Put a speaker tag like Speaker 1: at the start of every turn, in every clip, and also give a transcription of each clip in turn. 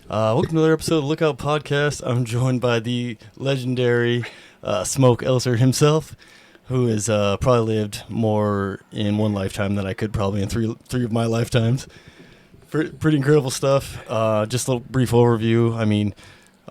Speaker 1: Welcome to another episode of the Lookout Podcast. I'm joined by the legendary Smoke Elser himself, who has probably lived more in one lifetime than I could probably in three of my lifetimes. Pretty incredible stuff. Just a little brief overview. I mean,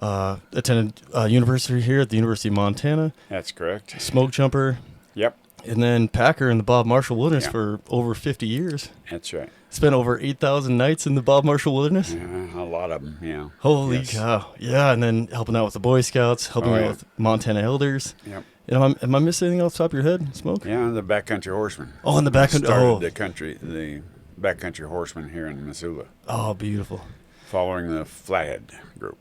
Speaker 1: attended university here at the University of Montana.
Speaker 2: That's correct.
Speaker 1: Smokejumper.
Speaker 2: Yep.
Speaker 1: And then Packer in the Bob Marshall Wilderness
Speaker 2: Yeah.
Speaker 1: for over 50 years.
Speaker 2: That's right.
Speaker 1: Spent over 8,000 nights in the Bob Marshall Wilderness.
Speaker 2: A lot of them, yeah.
Speaker 1: Holy
Speaker 2: Yes.
Speaker 1: cow. Yeah, and then helping out with the Boy Scouts, helping out
Speaker 2: yeah.
Speaker 1: with Montana Elders.
Speaker 2: Yep.
Speaker 1: And am I missing anything off the top of your head, Smoke?
Speaker 2: Yeah, the backcountry horseman.
Speaker 1: Oh, in the backcountry.
Speaker 2: Started the backcountry horseman here in Missoula,
Speaker 1: Oh, beautiful.
Speaker 2: following the Flathead group.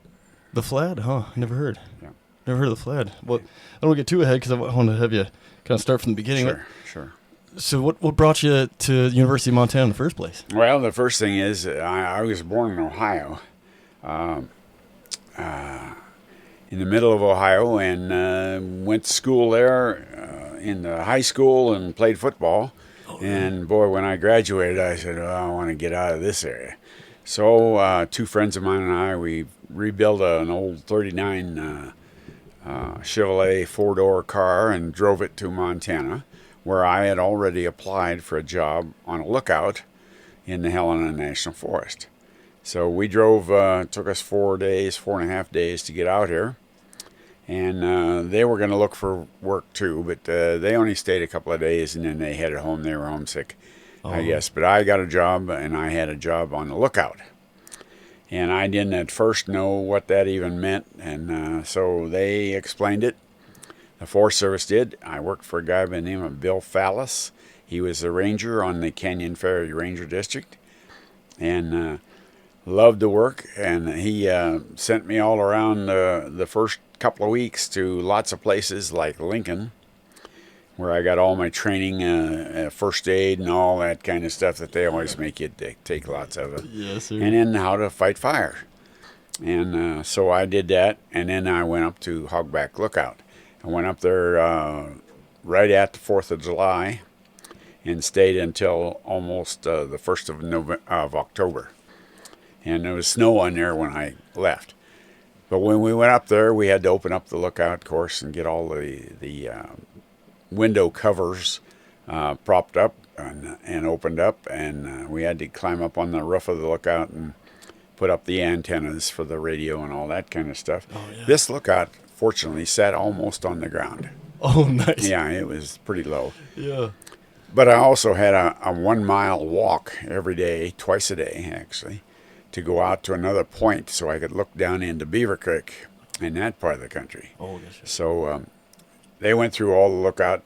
Speaker 1: The Flad? Huh, never heard.
Speaker 2: Yeah.
Speaker 1: Never heard of the Flad. Well, I don't want to get too ahead because I want to have you kind of start from the beginning.
Speaker 2: Sure.
Speaker 1: So what brought you to the University of Montana in the first place?
Speaker 2: Well, the first thing is I was born in Ohio, in the middle of Ohio, and went to school there in the high school and played football. And boy, when I graduated, I said, I want to get out of this area. So two friends of mine and I, we rebuilt an old 39 Chevrolet four-door car and drove it to Montana, where I had already applied for a job on a lookout in the Helena National Forest. So we drove, took us 4.5 days to get out here. And they were going to look for work too, but they only stayed a couple of days and then they headed home. They were homesick, I guess. But I got a job, and I had a job on the lookout. And I didn't at first know what that even meant, and so they explained it. The Forest Service did. I worked for a guy by the name of Bill Fallis. He was a ranger on the Canyon Ferry Ranger District, and loved the work. And he sent me all around the first couple of weeks to lots of places like Lincoln, where I got all my training, first aid and all that kind of stuff that they always make you take lots of it.
Speaker 1: Yes, sir.
Speaker 2: And then how to fight fire. And so I did that, and then I went up to Hogback Lookout. I went up there right at the 4th of July and stayed until almost the 1st of October. And there was snow on there when I left. But when we went up there, we had to open up the lookout course and get all the window covers propped up and opened up. And we had to climb up on the roof of the lookout and put up the antennas for the radio and all that kind of stuff.
Speaker 1: Oh, yeah.
Speaker 2: This lookout, fortunately, sat almost on the ground.
Speaker 1: Oh, nice.
Speaker 2: Yeah, it was pretty low.
Speaker 1: Yeah.
Speaker 2: But I also had a 1 mile walk every day, twice a day actually, to go out to another point so I could look down into Beaver Creek in that part of the country.
Speaker 1: Oh, yes, sir.
Speaker 2: So they went through all the lookout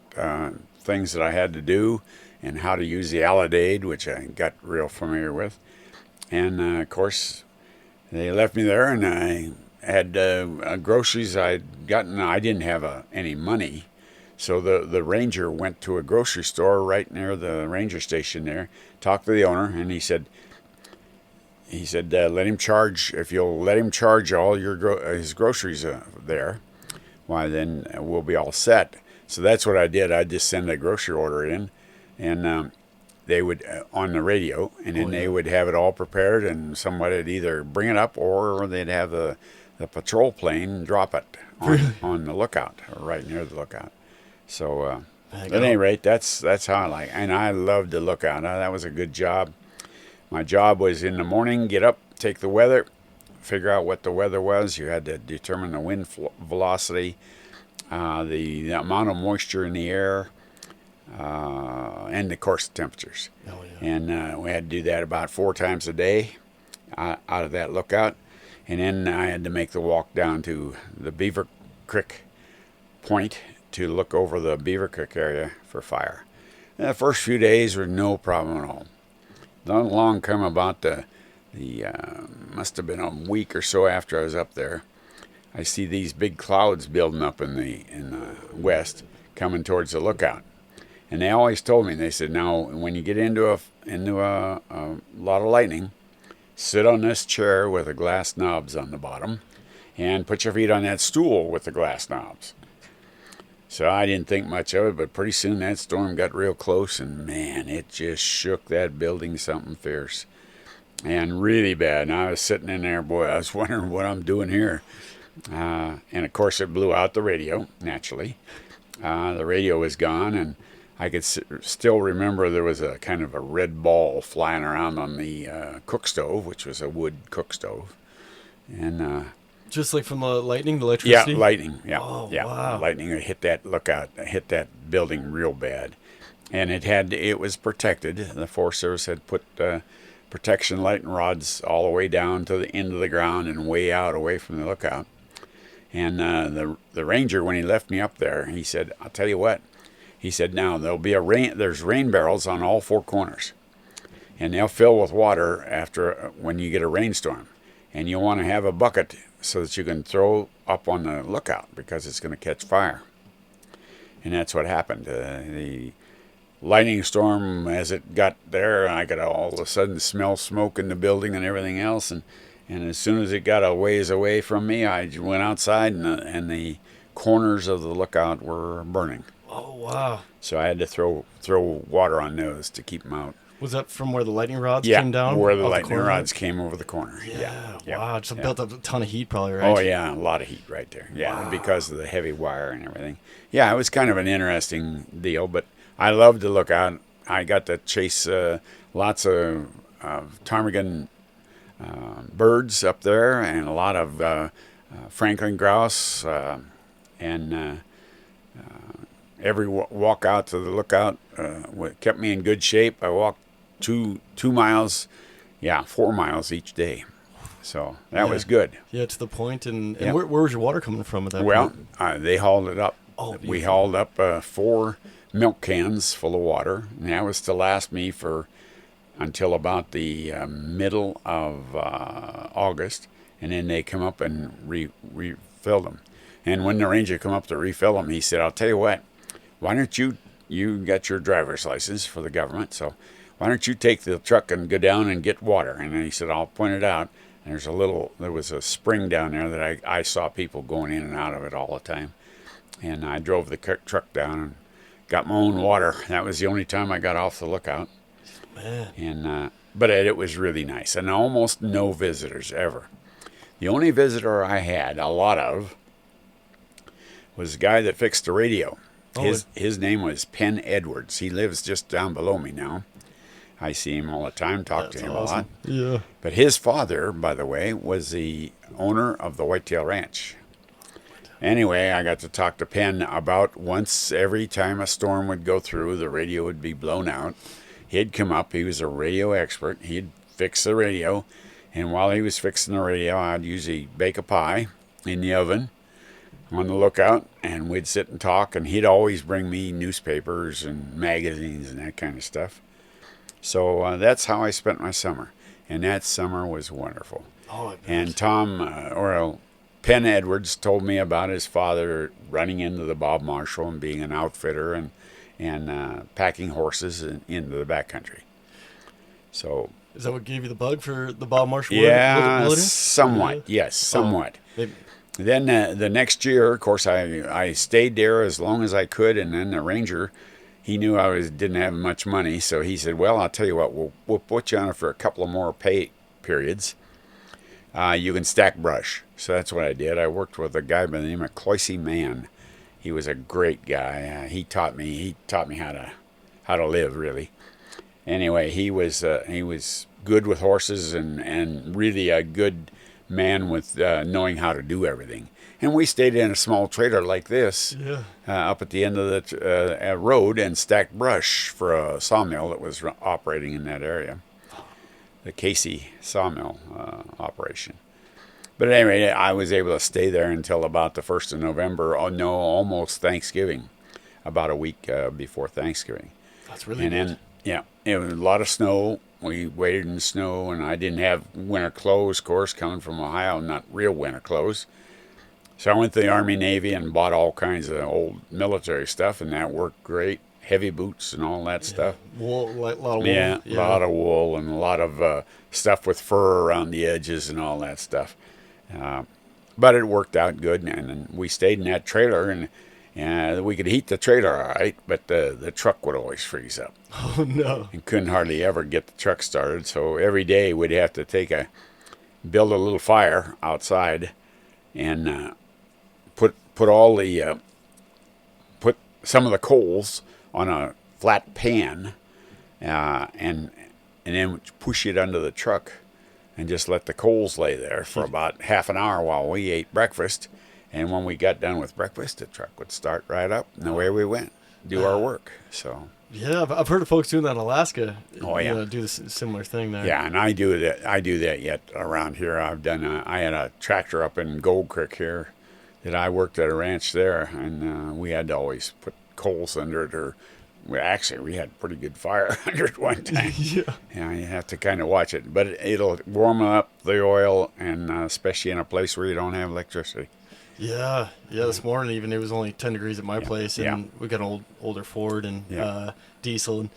Speaker 2: things that I had to do and how to use the alidade, which I got real familiar with. And, of course, they left me there, and I had groceries I'd gotten. I didn't have any money. So the ranger went to a grocery store right near the ranger station there, talked to the owner, and he said, let him charge, if you'll let him charge all his groceries there, why then we'll be all set. So that's what I did. I just send a grocery order in, and they would on the radio, and then they would have it all prepared, and somebody would either bring it up or they'd have the patrol plane drop it on the lookout, or right near the lookout. So at any rate, that's how I like, and I loved the lookout. That was a good job. My job was in the morning, get up, take the weather, figure out what the weather was. You had to determine the wind velocity, the amount of moisture in the air, and of course the temperatures.
Speaker 1: Oh, yeah.
Speaker 2: And we had to do that about 4 times a day out of that lookout. And then I had to make the walk down to the Beaver Creek point to look over the Beaver Creek area for fire. And the first few days were no problem at all. Not long come about the must have been a week or so after I was up there, I see these big clouds building up in the west coming towards the lookout. And they always told me, they said, now when you get into a lot of lightning, sit on this chair with the glass knobs on the bottom and put your feet on that stool with the glass knobs. So I didn't think much of it, but pretty soon that storm got real close, and man, it just shook that building something fierce. and really bad. And I was sitting in there, boy, I was wondering what I'm doing here. And of course, it blew out the radio, naturally. The radio was gone, and I could still remember there was a kind of a red ball flying around on the cook stove, which was a wood cook stove. And
Speaker 1: Just like from the lightning, the
Speaker 2: yeah,
Speaker 1: electricity?
Speaker 2: lightning. Yeah,
Speaker 1: Oh,
Speaker 2: yeah,
Speaker 1: wow.
Speaker 2: lightning hit that hit that building real bad, and it was protected. The Forest Service had put protection lightning rods all the way down to the end of the ground and way out away from the lookout. And the ranger, when he left me up there, he said, "I'll tell you what." He said, "Now there'll be there's rain barrels on all four corners, and they'll fill with water after when you get a rainstorm, and you'll want to have a bucket so that you can throw up on the lookout because it's going to catch fire." And that's what happened. The lightning storm, as it got there, I could all of a sudden smell smoke in the building and everything else. And as soon as it got a ways away from me, I went outside, and the corners of the lookout were burning.
Speaker 1: Oh, wow.
Speaker 2: So I had to throw water on those to keep them out.
Speaker 1: Was that from where the lightning rods
Speaker 2: Yeah,
Speaker 1: came down?
Speaker 2: where the
Speaker 1: off
Speaker 2: lightning
Speaker 1: corner?
Speaker 2: rods came over the corner.
Speaker 1: Yeah.
Speaker 2: Yeah.
Speaker 1: Wow. Just
Speaker 2: yeah.
Speaker 1: built up a ton of heat, probably, right?
Speaker 2: Oh, yeah, a lot of heat right there. Yeah,
Speaker 1: Wow.
Speaker 2: because of the heavy wire and everything. Yeah, it was kind of an interesting deal, but I loved to look out. I got to chase lots of ptarmigan birds up there, and a lot of Franklin grouse, and every walk out to the lookout kept me in good shape. I walked 2 miles, 4 miles each day, so that was good.
Speaker 1: Yeah, to the point. And
Speaker 2: Yeah.
Speaker 1: where was your water coming from at that
Speaker 2: Well,
Speaker 1: point?
Speaker 2: they hauled it up.
Speaker 1: Oh,
Speaker 2: We
Speaker 1: beautiful.
Speaker 2: hauled up 4 milk cans full of water, and that was to last me for until about the middle of August, and then they come up and refill them. And when the ranger come up to refill them, he said, "I'll tell you what, why don't you got your driver's license for the government, so why don't you take the truck and go down and get water?" And then he said, "I'll point it out. And there was a spring down there that I saw people going in and out of it all the time. And I drove the truck down and got my own water. That was the only time I got off the lookout.
Speaker 1: Man.
Speaker 2: And but it was really nice, and almost no visitors ever. The only visitor I had a lot of was the guy that fixed the radio.
Speaker 1: Oh,
Speaker 2: His name was Penn Edwards. He lives just down below me now. I see him all the time, talk to
Speaker 1: That's
Speaker 2: him
Speaker 1: awesome.
Speaker 2: a lot.
Speaker 1: Yeah.
Speaker 2: But his father, by the way, was the owner of the Whitetail Ranch. Anyway, I got to talk to Penn about once every time a storm would go through, the radio would be blown out. He'd come up. He was a radio expert. He'd fix the radio. And while he was fixing the radio, I'd usually bake a pie in the oven on the lookout, and we'd sit and talk. And he'd always bring me newspapers and magazines and that kind of stuff. So that's how I spent my summer. And that summer was wonderful.
Speaker 1: Oh, I bet.
Speaker 2: And Penn Edwards told me about his father running into the Bob Marshall and being an outfitter and packing horses into the backcountry. So
Speaker 1: Is that what gave you the bug for the Bob Marshall
Speaker 2: yeah,
Speaker 1: wilderness?
Speaker 2: somewhat. Yes, somewhat. Then the next year, of course, I stayed there as long as I could, and then the ranger, he knew didn't have much money, so he said, "Well, I'll tell you what, we'll put you on it for a couple of more pay periods. You can stack brush." So that's what I did. I worked with a guy by the name of Cloisy Mann. He was a great guy. He taught me how to live, really. Anyway, he was good with horses and really a good man with knowing how to do everything. And we stayed in a small trailer like this up at the end of the road and stacked brush for a sawmill that was operating in that area, the Casey sawmill operation. But anyway, I was able to stay there until about the 1st of November. Oh, no, almost Thanksgiving, about a week before Thanksgiving.
Speaker 1: That's really
Speaker 2: And
Speaker 1: good.
Speaker 2: then, yeah, it was a lot of snow. We waited in the snow, and I didn't have winter clothes, of course, coming from Ohio, not real winter clothes. So I went to the Army Navy and bought all kinds of old military stuff, and that worked great. Heavy boots and all that stuff.
Speaker 1: Wool, like, a lot of wool.
Speaker 2: Yeah, a lot of wool and a lot of stuff with fur around the edges and all that stuff. But it worked out good, and we stayed in that trailer, And we could heat the trailer all right, but the truck would always freeze up.
Speaker 1: Oh no.
Speaker 2: And couldn't hardly ever get the truck started. So every day we'd have to build a little fire outside, and put all the put some of the coals on a flat pan, and then push it under the truck, and just let the coals lay there for about half an hour while we ate breakfast. And when we got done with breakfast, the truck would start right up, and away we went, do our work. So
Speaker 1: Yeah, I've heard of folks doing that in Alaska.
Speaker 2: Oh, yeah.
Speaker 1: Do this similar thing there.
Speaker 2: yeah, and I do that yet around here. I had a tractor up in Gold Creek here that I worked at a ranch there, and we had to always put coals under it, or we had pretty good fire under it one time.
Speaker 1: Yeah.
Speaker 2: Yeah, you have to kind of watch it, but it'll warm up the oil, and especially in a place where you don't have electricity.
Speaker 1: Yeah. This morning even it was only 10 degrees at my place, and we got an older Ford and diesel,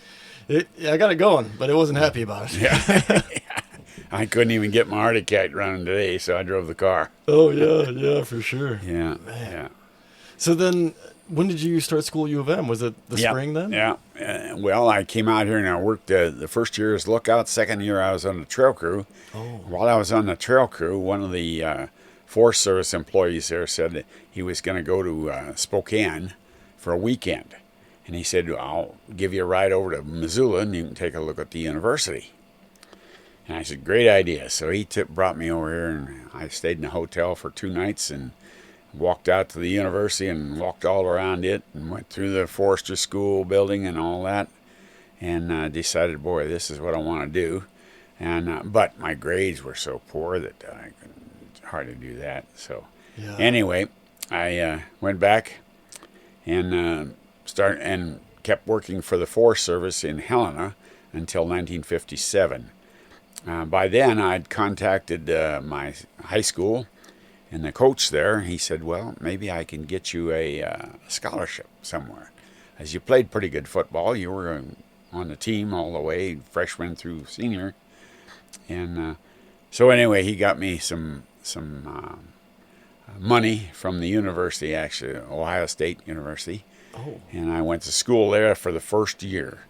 Speaker 1: and I got it going, but I wasn't happy about it.
Speaker 2: Yeah. I couldn't even get my Arctic Cat running today, so I drove the car.
Speaker 1: Oh yeah, for sure.
Speaker 2: Yeah,
Speaker 1: Man.
Speaker 2: yeah.
Speaker 1: So then, when did you start school at U of M? Was it the spring then?
Speaker 2: Yeah. Well, I came out here and I worked the first year as lookout. Second year I was on the trail crew.
Speaker 1: Oh.
Speaker 2: While I was on the trail crew, one of the Forest Service employees there said that he was going to go to Spokane for a weekend. And he said, I'll give you a ride over to Missoula and you can take a look at the university. And I said, great idea. So he brought me over here, and I stayed in a hotel for 2 nights and walked out to the university and walked all around it and went through the forestry school building and all that, and decided, boy, this is what I want to do. And but my grades were so poor that I could hardly do that. So anyway, I went back and kept working for the Forest Service in Helena until 1957. By then, I'd contacted my high school, and the coach there, he said, well, maybe I can get you a scholarship somewhere. As you played pretty good football, you were on the team all the way, freshman through senior. And so anyway, he got me some money from the university, actually, Ohio State University.
Speaker 1: Oh.
Speaker 2: And I went to school there for the first year.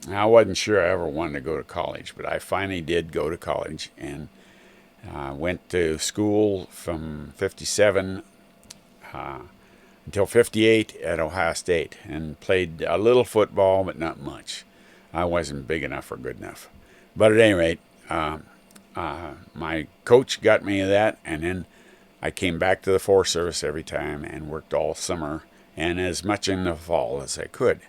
Speaker 2: I wasn't sure I ever wanted to go to college, but I finally did go to college, and went to school from 57 until 58 at Ohio State, and played a little football, but not much. I wasn't big enough or good enough. But at any rate, my coach got me that, and then I came back to the Forest Service every time and worked all summer and as much in the fall as I could.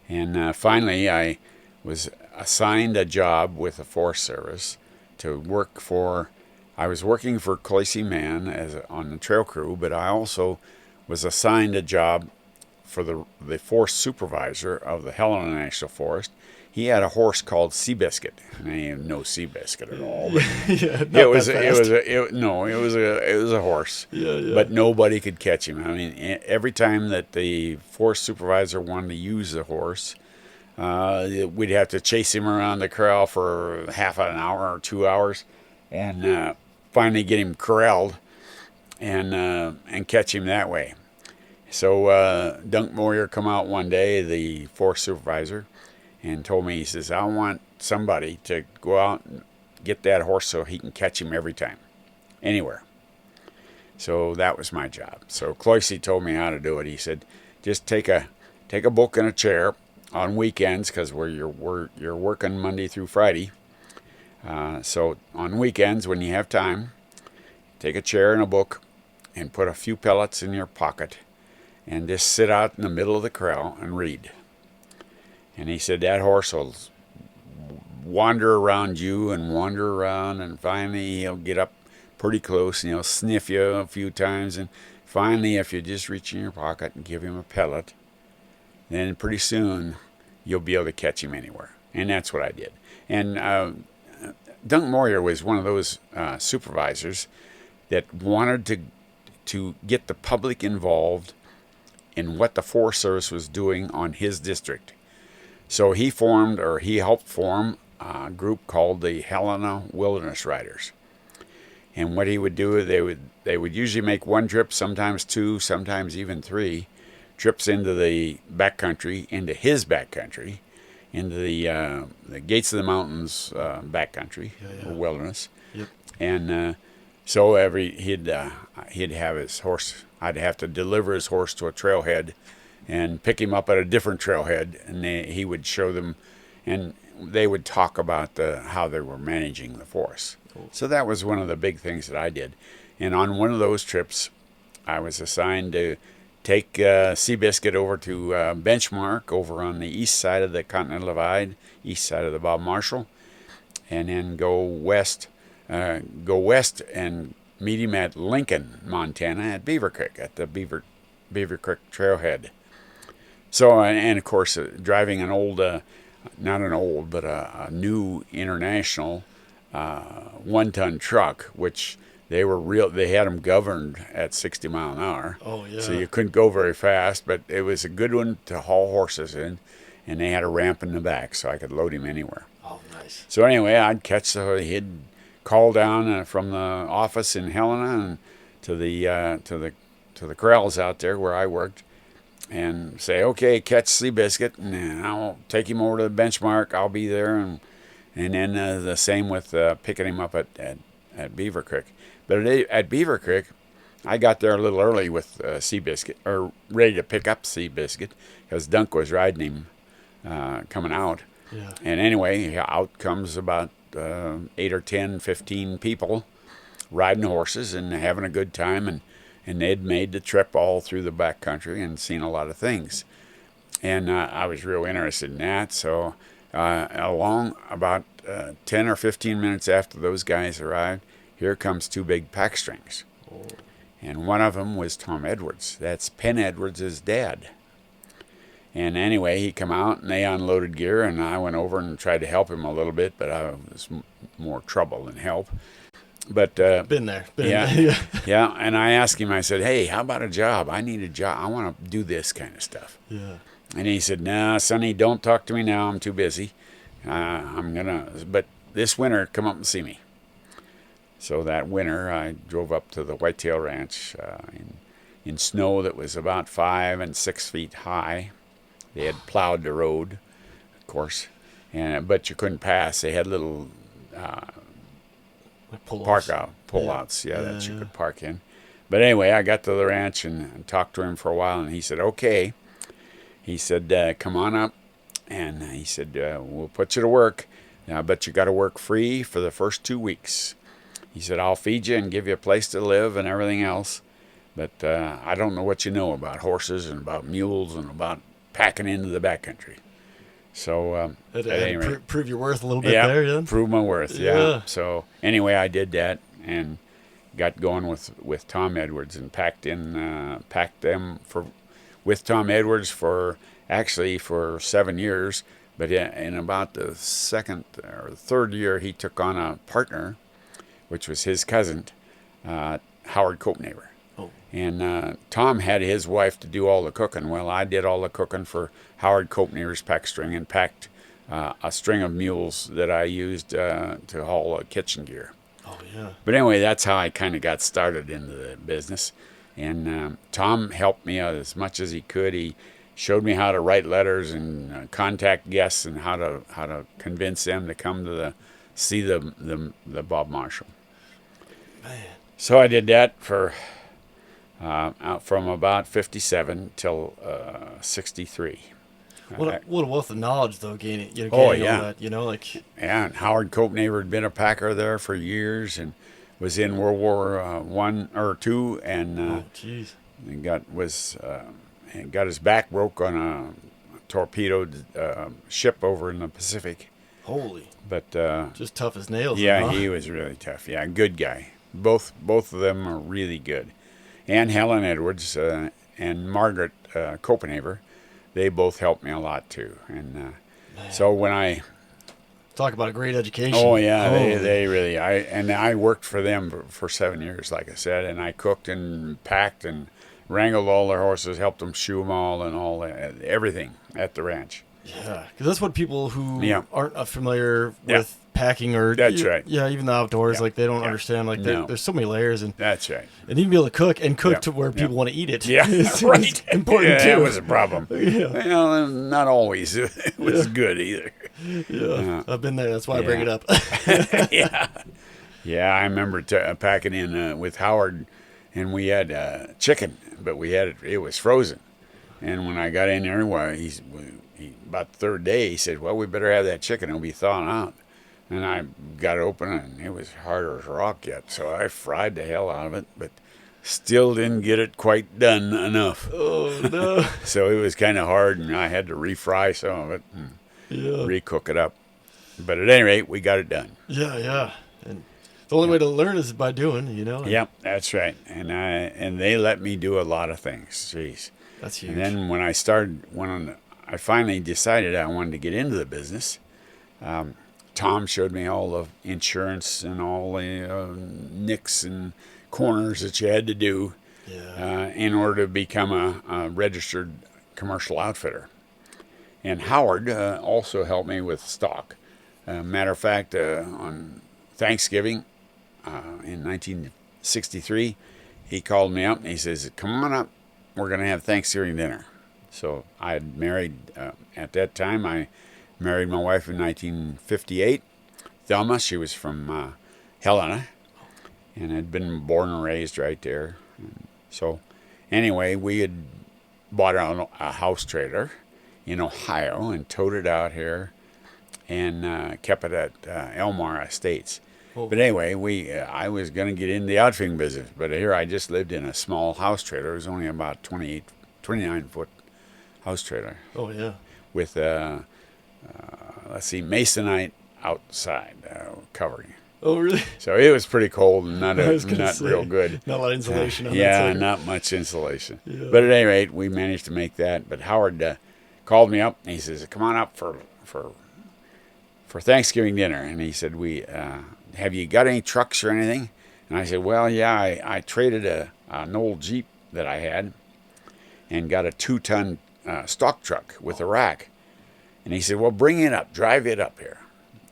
Speaker 2: And finally, I was assigned a job with the Forest Service to work for. I was working for Cloyce Mann on the trail crew, but I also was assigned a job for the forest supervisor of the Helena National Forest. He had a horse called Seabiscuit. And I have no Seabiscuit at all. But it was a horse.
Speaker 1: Yeah.
Speaker 2: But nobody could catch him. I mean, every time that the forest supervisor wanted to use the horse, we'd have to chase him around the corral for half an hour or 2 hours, and finally get him corralled and catch him that way. So Dunk Moyer come out one day, the forest supervisor, and told me, he says, I want somebody to go out and get that horse so he can catch him every time, anywhere. So that was my job. So Cloyce told me how to do it. He said, just take a book and a chair on weekends, because you're working Monday through Friday. So on weekends, when you have time, take a chair and a book and put a few pellets in your pocket and just sit out in the middle of the corral and read. And he said that horse will wander around you and wander around, and finally he'll get up pretty close and he'll sniff you a few times, and finally, if you just reach in your pocket and give him a pellet, then pretty soon you'll be able to catch him anywhere. And that's what I did. And Dunk Moyer was one of those supervisors that wanted to get the public involved in what the Forest Service was doing on his district. So he helped form a group called the Helena Wilderness Riders. And what he would do, they would usually make one trip, sometimes two, sometimes even three, trips into the backcountry, into his backcountry, into the gates of the mountains backcountry, or wilderness.
Speaker 1: Yep.
Speaker 2: And so he'd have his horse. I'd have to deliver his horse to a trailhead, and pick him up at a different trailhead, and he would show them, and they would talk about how they were managing the forest. Cool. So that was one of the big things that I did. And on one of those trips, I was assigned to take Seabiscuit over to Benchmark over on the east side of the Continental Divide, east side of the Bob Marshall, and then go west and meet him at Lincoln, Montana, at Beaver Creek, at the Beaver Creek Trailhead. So, and of course, driving an old, not an old, but a new International 1-ton truck, which they had them governed at 60 mile an hour.
Speaker 1: Oh, yeah.
Speaker 2: So you couldn't go very fast, but it was a good one to haul horses in, and they had a ramp in the back, so I could load him anywhere.
Speaker 1: Oh, nice.
Speaker 2: So anyway, he'd call down from the office in Helena and to the corrals out there where I worked, and say, okay, catch Seabiscuit, and I'll take him over to the Benchmark. I'll be there, and then the same with picking him up at Beaver Creek. But at Beaver Creek, I got there a little early with Seabiscuit, or ready to pick up Seabiscuit, because Dunk was riding him coming out.
Speaker 1: Yeah.
Speaker 2: And anyway, out comes about 8 or 10, 15 people riding horses and having a good time, and they'd made the trip all through the backcountry and seen a lot of things. And I was real interested in that. So along about 10 or 15 minutes after those guys arrived, here comes 2 big pack strings.
Speaker 1: Oh.
Speaker 2: And one of them was Tom Edwards. That's Penn Edwards' dad. And anyway, he come out, and they unloaded gear, and I went over and tried to help him a little bit, but I was more trouble than help. But
Speaker 1: Been there.
Speaker 2: Yeah. Yeah. And I asked him, I said, hey, how about a job? I need a job. I want to do this kind of stuff.
Speaker 1: Yeah.
Speaker 2: And he said, nah, Sonny, don't talk to me now. I'm too busy. But this winter, come up and see me. So that winter, I drove up to the Whitetail Ranch in snow that was about 5 and 6 feet high. They had plowed the road, of course, but you couldn't pass. They had little pull-outs, that you could park in. But anyway, I got to the ranch and talked to him for a while, and he said, okay. He said, come on up. And he said, we'll put you to work, but you got to work free for the first 2 weeks. He said, I'll feed you and give you a place to live and everything else, but I don't know what you know about horses and about mules and about packing into the backcountry. So
Speaker 1: prove your worth a little bit there, yeah?
Speaker 2: Prove my worth, yeah. So anyway, I did that and got going with Tom Edwards and packed them with Tom Edwards for 7 years. But in about the second or third year, he took on a partner, which was his cousin, Howard Copenhaver.
Speaker 1: Oh.
Speaker 2: And Tom had his wife to do all the cooking. Well, I did all the cooking for Howard Copenhaver's pack string and packed a string of mules that I used to haul kitchen gear.
Speaker 1: Oh, yeah.
Speaker 2: But anyway, that's how I kind of got started into the business. And Tom helped me out as much as he could. He showed me how to write letters and contact guests and how to convince them to come to see the Bob Marshall.
Speaker 1: Man.
Speaker 2: So I did that for from about 57 till 63.
Speaker 1: What a wealth of knowledge, though, gaining
Speaker 2: Oh,
Speaker 1: all
Speaker 2: yeah.
Speaker 1: that, like.
Speaker 2: Yeah, and Howard Copenhaver had been a packer there for years and was in World War I or II, and got his back broke on a torpedoed ship over in the Pacific.
Speaker 1: Holy.
Speaker 2: But
Speaker 1: just tough as nails.
Speaker 2: Yeah, he was really tough. Yeah, good guy. Both of them are really good. And Helen Edwards and Margaret Copenhaver, they both helped me a lot too. And so when I
Speaker 1: talk about a great education.
Speaker 2: Oh yeah, they really. I worked for them for 7 years, like I said, and I cooked and packed and wrangled all their horses, helped them shoe them all everything at the ranch.
Speaker 1: Yeah, because that's what people who aren't familiar
Speaker 2: Yeah.
Speaker 1: with packing or
Speaker 2: That's right.
Speaker 1: Yeah, even the outdoors,
Speaker 2: Yeah.
Speaker 1: like they don't
Speaker 2: Yeah.
Speaker 1: understand. Like
Speaker 2: No.
Speaker 1: there's so many layers, and
Speaker 2: That's right.
Speaker 1: even be able to cook
Speaker 2: Yeah.
Speaker 1: to where people want to eat it.
Speaker 2: Yeah,
Speaker 1: is
Speaker 2: right.
Speaker 1: important
Speaker 2: Yeah,
Speaker 1: too.
Speaker 2: that was a problem.
Speaker 1: Yeah.
Speaker 2: Well, not always. It was good either.
Speaker 1: Yeah, I've been there. That's why I bring it
Speaker 2: Yeah.
Speaker 1: up.
Speaker 2: Yeah. Yeah, I remember packing in with Howard, and we had chicken, but it was frozen. And when I got in there, well, about the third day, he said, well, we better have that chicken. It'll be thawing out. And I got it open, and it was hard as rock yet. So I fried the hell out of it, but still didn't get it quite done enough.
Speaker 1: Oh no.
Speaker 2: So it was kind of hard, and I had to refry some of it and
Speaker 1: Yeah.
Speaker 2: recook it up. But at any rate, we got it done.
Speaker 1: Yeah. And the only way to learn is by doing,
Speaker 2: Yep, that's right. And they let me do a lot of things. Jeez.
Speaker 1: That's huge.
Speaker 2: And then when I finally decided I wanted to get into the business, Tom showed me all the insurance and all the nicks and corners that you had to do in order to become a registered commercial outfitter. And Howard also helped me with stock. Matter of fact, on Thanksgiving in 1963, he called me up and he says, come on up, we're going to have Thanksgiving dinner. So I had married, at that time, I married my wife in 1958. Thelma, she was from Helena, and had been born and raised right there. So anyway, we had bought a house trailer in Ohio and towed it out here and kept it at Elmar Estates.
Speaker 1: Oh.
Speaker 2: But anyway, I was going to get in the outfitting business, but here I just lived in a small house trailer. It was only about 29-foot house trailer
Speaker 1: Oh yeah.
Speaker 2: with, masonite outside covering.
Speaker 1: Oh really?
Speaker 2: So it was pretty cold and not
Speaker 1: I was gonna
Speaker 2: not
Speaker 1: say,
Speaker 2: real good.
Speaker 1: Not a lot of insulation on that
Speaker 2: Yeah,
Speaker 1: sucker.
Speaker 2: not much insulation.
Speaker 1: Yeah.
Speaker 2: But at any rate, we managed to make that. But Howard called me up and he says, "Come on up for Thanksgiving dinner." And he said, "Have you got any trucks or anything?" And I said, "Well, yeah, I traded an old Jeep that I had and got a 2-ton stock truck with a rack." And he said, "Well, bring it up, drive it up here."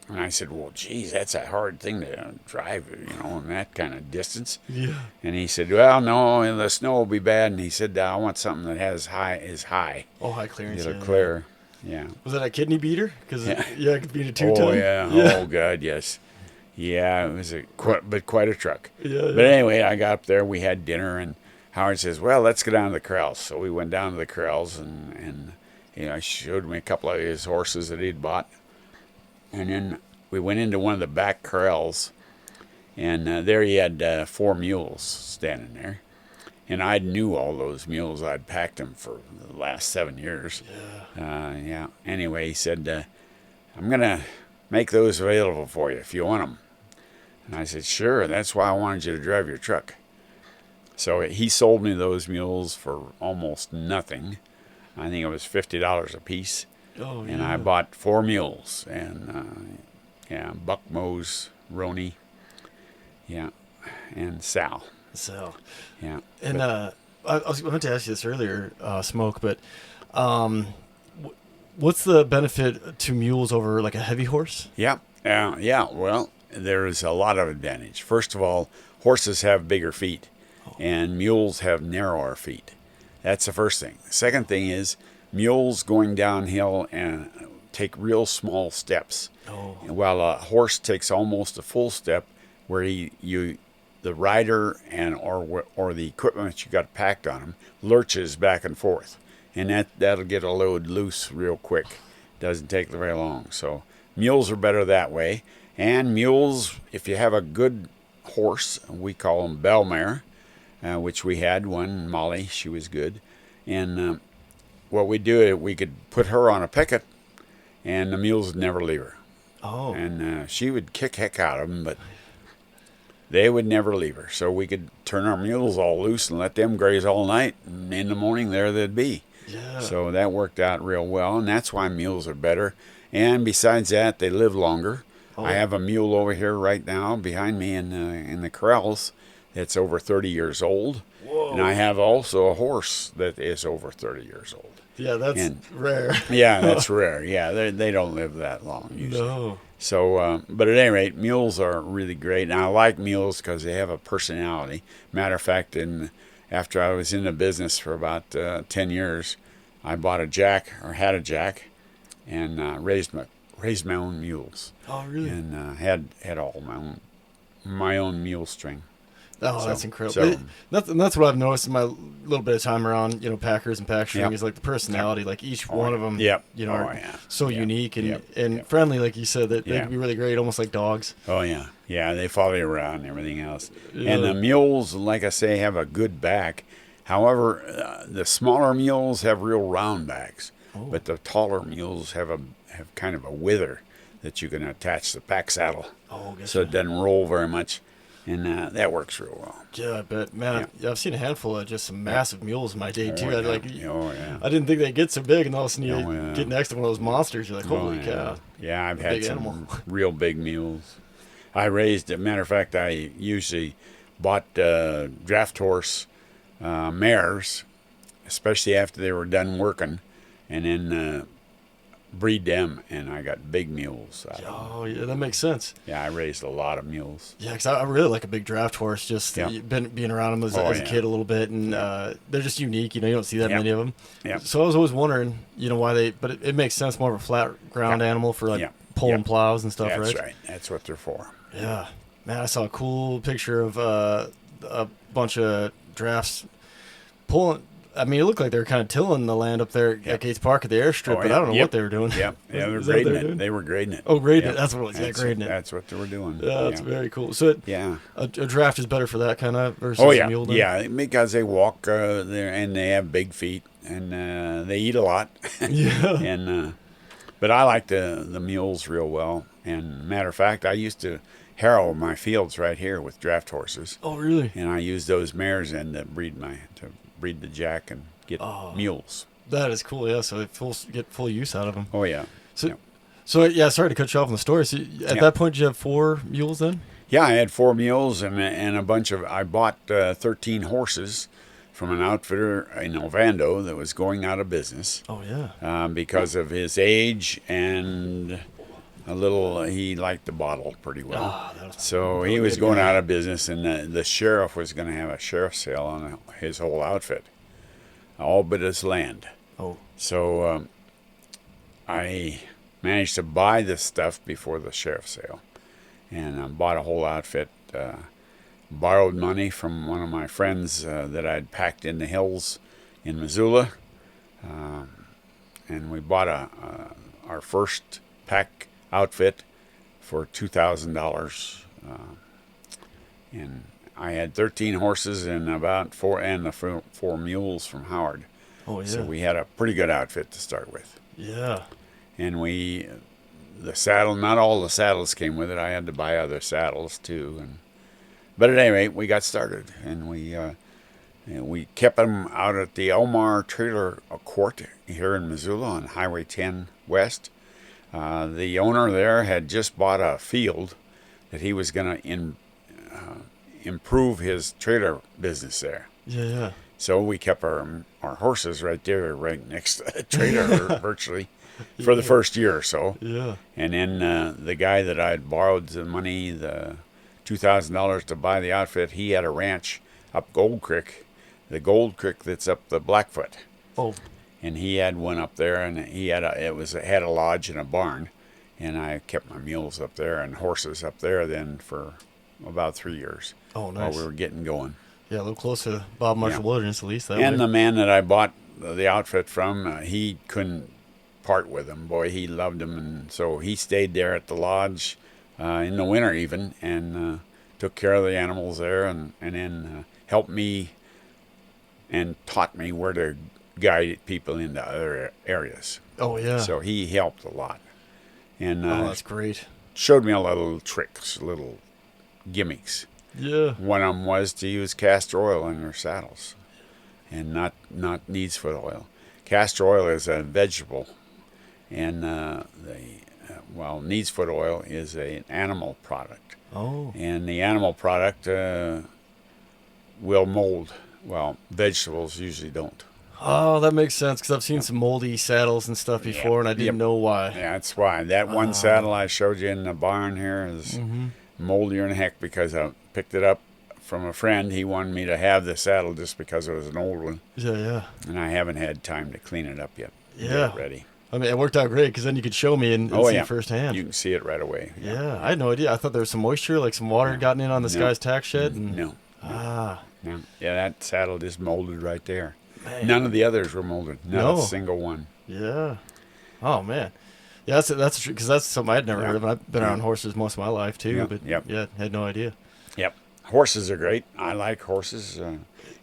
Speaker 2: And I said, "Well, geez, that's a hard thing to drive, in that kind of distance."
Speaker 1: Yeah.
Speaker 2: And he said, "Well, no, the snow will be bad." And he said, "I want something that is high.
Speaker 1: Oh, high clearance.
Speaker 2: It'll
Speaker 1: Yeah.
Speaker 2: clear." Yeah.
Speaker 1: Was that a kidney beater? Because
Speaker 2: Yeah.
Speaker 1: it could beat a 2-ton.
Speaker 2: Oh, yeah.
Speaker 1: Yeah.
Speaker 2: Oh, God, yes. Yeah, it was quite a truck.
Speaker 1: Yeah.
Speaker 2: But anyway, I got up there, we had dinner, and Howard says, "Well, let's go down to the corrals." So we went down to the corrals, and he showed me a couple of his horses that he'd bought. And then we went into one of the back corrals, and there he had 4 mules standing there. And I knew all those mules. I'd packed them for the last 7 years. Yeah. Anyway, he said, "I'm going to make those available for you if you want them." And I said, "Sure, that's why I wanted you to drive your truck." So he sold me those mules for almost nothing. I think it was $50 a piece.
Speaker 1: Oh, yeah.
Speaker 2: And I bought 4 mules. And, Buck, Mose, Roney, and Sal.
Speaker 1: So.
Speaker 2: Yeah.
Speaker 1: And I was going to ask you this earlier, Smoke, but what's the benefit to mules over like a heavy horse?
Speaker 2: Yeah. Well, there's a lot of advantage. First of all, horses have bigger feet, and mules have narrower feet. That's the first thing. The second thing is mules going downhill and take real small steps, while a horse takes almost a full step, where the rider or the equipment you got packed on him lurches back and forth, and that'll get a load loose real quick. Doesn't take very long. So mules are better that way. And mules, if you have a good horse, we call them bell mare, which we had one, Molly. She was good. And what we do, we could put her on a picket, and the mules would never leave her.
Speaker 1: Oh.
Speaker 2: And she would kick heck out of them, but they would never leave her. So we could turn our mules all loose and let them graze all night, and in the morning there they'd be.
Speaker 1: Yeah.
Speaker 2: So that worked out real well, and that's why mules are better. And besides that, they live longer.
Speaker 1: Oh.
Speaker 2: I have a mule over here right now behind me in the corrals that's over 30 years old.
Speaker 1: Whoa.
Speaker 2: And I have also a horse that is over 30 years old.
Speaker 1: Yeah, that's
Speaker 2: And
Speaker 1: rare.
Speaker 2: yeah, that's rare. Yeah, they don't live that long usually.
Speaker 1: No.
Speaker 2: So, but at any rate, mules are really great, and I like mules because they have a personality. Matter of fact, after I was in the business for about 10 years, I bought a jack or had a jack, and raised my own mules,
Speaker 1: Oh, really?
Speaker 2: and had all my own mule string.
Speaker 1: Oh,
Speaker 2: So,
Speaker 1: that's incredible.
Speaker 2: so
Speaker 1: That's what I've noticed in my little bit of time around, packers and pack string
Speaker 2: Yep.
Speaker 1: is like the personality. Like each one of them,
Speaker 2: Yep.
Speaker 1: are so
Speaker 2: Yep.
Speaker 1: unique and,
Speaker 2: Yep.
Speaker 1: and
Speaker 2: Yep.
Speaker 1: friendly, like you said, that they
Speaker 2: Yeah.
Speaker 1: can be really great, almost like dogs.
Speaker 2: Oh yeah, they follow you around and everything else.
Speaker 1: Yeah.
Speaker 2: And the mules, like I say, have a good back. However, the smaller mules have real round backs, but the taller mules have kind of a wither that you can attach the pack saddle, so it doesn't roll very much, and that works real well.
Speaker 1: Yeah, I bet. Man, I've seen a handful of just some massive mules in my day too.
Speaker 2: Oh,
Speaker 1: I didn't think they'd get so big, and all of a sudden you
Speaker 2: Oh, yeah.
Speaker 1: get next to one of those monsters, you're like, holy cow.
Speaker 2: Yeah, I've
Speaker 1: A
Speaker 2: had
Speaker 1: big
Speaker 2: some
Speaker 1: animal.
Speaker 2: real big mules. I raised, as a matter of fact, I usually bought draft horse mares, especially after they were done working, and then breed them, and I got big mules out of them.
Speaker 1: Oh, yeah, that makes sense.
Speaker 2: Yeah, I raised a lot of mules.
Speaker 1: Yeah, because I really like a big draft horse. Just being around them as a kid a little bit, and they're just unique. You don't see that many of them.
Speaker 2: Yeah.
Speaker 1: So I was always wondering, why but it makes sense, more of a flat ground animal for like pulling plows and stuff, right?
Speaker 2: That's right. That's what they're for.
Speaker 1: Yeah, man, I saw a cool picture of a bunch of drafts pulling. I mean, it looked like they were kind of tilling the land up there at Gates Park at the airstrip, but I don't know what they were doing.
Speaker 2: Yep, yeah, they were
Speaker 1: Is that what
Speaker 2: grading
Speaker 1: they were
Speaker 2: it.
Speaker 1: doing?
Speaker 2: They were grading it.
Speaker 1: Oh, grading it. That's what it was. Yeah, grading it.
Speaker 2: That's what they were doing.
Speaker 1: Yeah, that's very cool. So, a draft is better for that kind of versus a mule. Then?
Speaker 2: Yeah, because they walk there and they have big feet and they eat a lot.
Speaker 1: Yeah.
Speaker 2: And but I like the mules real well. And matter of fact, I used to harrow my fields right here with draft horses.
Speaker 1: Oh, really?
Speaker 2: And I used those mares then to breed the jack and get mules.
Speaker 1: That is cool. Yeah, so get full use out of them.
Speaker 2: Oh yeah.
Speaker 1: So, sorry to cut you off on the story. So at that point, did you have 4 mules then?
Speaker 2: Yeah, I had 4 mules and a bunch of. I bought 13 horses from an outfitter in Ovando that was going out of business.
Speaker 1: Oh yeah.
Speaker 2: Because of his age and he liked the bottle pretty well. So he was going out of business, and the sheriff was going to have a sheriff's sale on his whole outfit, all but his land.
Speaker 1: Oh.
Speaker 2: So I managed to buy this stuff before the sheriff's sale, and bought a whole outfit. Borrowed money from one of my friends that I'd packed in the hills in Missoula, and we bought our first pack outfit for $2,000, and I had 13 horses and about 4 mules from Howard.
Speaker 1: Oh yeah.
Speaker 2: So we had a pretty good outfit to start with.
Speaker 1: Yeah.
Speaker 2: And the saddle, not all the saddles came with it. I had to buy other saddles too. But at any rate, we got started, and we kept them out at the Omar Trailer Court here in Missoula on Highway 10 West. The owner there had just bought a field that he was going to improve his trailer business there.
Speaker 1: Yeah.
Speaker 2: So we kept our horses right there, right next to the trailer, virtually, for the first year or so.
Speaker 1: Yeah.
Speaker 2: And then the guy that I'd borrowed the money, the $2,000 to buy the outfit, he had a ranch up Gold Creek, the Gold Creek that's up the Blackfoot.
Speaker 1: Oh.
Speaker 2: And he had one up there, and he had had a lodge and a barn, and I kept my mules up there and horses up there then for about 3 years.
Speaker 1: Oh, nice.
Speaker 2: While we were getting going.
Speaker 1: Yeah, a little close to Bob Marshall Wilderness at least.
Speaker 2: And the man that I bought the outfit from, he couldn't part with them. Boy, he loved them, and so he stayed there at the lodge in the winter even, and took care of the animals there, and then helped me and taught me where to guide people into other areas.
Speaker 1: Oh yeah.
Speaker 2: So he helped a lot, and
Speaker 1: that's great.
Speaker 2: showed me a lot of little tricks, little gimmicks.
Speaker 1: Yeah.
Speaker 2: One of them was to use castor oil in their saddles, and not neatsfoot oil. Castor oil is a vegetable, and neatsfoot oil is an animal product.
Speaker 1: Oh.
Speaker 2: And the animal product will mold. Well, vegetables usually don't.
Speaker 1: Oh, that makes sense because I've seen some moldy saddles and stuff
Speaker 2: Yep.
Speaker 1: before, and I didn't
Speaker 2: Yep.
Speaker 1: know why.
Speaker 2: Yeah, that's why. That one saddle I showed you in the barn here is
Speaker 1: Mm-hmm.
Speaker 2: moldier than heck because I picked it up from a friend. He wanted me to have the saddle just because it was an old one,
Speaker 1: Yeah, yeah,
Speaker 2: and I haven't had time to clean it up yet. Get
Speaker 1: yeah.
Speaker 2: it ready.
Speaker 1: I mean, it worked out great because then you could show me and
Speaker 2: Oh
Speaker 1: see
Speaker 2: yeah,
Speaker 1: firsthand.
Speaker 2: you can see it right away.
Speaker 1: Yeah, I had no idea. I thought there was some moisture, like some water had gotten in on this
Speaker 2: No.
Speaker 1: guy's tack shed. And,
Speaker 2: No,
Speaker 1: Ah,
Speaker 2: no. Yeah, that saddle just molded right there.
Speaker 1: man.
Speaker 2: None of the others were molded. Not
Speaker 1: No.
Speaker 2: a single one.
Speaker 1: Yeah. Oh, man. Yeah, that's true because that's something I'd never
Speaker 2: Yeah.
Speaker 1: heard of. And I've been
Speaker 2: Yeah.
Speaker 1: around horses most of my life too,
Speaker 2: Yeah.
Speaker 1: but
Speaker 2: Yep.
Speaker 1: yeah, had no idea.
Speaker 2: Yep. Horses are great. I like horses.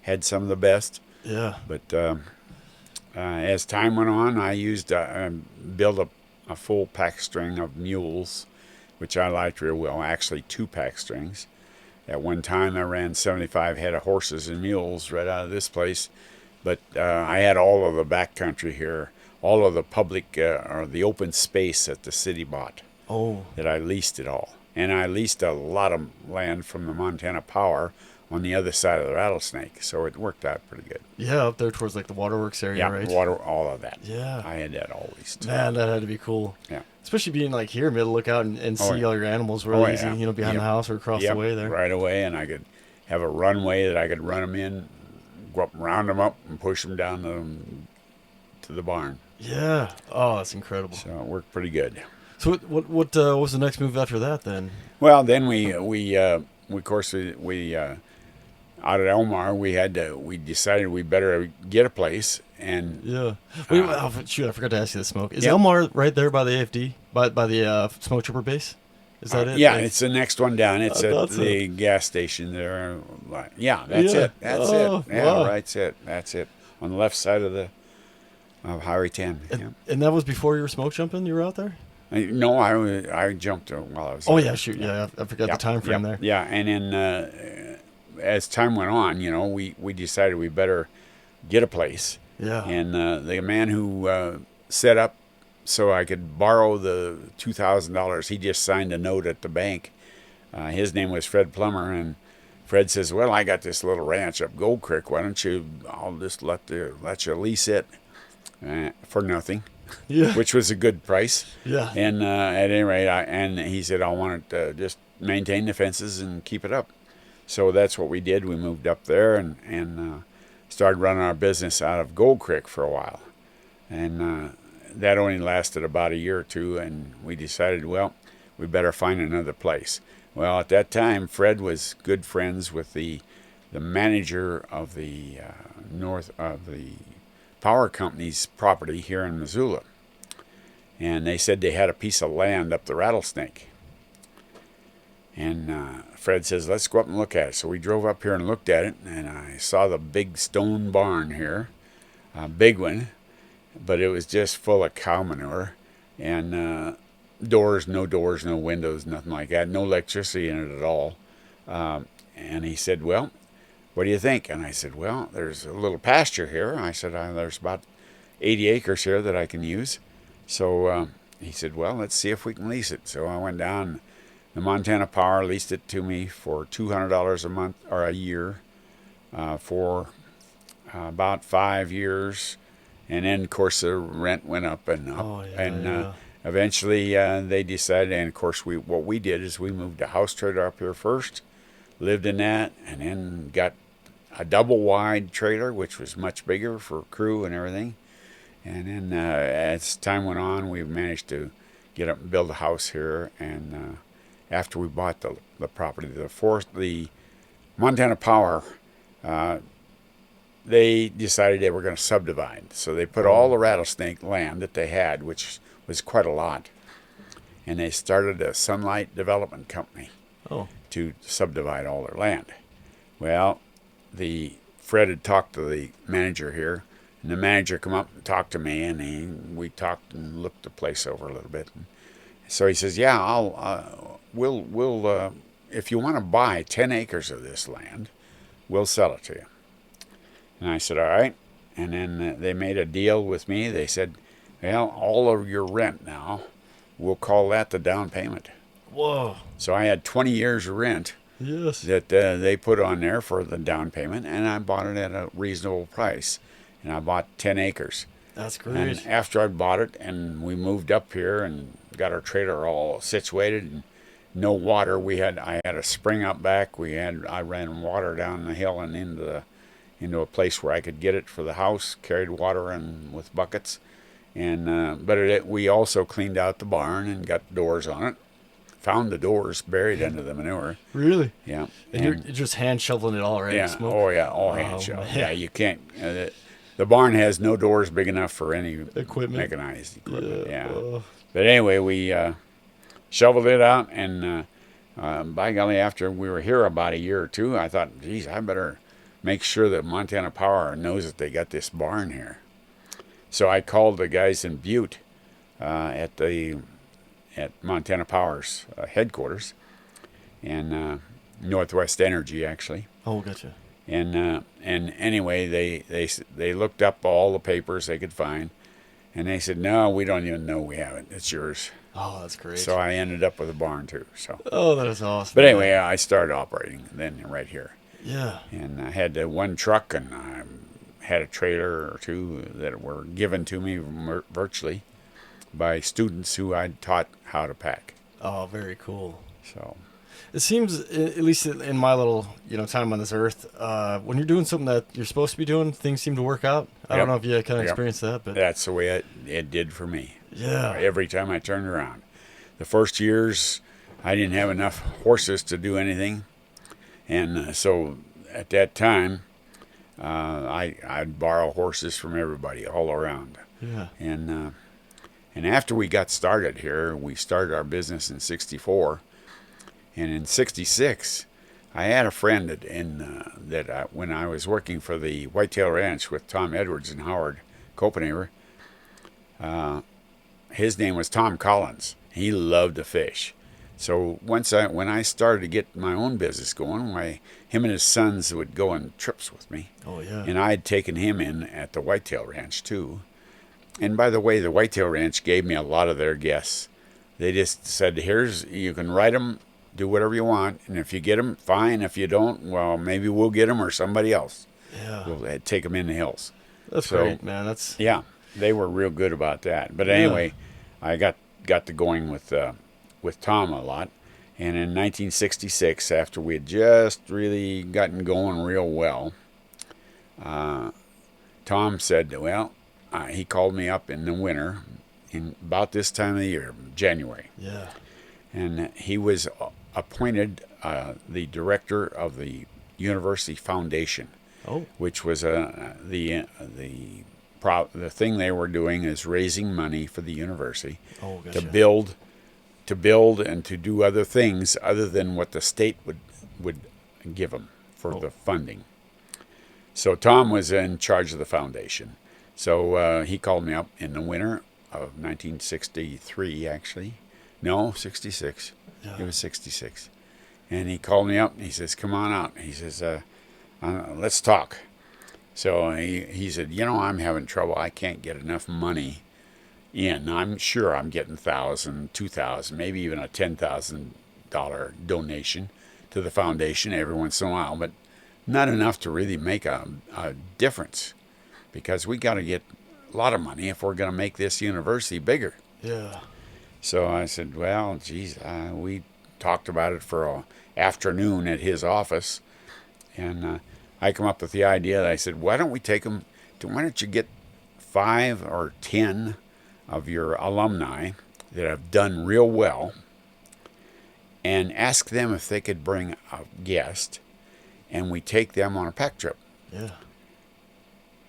Speaker 2: Had some of the best.
Speaker 1: Yeah.
Speaker 2: But as time went on, I used built a full pack string of mules, which I liked real well. Actually, two pack strings. At one time, I ran 75 head of horses and mules right out of this place. But I had all of the back country here, all of the public or the open space that the city bought.
Speaker 1: Oh,
Speaker 2: That I leased it all. And I leased a lot of land from the Montana Power on the other side of the Rattlesnake. So it worked out pretty good.
Speaker 1: yeah, up there towards like the waterworks area,
Speaker 2: Yeah,
Speaker 1: right?
Speaker 2: water, all of that.
Speaker 1: Yeah.
Speaker 2: I had that all leased.
Speaker 1: Man, that had to be cool.
Speaker 2: Yeah.
Speaker 1: Especially being like here, able to look out and
Speaker 2: Oh,
Speaker 1: see
Speaker 2: yeah.
Speaker 1: all your animals real easy,
Speaker 2: yeah.
Speaker 1: behind
Speaker 2: Yep.
Speaker 1: the house or across
Speaker 2: Yep,
Speaker 1: the way there.
Speaker 2: right away, and I could have a runway that I could run them in, go up, round them up, and push them down to the barn.
Speaker 1: Yeah. Oh, that's incredible.
Speaker 2: So it worked pretty good.
Speaker 1: So what was the next move after that then?
Speaker 2: Well, then we of course we out at Elmar we decided we better get a place and
Speaker 1: Yeah. Wait, shoot, I forgot to ask you the smoke. Is
Speaker 2: Yeah.
Speaker 1: Elmar right there by the AFD? By the Smokejumper Base? Is that it?
Speaker 2: yeah,
Speaker 1: Like-
Speaker 2: it's the next one down. It's
Speaker 1: I
Speaker 2: at
Speaker 1: thought
Speaker 2: the gas station there. Yeah, that's
Speaker 1: Yeah.
Speaker 2: it. That's
Speaker 1: Oh,
Speaker 2: it. Yeah,
Speaker 1: wow.
Speaker 2: right. That's it. On the left side of Highway 10. Yeah.
Speaker 1: and that was before you were smoke jumping? You were out there?
Speaker 2: No, I jumped while I was.
Speaker 1: Oh
Speaker 2: there.
Speaker 1: yeah, shoot, yeah. I forgot
Speaker 2: Yeah,
Speaker 1: the time frame
Speaker 2: yeah,
Speaker 1: there.
Speaker 2: Yeah, and then as time went on, we decided we better get a place.
Speaker 1: Yeah.
Speaker 2: And the man who set up so I could borrow the $2,000, he just signed a note at the bank. His name was Fred Plummer, and Fred says, "Well, I got this little ranch up Gold Creek. Why don't you? I'll just let you lease it for nothing."
Speaker 1: Yeah.
Speaker 2: Which was a good price.
Speaker 1: Yeah.
Speaker 2: And at any rate, and he said, I want to just maintain the fences and keep it up. So that's what we did. We moved up there and started running our business out of Gold Creek for a while. And that only lasted about a year or two, and we decided, well, we better find another place. Well, at that time, Fred was good friends with the manager of the power company's property here in Missoula. And they said they had a piece of land up the Rattlesnake. And Fred says, let's go up and look at it. So we drove up here and looked at it, and I saw the big stone barn here, a big one, but it was just full of cow manure. And no doors, no windows, nothing like that, no electricity in it at all. And he said, well, what do you think? And I said, well, there's a little pasture here. I said, there's about 80 acres here that I can use. So he said, well, let's see if we can lease it. So I went down. The Montana Power leased it to me for $200 a month or a year for about 5 years. And then, of course, the rent went up and up.
Speaker 1: Oh, yeah,
Speaker 2: and
Speaker 1: yeah.
Speaker 2: eventually they decided, and of course, what we did is we moved a house trailer up here first, lived in that, and then got a double wide trailer, which was much bigger for crew and everything. And then as time went on, we managed to get up and build a house here. And after we bought the property, the Montana Power, they decided they were going to subdivide. So they put all the Rattlesnake land that they had, which was quite a lot, and they started a Sunlight Development Company to subdivide all their land. Well, Fred had talked to the manager here, and the manager come up and talked to me, and we talked and looked the place over a little bit. So he says, "Yeah, we'll if you want to buy 10 acres of this land, we'll sell it to you." And I said, "All right." And then they made a deal with me. They said, "Well, all of your rent now, we'll call that the down payment."
Speaker 1: Whoa.
Speaker 2: So I had 20 years of rent.
Speaker 1: Yes.
Speaker 2: That they put on there for the down payment, and I bought it at a reasonable price. and I bought 10 acres.
Speaker 1: That's great.
Speaker 2: And after I bought it, and we moved up here and got our trailer all situated, and no water. I had a spring up back. I ran water down the hill and into a place where I could get it for the house. Carried water in with buckets, and we also cleaned out the barn and got doors on it. Found the doors buried under the manure.
Speaker 1: Really?
Speaker 2: Yeah.
Speaker 1: And you're just hand shoveling it all, right?
Speaker 2: Yeah.
Speaker 1: Smoke?
Speaker 2: Oh yeah. All hand shovel.
Speaker 1: Man.
Speaker 2: Yeah. You can't. The barn has no doors big enough for any
Speaker 1: Equipment.
Speaker 2: mechanized equipment. Yeah.
Speaker 1: Oh.
Speaker 2: But anyway, we shoveled it out, and by golly, after we were here about a year or two, I thought, geez, I better make sure that Montana Power knows that they got this barn here. So I called the guys in Butte at Montana Power's headquarters, and Northwest Energy actually.
Speaker 1: Oh, gotcha.
Speaker 2: And anyway, they looked up all the papers they could find, and they said, no, we don't even know we have it. It's yours.
Speaker 1: Oh, that's great.
Speaker 2: So I ended up with a barn too. So.
Speaker 1: Oh, that is awesome.
Speaker 2: But anyway, I started operating then right here.
Speaker 1: Yeah.
Speaker 2: And I had one truck, and I had a trailer or two that were given to me virtually by students who I'd taught how to pack.
Speaker 1: Oh, very cool.
Speaker 2: So
Speaker 1: it seems, at least in my little time on this earth, when you're doing something that you're supposed to be doing, things seem to work out. I don't know if you kind of experienced that, but
Speaker 2: that's the way it did for me.
Speaker 1: Yeah.
Speaker 2: Every time I turned around, the first years I didn't have enough horses to do anything, and so at that time I'd borrow horses from everybody all around.
Speaker 1: Yeah.
Speaker 2: And after we got started here, we started our business in '64, and in '66, I had a friend when I was working for the Whitetail Ranch with Tom Edwards and Howard Copenhaver. His name was Tom Collins. He loved to fish. So when I started to get my own business going, him and his sons would go on trips with me.
Speaker 1: Oh, yeah.
Speaker 2: And I had taken him in at the Whitetail Ranch too. And by the way, the Whitetail Ranch gave me a lot of their guests. They just said, you can write them, do whatever you want, and if you get them, fine. If you don't, well, maybe we'll get them or somebody else.
Speaker 1: Yeah.
Speaker 2: We'll take them in the hills.
Speaker 1: That's great, man.
Speaker 2: Yeah, they were real good about that. But anyway, I got to going with Tom a lot. And in 1966, after we had just really gotten going real well, Tom said, well, he called me up in the winter, in about this time of the year, January.
Speaker 1: Yeah.
Speaker 2: And he was appointed the director of the University Foundation.
Speaker 1: Oh.
Speaker 2: Which was the thing they were doing is raising money for the university to build and to do other things other than what the state would give them for the funding. So Tom was in charge of the foundation. So he called me up in the winter of 1963, actually. No, 66.
Speaker 1: Yeah.
Speaker 2: It was 66. And he called me up and he says, come on out. He says, let's talk. So he said, I'm having trouble. I can't get enough money in. I'm sure I'm getting $1,000, $2,000, maybe even a $10,000 donation to the foundation every once in a while, but not enough to really make a difference, because we got to get a lot of money if we're going to make this university bigger.
Speaker 1: Yeah.
Speaker 2: So I said, well, geez, we talked about it for an afternoon at his office, and I come up with the idea that I said, why don't you get 5 or 10 of your alumni that have done real well and ask them if they could bring a guest, and we take them on a pack trip.
Speaker 1: Yeah.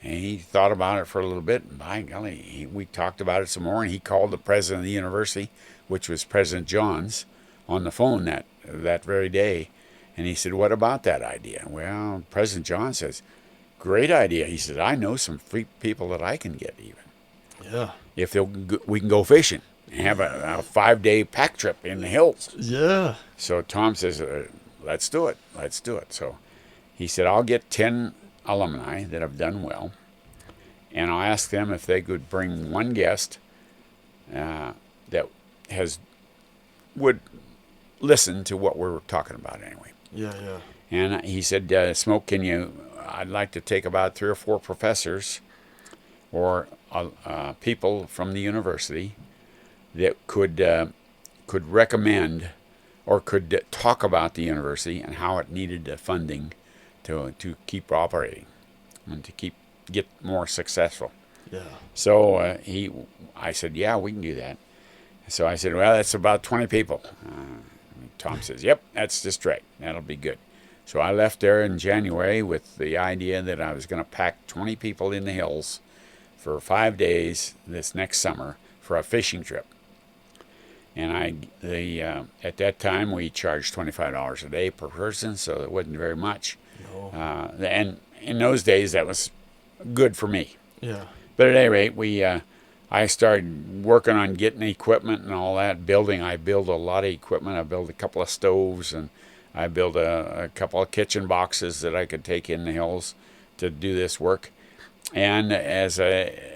Speaker 2: And he thought about it for a little bit, and by golly, we talked about it some more, and he called the president of the university, which was President Johns, on the phone that very day. And he said, what about that idea? Well, President John says, great idea. He said, I know some free people that I can get even.
Speaker 1: Yeah.
Speaker 2: If we can go fishing and have a 5-day pack trip in the hills.
Speaker 1: Yeah.
Speaker 2: So Tom says, let's do it. So he said, I'll get 10 alumni that have done well, and I'll ask them if they could bring one guest that would listen to what we're talking about anyway.
Speaker 1: Yeah, yeah.
Speaker 2: And he said, Smoke, I'd like to take about 3 or 4 professors or people from the university that could recommend or could talk about the university and how it needed the funding to keep operating and to get more successful.
Speaker 1: Yeah.
Speaker 2: So I said, yeah, we can do that. So I said, well, that's about 20 people. Tom says, yep, that's just right. That'll be good. So I left there in January with the idea that I was going to pack 20 people in the hills for 5 days this next summer for a fishing trip. And at that time we charged $25 a day per person, so it wasn't very much.
Speaker 1: No.
Speaker 2: And in those days that was good for me.
Speaker 1: Yeah.
Speaker 2: But at any rate, I started working on getting equipment and all that. I built a lot of equipment. I built a couple of stoves, and I built a couple of kitchen boxes that I could take in the hills to do this work. And as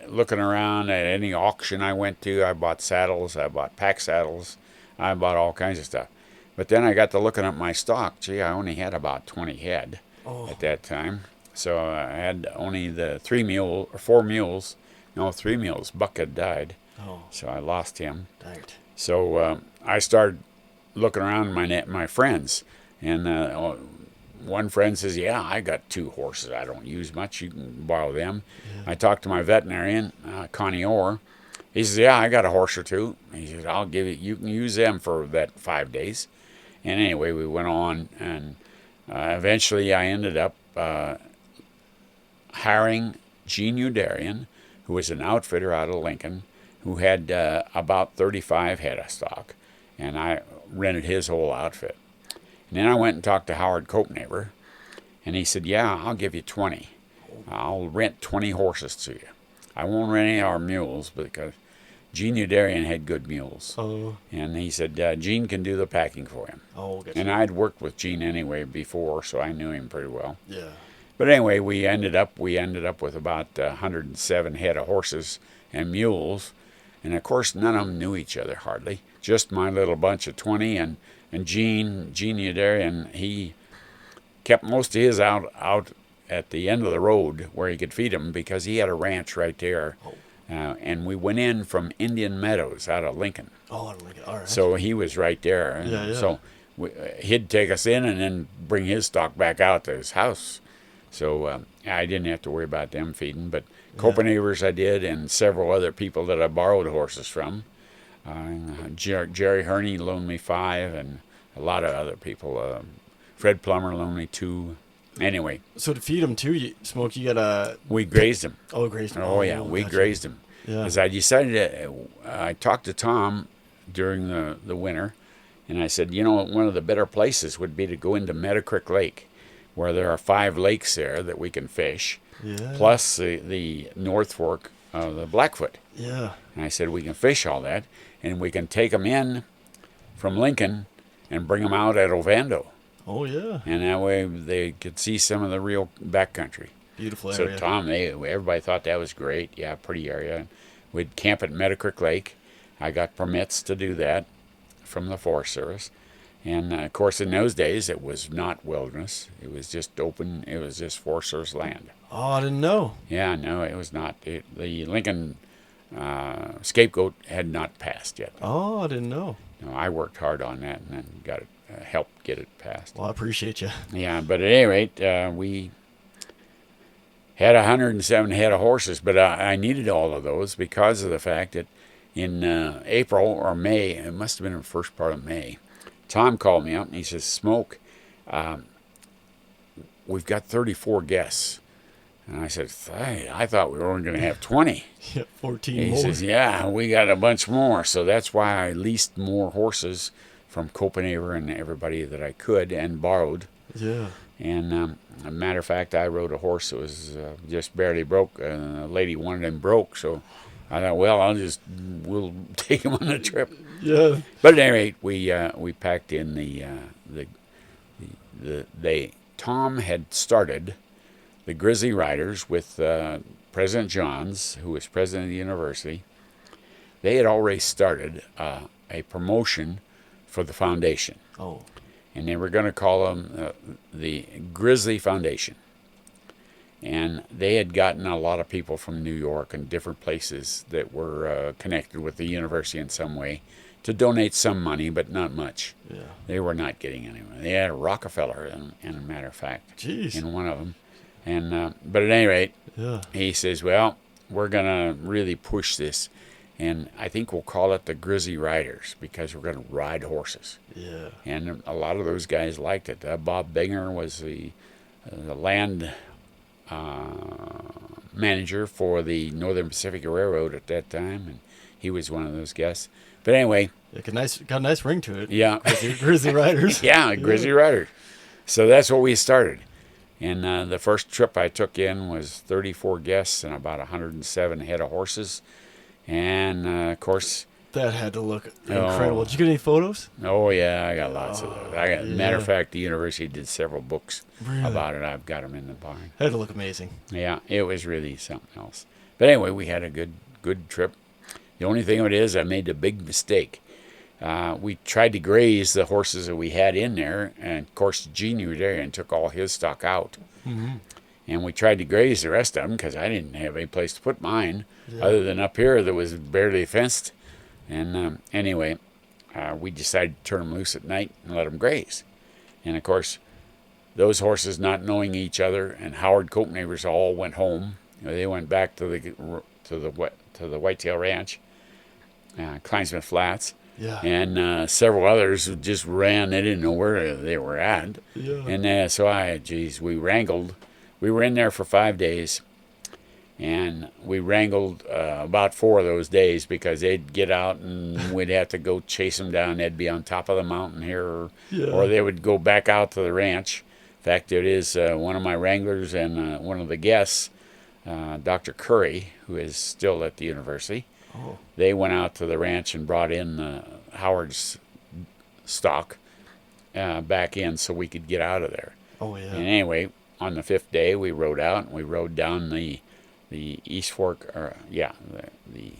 Speaker 2: looking around at any auction I went to, I bought saddles, I bought pack saddles, I bought all kinds of stuff. But then I got to looking at my stock. Gee, I only had about 20 head at that time. So I had only the 3 mules. No, 3 mules. Buck had died.
Speaker 1: Oh.
Speaker 2: So I lost him.
Speaker 1: Dang it.
Speaker 2: So I started looking around my friends. And one friend says, yeah, I got 2 horses I don't use much. You can borrow them. Yeah. I talked to my veterinarian, Connie Orr. He says, yeah, I got a horse or 2. He says, I'll give you can use them for that 5 days. And anyway, we went on, and eventually I ended up hiring Gene Udarian, who was an outfitter out of Lincoln, who had about 35 head of stock, and I rented his whole outfit. And then I went and talked to Howard Copenaver, and he said, yeah, I'll give you 20. I'll rent 20 horses to you. I won't rent any of our mules because Gene Udarian had good mules.
Speaker 1: Oh.
Speaker 2: And he said, Gene can do the packing for him.
Speaker 1: Oh, gotcha.
Speaker 2: And I'd worked with Gene anyway before, so I knew him pretty well.
Speaker 1: Yeah.
Speaker 2: But anyway, we ended up with about 107 head of horses and mules. And of course, none of them knew each other hardly. Just my little bunch of 20 and Gene Udarian, he kept most of his out at the end of the road where he could feed them because he had a ranch right there.
Speaker 1: Oh.
Speaker 2: And we went in from Indian Meadows out of Lincoln.
Speaker 1: Oh, out of Lincoln. All right.
Speaker 2: So he was right there.
Speaker 1: Yeah.
Speaker 2: So he'd take us in and then bring his stock back out to his house. So I didn't have to worry about them feeding. But Copenhaver's I did, and several other people that I borrowed horses from. Jerry Herney loaned me 5, and a lot of other people. Fred Plummer loaned me 2. Anyway.
Speaker 1: So to feed them too, Smoke, you gotta...
Speaker 2: We grazed them.
Speaker 1: Oh, grazed them.
Speaker 2: Oh, yeah, we
Speaker 1: gotcha.
Speaker 2: grazed them.
Speaker 1: Yeah.
Speaker 2: Because I decided I talked to Tom during the winter, and I said, one of the better places would be to go into Meadow Creek Lake, where there are 5 lakes there that we can fish, plus the North Fork of the Blackfoot.
Speaker 1: Yeah.
Speaker 2: And I said, we can fish all that, and we can take them in from Lincoln and bring them out at Ovando.
Speaker 1: Oh, yeah.
Speaker 2: And that way they could see some of the real backcountry.
Speaker 1: Beautiful area.
Speaker 2: So Tom, everybody thought that was great. Yeah, pretty area. We'd camp at Meadow Creek Lake. I got permits to do that from the Forest Service. And, of course, in those days, it was not wilderness. It was just open. It was just Forest Service land.
Speaker 1: Oh, I didn't know.
Speaker 2: Yeah, no, it was not. The Lincoln scapegoat had not passed yet.
Speaker 1: Oh, I didn't know.
Speaker 2: No, I worked hard on that and then got it, helped get it passed.
Speaker 1: Well, I appreciate you.
Speaker 2: Yeah, but at any rate, we had 107 head of horses, but I needed all of those because of the fact that in April or May, it must have been in the first part of May, Tom called me up and he says, Smoke, we've got 34 guests. And I said, hey, I thought we were only going to have 20.
Speaker 1: Yeah, 14
Speaker 2: He
Speaker 1: more.
Speaker 2: says, yeah, we got a bunch more. So that's why I leased more horses from Copenhagen and everybody that I could and borrowed.
Speaker 1: Yeah.
Speaker 2: And a matter of fact, I rode a horse that was just barely broke. A lady wanted him broke, so I thought, well, we'll take him on the trip.
Speaker 1: Yeah.
Speaker 2: But at any rate, we packed in Tom had started the Grizzly Riders with President Johns, who was president of the university. They had already started a promotion for the foundation.
Speaker 1: Oh.
Speaker 2: And they were going to call them the Grizzly Foundation. And they had gotten a lot of people from New York and different places that were connected with the university in some way to donate some money, but not much.
Speaker 1: Yeah.
Speaker 2: They were not getting anywhere. They had a Rockefeller, in a matter of fact,
Speaker 1: Jeez.
Speaker 2: in one of them. And but at any rate,
Speaker 1: Yeah.
Speaker 2: he says, well, we're going to really push this. And I think we'll call it the Grizzly Riders because we're going to ride horses.
Speaker 1: Yeah.
Speaker 2: And a lot of those guys liked it. Bob Binger was the land manager for the Northern Pacific Railroad at that time, and he was one of those guests. But anyway,
Speaker 1: It got a nice ring to it.
Speaker 2: yeah,
Speaker 1: Grizzly Riders.
Speaker 2: yeah, Grizzly Riders. So that's what we started. And the first trip I took in was 34 guests and about 107 head of horses. And of course,
Speaker 1: That had to look incredible. Did you get any photos?
Speaker 2: oh yeah, I got lots of those. Matter of
Speaker 1: yeah.
Speaker 2: fact, the university did several books
Speaker 1: Really?
Speaker 2: about it. I've got them in the barn.
Speaker 1: Had to look amazing.
Speaker 2: Yeah, it was really something else. But anyway, we had a good trip. The only thing of it is, I made a big mistake. We tried to graze the horses that we had in there, and of course, Gene was there and took all his stock out.
Speaker 1: Mm-hmm.
Speaker 2: And we tried to graze the rest of them because I didn't have any place to put mine
Speaker 1: Yeah.
Speaker 2: other than up here that was barely fenced. And anyway, we decided to turn them loose at night and let them graze. And of course, those horses not knowing each other, and Howard Cope neighbors all went home. They went back to the Whitetail Ranch, Kleinsmith Flats,
Speaker 1: Yeah.
Speaker 2: and several others who just ran. They didn't know where they were at.
Speaker 1: Yeah.
Speaker 2: And so we wrangled. We were in there for 5 days, and we wrangled about 4 of those days because they'd get out and we'd have to go chase them down. They'd be on top of the mountain here, or they would go back out to the ranch. In fact, it is one of my wranglers and one of the guests, Dr. Curry, who is still at the university.
Speaker 1: Oh.
Speaker 2: They went out to the ranch and brought in Howard's stock back in so we could get out of there.
Speaker 1: Oh yeah.
Speaker 2: And anyway, on the 5th day, we rode out and we rode down the East Fork, or the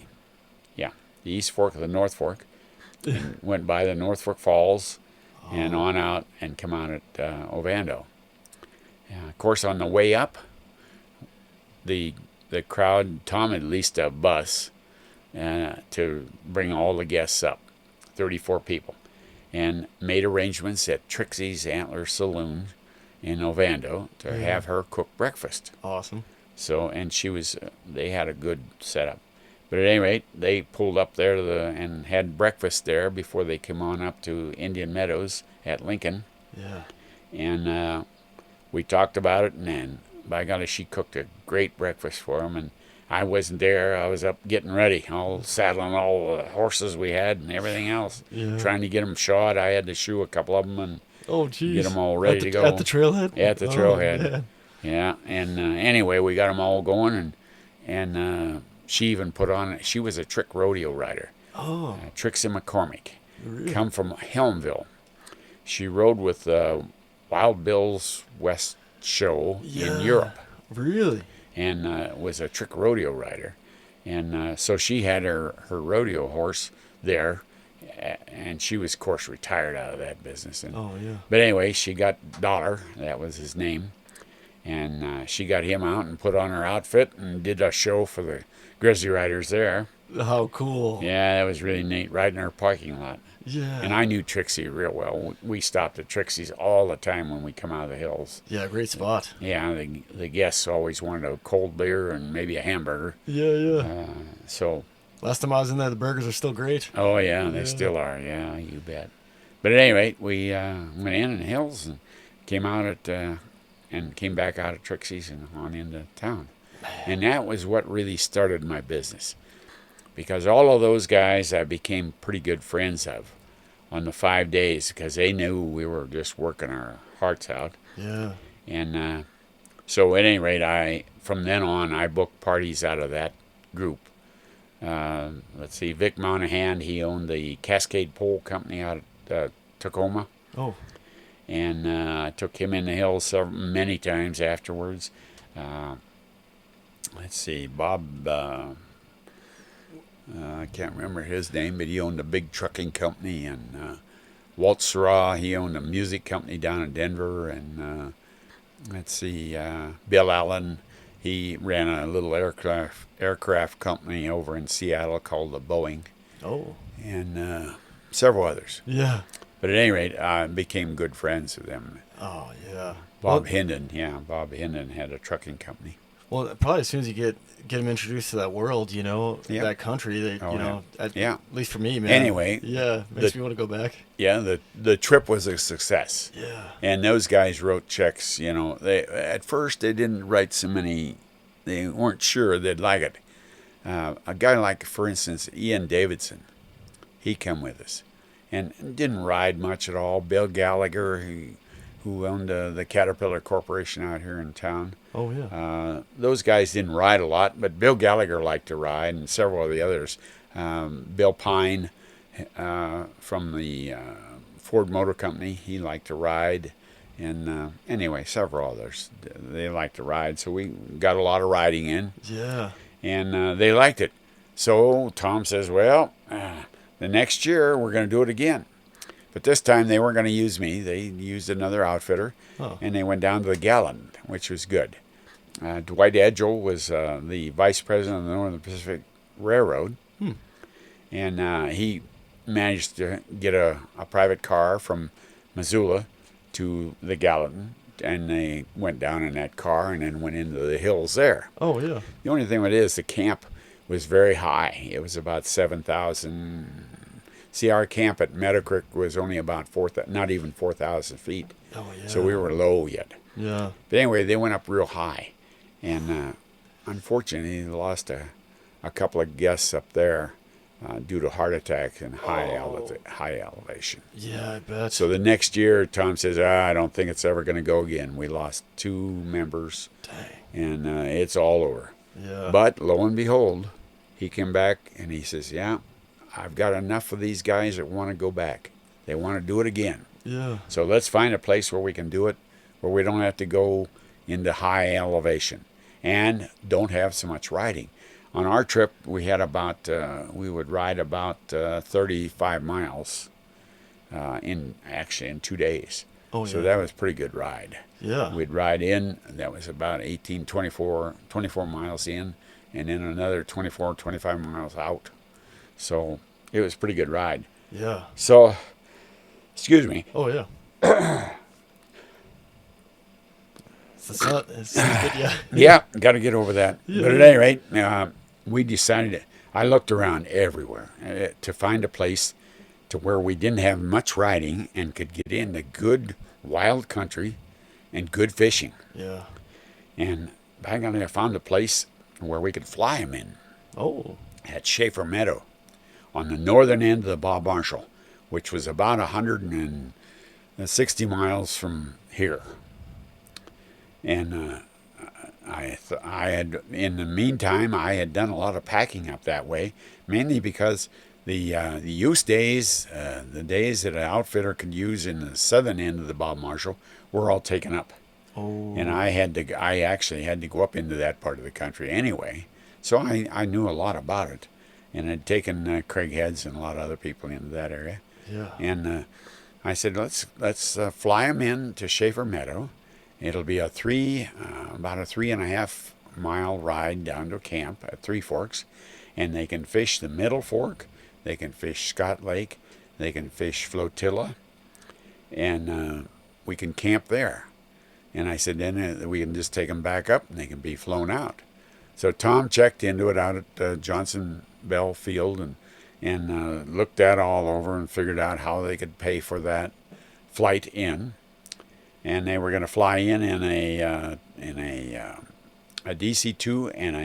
Speaker 2: East Fork of the North Fork, and went by the North Fork Falls and on out and come out at Ovando. Of course, on the way up, the crowd, Tom had leased a bus to bring all the guests up, 34 people, and made arrangements at Trixie's Antler Saloon in Ovando to have her cook breakfast.
Speaker 1: Awesome.
Speaker 2: So, and they had a good setup. But at any rate, they pulled up there and had breakfast there before they came on up to Indian Meadows at Lincoln.
Speaker 1: Yeah.
Speaker 2: And we talked about it, and then, by golly, she cooked a great breakfast for them. And I wasn't there. I was up getting ready, all saddling all the horses we had and everything else, trying to get them shod. I had to shoe a couple of them and get them all ready to go.
Speaker 1: At the trailhead?
Speaker 2: At the trailhead.
Speaker 1: Man.
Speaker 2: Yeah, and anyway, we got them all going, and she even put on. She was a trick rodeo rider.
Speaker 1: Oh.
Speaker 2: Trixie McCormick,
Speaker 1: Really?
Speaker 2: come from Helmville. She rode with Wild Bill's West Show in Europe,
Speaker 1: Really?
Speaker 2: and was a trick rodeo rider, and so she had her rodeo horse there, and she was, of course, retired out of that business. And,
Speaker 1: Oh yeah.
Speaker 2: but anyway, she got Dollar. That was his name. And she got him out and put on her outfit and did a show for the Grizzly Riders there.
Speaker 1: How cool.
Speaker 2: Yeah, that was really neat, right in our parking lot.
Speaker 1: Yeah.
Speaker 2: And I knew Trixie real well. We stopped at Trixie's all the time when we come out of the hills.
Speaker 1: Yeah, great spot.
Speaker 2: Yeah, the guests always wanted a cold beer and maybe a hamburger.
Speaker 1: Yeah.
Speaker 2: So,
Speaker 1: Last time I was in there, the burgers are still great.
Speaker 2: oh yeah, they still are. Yeah, you bet. But at any rate, we went in the hills and came out and came back out of Trixie's and on into town. And that was what really started my business. Because all of those guys I became pretty good friends of on the 5 days because they knew we were just working our hearts out.
Speaker 1: Yeah.
Speaker 2: And so at any rate, from then on, I booked parties out of that group. Let's see, Vic Monahan, he owned the Cascade Pole Company out at Tacoma.
Speaker 1: Oh.
Speaker 2: And I took him in the hills many times afterwards. Let's see, Bob, I can't remember his name, but he owned a big trucking company. And Walt Syrah, he owned a music company down in Denver. And let's see, Bill Allen, He ran a little aircraft company over in Seattle called the Boeing,
Speaker 1: Oh.
Speaker 2: and several others.
Speaker 1: Yeah.
Speaker 2: But at any rate, I became good friends with them.
Speaker 1: Oh, yeah.
Speaker 2: Bob Hinden had a trucking company.
Speaker 1: Well, probably as soon as you get them introduced to that world, that country, at least for me, man.
Speaker 2: Anyway,
Speaker 1: makes me want to go back.
Speaker 2: Yeah, the trip was a success.
Speaker 1: Yeah.
Speaker 2: And those guys wrote checks. They at first they didn't write so many. They weren't sure they'd like it. A guy like, for instance, Ian Davidson, he come with us, and didn't ride much at all. Bill Gallagher, who owned the Caterpillar Corporation out here in town.
Speaker 1: Oh, yeah.
Speaker 2: Those guys didn't ride a lot, but Bill Gallagher liked to ride, and several of the others. Bill Pine from the Ford Motor Company, he liked to ride. And anyway, several others, they liked to ride. So we got a lot of riding in.
Speaker 1: Yeah.
Speaker 2: And they liked it. So Tom says, well, the next year we're going to do it again. But this time they weren't going to use me. They used another outfitter.
Speaker 1: Oh.
Speaker 2: And they went down to the Gallatin, which was good. Dwight Edgell was the vice president of the Northern Pacific Railroad. And he managed to get a private car from Missoula to the Gallatin. And they went down in that car and then went into the hills there.
Speaker 1: Oh, yeah.
Speaker 2: The only thing with it is the camp was very high. It was about 7,000. See, our camp at Meadow Creek was only about not even 4,000 feet.
Speaker 1: Oh, yeah.
Speaker 2: So we were low yet.
Speaker 1: Yeah.
Speaker 2: But anyway, they went up real high. And unfortunately, they lost a couple of guests up there due to heart attacks and high elevation.
Speaker 1: Yeah, I bet.
Speaker 2: So the next year, Tom says, I don't think it's ever going to go again. We lost 2 members.
Speaker 1: Dang.
Speaker 2: And it's all over.
Speaker 1: Yeah.
Speaker 2: But lo and behold, he came back and he says, yeah, I've got enough of these guys that want to go back. They want to do it again.
Speaker 1: Yeah.
Speaker 2: So let's find a place where we can do it, where we don't have to go into high elevation and don't have so much riding. On our trip, we had we would ride about 35 miles in 2 days.
Speaker 1: Oh, yeah.
Speaker 2: So that was a pretty good ride.
Speaker 1: Yeah.
Speaker 2: We'd ride in, that was about 24 miles in, and then another 25 miles out. So it was a pretty good ride.
Speaker 1: Yeah.
Speaker 2: So, excuse me.
Speaker 1: Oh, yeah. It's good, yeah.
Speaker 2: Yeah, got to get over that.
Speaker 1: Yeah.
Speaker 2: But at any rate, we decided, I looked around everywhere to find a place to where we didn't have much riding and could get into good wild country and good fishing.
Speaker 1: Yeah.
Speaker 2: And by golly, I found a place where we could fly them in.
Speaker 1: Oh.
Speaker 2: At Schaefer Meadow on the northern end of the Bob Marshall, which was about 160 miles from here. And I had, in the meantime, I had done a lot of packing up that way, mainly because the use days, the days that an outfitter could use in the southern end of the Bob Marshall, were all taken up.
Speaker 1: Oh.
Speaker 2: And I actually had to go up into that part of the country anyway, so I knew a lot about it, and had taken Craig Heads and a lot of other people into that area.
Speaker 1: Yeah.
Speaker 2: And I said, let's fly them in to Schaefer Meadow. It'll be about a 3.5 mile ride down to camp at Three Forks, and they can fish the Middle Fork, they can fish Scott Lake, they can fish Flotilla, and we can camp there. And I said, then we can just take them back up and they can be flown out. So Tom checked into it out at Johnson Bell Field and looked that all over and figured out how they could pay for that flight in. And they were going to fly in a DC-2 and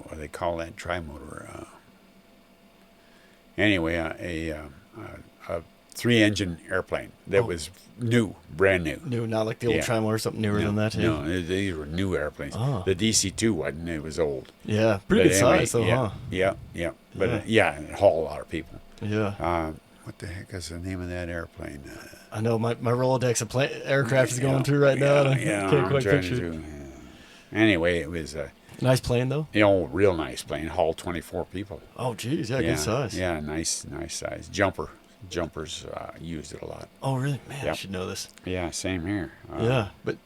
Speaker 2: what do they call that, trimotor? Anyway, a 3-engine airplane that was brand new.
Speaker 1: New, not like the old Trimotor or something newer than that. Yeah.
Speaker 2: No, these were new airplanes.
Speaker 1: Oh.
Speaker 2: The DC-2 wasn't. It was old.
Speaker 1: Yeah, pretty good size though, huh?
Speaker 2: Yeah. But it hauled a lot of people.
Speaker 1: Yeah.
Speaker 2: What the heck is the name of that airplane?
Speaker 1: I know my Rolodex of aircraft is going through right now. And I can't quite picture.
Speaker 2: Anyway, it was a
Speaker 1: nice plane though.
Speaker 2: Real nice plane. Hauled 24 people.
Speaker 1: Oh, geez, yeah, good size.
Speaker 2: Yeah, nice size. Jumpers used it a lot.
Speaker 1: Oh, really? Man, I should know this.
Speaker 2: Yeah, same here.
Speaker 1: Yeah, but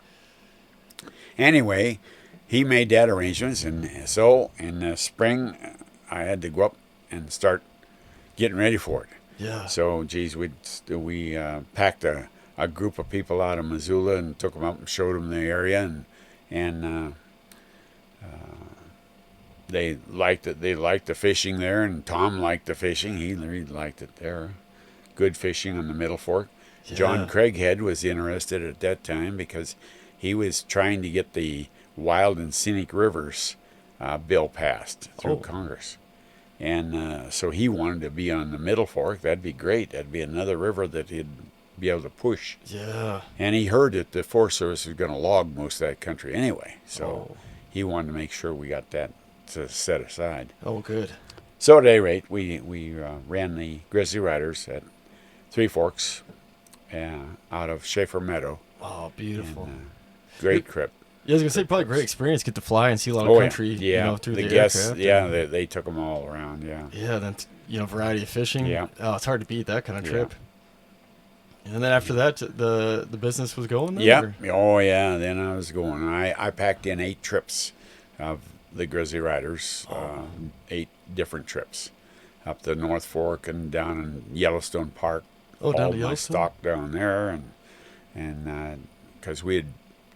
Speaker 2: Anyway, he made that arrangements, and so in the spring, I had to go up and start getting ready for it.
Speaker 1: Yeah.
Speaker 2: So, geez, we packed a group of people out of Missoula and took them up and showed them the area, and they liked it. They liked the fishing there, and Tom liked the fishing. He liked it there. Good fishing on the Middle Fork.
Speaker 1: Yeah.
Speaker 2: John Craighead was interested at that time because he was trying to get the Wild and Scenic Rivers bill passed through Congress. And so he wanted to be on the Middle Fork. That'd be great. That'd be another river that he'd be able to push.
Speaker 1: Yeah.
Speaker 2: And he heard that the Forest Service was going to log most of that country anyway. So he wanted to make sure we got that to set aside.
Speaker 1: Oh, good.
Speaker 2: So at any rate, we ran the Grizzly Riders at Three Forks out of Schaefer Meadow.
Speaker 1: Oh, beautiful.
Speaker 2: And, great trip.
Speaker 1: Yeah, I was gonna say probably a great experience. Get to fly and see a lot of country.
Speaker 2: Yeah,
Speaker 1: You know, through the
Speaker 2: guests.
Speaker 1: aircraft.
Speaker 2: Yeah, they took them all around. Yeah.
Speaker 1: Yeah, then variety of fishing.
Speaker 2: Yeah.
Speaker 1: Oh, it's hard to beat that kind of trip. And then after that, the business was going there?
Speaker 2: Yeah.
Speaker 1: Or?
Speaker 2: Oh yeah. Then I was going. I packed in 8 trips of the Grizzly Riders. 8 different trips up the North Fork and down in Yellowstone Park.
Speaker 1: Oh, down to
Speaker 2: my
Speaker 1: Yellowstone?
Speaker 2: stock down there, and because we had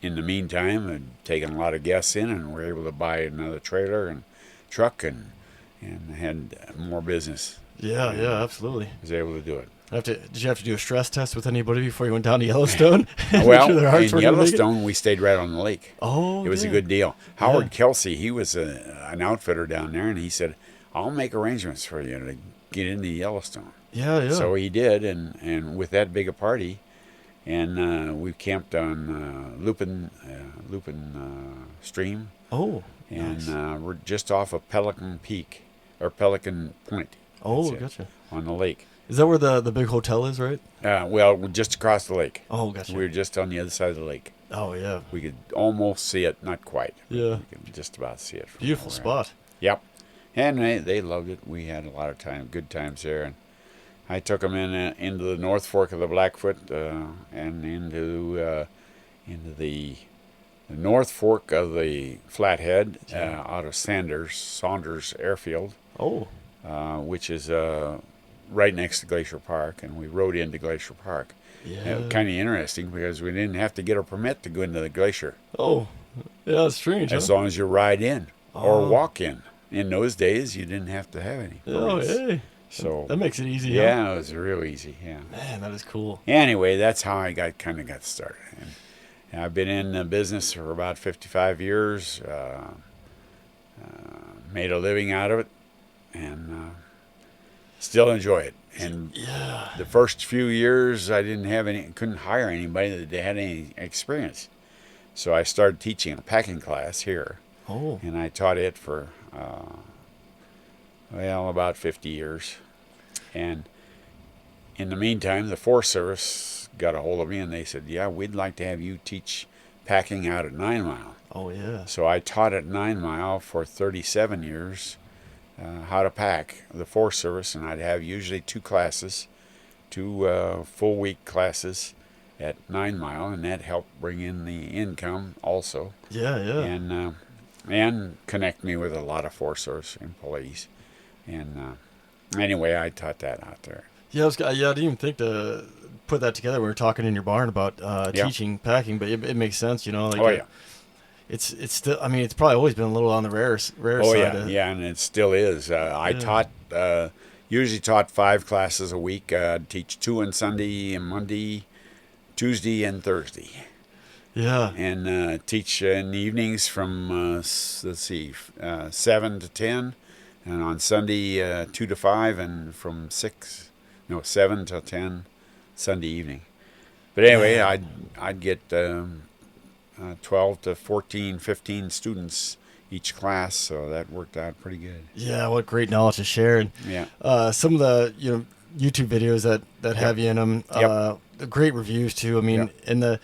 Speaker 2: in the meantime had taken a lot of guests in, and were able to buy another trailer and truck and had more business.
Speaker 1: Yeah, absolutely.
Speaker 2: Was able to do it.
Speaker 1: Did you have to do a stress test with anybody before you went down to Yellowstone?
Speaker 2: Well,
Speaker 1: Make sure their hearts
Speaker 2: in
Speaker 1: weren't gonna make it?
Speaker 2: Yellowstone, we stayed right on the lake.
Speaker 1: Oh,
Speaker 2: it was a
Speaker 1: yeah.
Speaker 2: good deal. Howard Kelsey, he was an outfitter down there, and he said, "I'll make arrangements for you to get into Yellowstone."
Speaker 1: Yeah.
Speaker 2: So he did, and with that big a party, and we camped on Lupin Stream.
Speaker 1: Oh,
Speaker 2: and
Speaker 1: nice.
Speaker 2: We're just off of Pelican Peak or Pelican Point.
Speaker 1: Oh,
Speaker 2: That's it,
Speaker 1: gotcha.
Speaker 2: on the lake.
Speaker 1: Is that where the big hotel is, right?
Speaker 2: Well, we're just across the lake.
Speaker 1: Oh, gotcha.
Speaker 2: We were just on the other side of the lake.
Speaker 1: Oh, yeah.
Speaker 2: We could almost see it, not quite.
Speaker 1: Yeah.
Speaker 2: We could just about see it. From
Speaker 1: Beautiful
Speaker 2: where we're at.
Speaker 1: spot.
Speaker 2: Yep. And they loved it. We had a lot of good times there. And I took them into the North Fork of the Blackfoot and into the North Fork of the Flathead out of Saunders Airfield.
Speaker 1: Oh.
Speaker 2: Which is right next to Glacier Park, and we rode into Glacier Park.
Speaker 1: Yeah.
Speaker 2: Kind of interesting because we didn't have to get a permit to go into the glacier.
Speaker 1: Oh. Yeah, that's strange.
Speaker 2: As
Speaker 1: huh?
Speaker 2: long as you ride in or walk in. In those days, you didn't have to have any
Speaker 1: Oh,
Speaker 2: permits.
Speaker 1: hey.
Speaker 2: So
Speaker 1: That makes it easy.
Speaker 2: yeah,
Speaker 1: Huh?
Speaker 2: it was real easy. Yeah.
Speaker 1: Man, that is cool.
Speaker 2: Anyway, that's how I got started. And I've been in the business for about 55 years. Made a living out of it, and still enjoy it. And the first few years, I couldn't hire anybody that had any experience. So I started teaching a packing class here.
Speaker 1: Oh.
Speaker 2: And I taught it for, about 50 years. And in the meantime, the Forest Service got a hold of me, and they said, "Yeah, we'd like to have you teach packing out at 9 Mile."
Speaker 1: Oh, yeah.
Speaker 2: So I taught at 9 Mile for 37 years how to pack the Forest Service, and I'd have usually 2 classes, 2 full-week classes at 9 Mile, and that helped bring in the income also.
Speaker 1: Yeah.
Speaker 2: And connect me with a lot of Forest Service employees. And anyway, I taught that out there.
Speaker 1: Yeah, I didn't even think to put that together. We were talking in your barn about teaching packing, but it makes sense, Like, It's still. I mean, it's probably always been a little on the rare side.
Speaker 2: Yeah, and it still is. I taught usually taught 5 classes a week. I'd teach 2 on Sunday and Monday, Tuesday and Thursday.
Speaker 1: Yeah.
Speaker 2: And teach in the evenings from 7 to 10, and on Sunday 2 to 5, and from 7 till 10 Sunday evening. But anyway, I'd get 12 to 14, 15 students each class, so that worked out pretty good.
Speaker 1: Yeah, what great knowledge to share. And
Speaker 2: Yeah.
Speaker 1: some of the YouTube videos that have you in them, the great reviews too. I mean, and the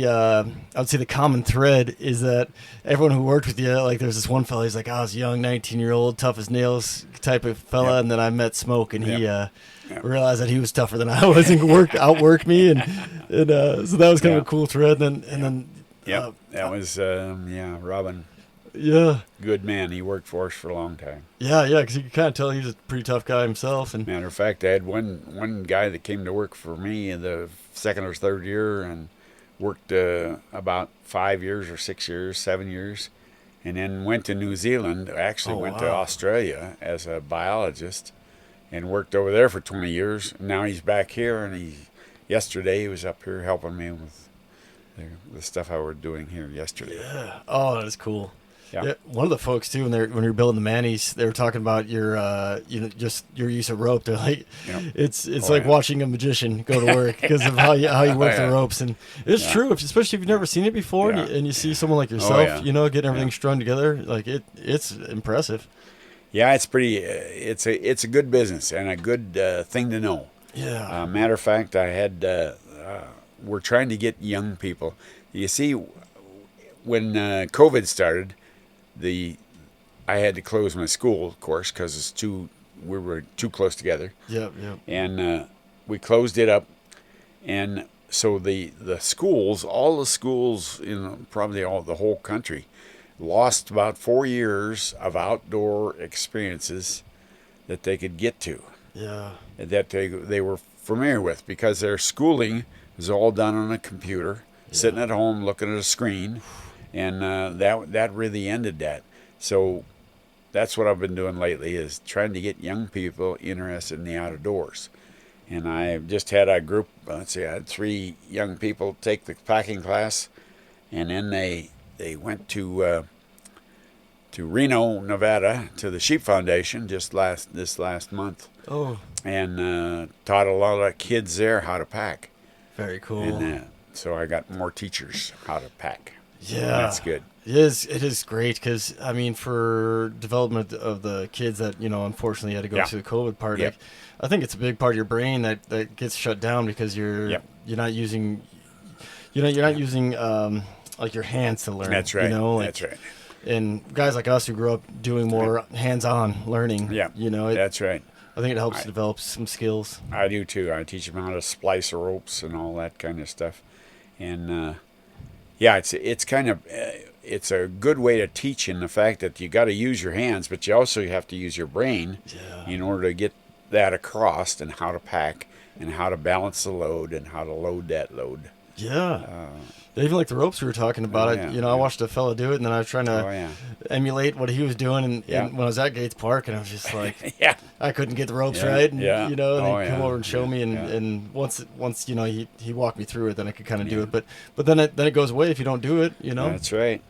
Speaker 1: I would say the common thread is that everyone who worked with you, like there's this one fella, he's like, I was a young 19-year-old, tough as nails type of fella, and then I met Smoke, and he realized that he was tougher than I was and outworked me, and so that was kind of a cool thread. And then
Speaker 2: Yep. That was Robin.
Speaker 1: Yeah.
Speaker 2: Good man. He worked for us for a long time.
Speaker 1: Yeah, yeah, because you can kind of tell he was a pretty tough guy himself. And
Speaker 2: Matter of fact, I had one guy that came to work for me in the second or third year and worked about 5 years or 6 years, 7 years, and then went to New Zealand. Actually, went to Australia as a biologist and worked over there for 20 years. Now he's back here, and yesterday he was up here helping me with the stuff I was doing here yesterday.
Speaker 1: Yeah. Oh, that is cool.
Speaker 2: Yeah.
Speaker 1: Yeah, one of the folks too, when you're building the manis, they were talking about your, just your use of rope. They're like, it's like watching a magician go to work because of how you work the ropes, and it's true, especially if you've never seen it before, and you see someone like yourself, getting everything strung together, like it's impressive.
Speaker 2: Yeah, it's pretty. It's a good business and a good thing to know.
Speaker 1: Yeah.
Speaker 2: Matter of fact, we're trying to get young people. You see, when COVID started. I had to close my school, of course, because we were too close together.
Speaker 1: Yep.
Speaker 2: And we closed it up, and so the schools, all the schools in probably the whole country, lost about 4 years of outdoor experiences that they could get to.
Speaker 1: Yeah.
Speaker 2: That they were familiar with, because their schooling was all done on a computer, sitting at home looking at a screen. And that really ended that. So that's what I've been doing lately, is trying to get young people interested in the outdoors. And I just had a group, I had 3 young people take the packing class, and then they went to Reno, Nevada, to the Sheep Foundation this last month.
Speaker 1: Oh.
Speaker 2: And taught a lot of kids there how to pack.
Speaker 1: Very cool.
Speaker 2: And so I got more teachers how to pack.
Speaker 1: Yeah,
Speaker 2: that's good.
Speaker 1: It is great because, I mean, for development of the kids that, unfortunately had to go through the COVID part, like, I think it's a big part of your brain that gets shut down because you're not using like your hands to learn.
Speaker 2: That's right.
Speaker 1: That's right. And guys like us who grew up doing more hands-on learning,
Speaker 2: that's right.
Speaker 1: I think it helps develop some skills.
Speaker 2: I do too. I teach them how to splice ropes and all that kind of stuff, and it's kind of it's a good way to teach in the fact that you got to use your hands, but you also have to use your brain in order to get that across, and how to pack, and how to balance the load, and how to load that load.
Speaker 1: Yeah. Even like the ropes we were talking about, I watched a fella do it, and then I was trying to emulate what he was doing, and when I was at Gates Park, and I was just like, I couldn't get the ropes right, and and he'd come over and show me, and once he walked me through it, then I could kind of do it, but then it goes away if you don't do it,
Speaker 2: That's right.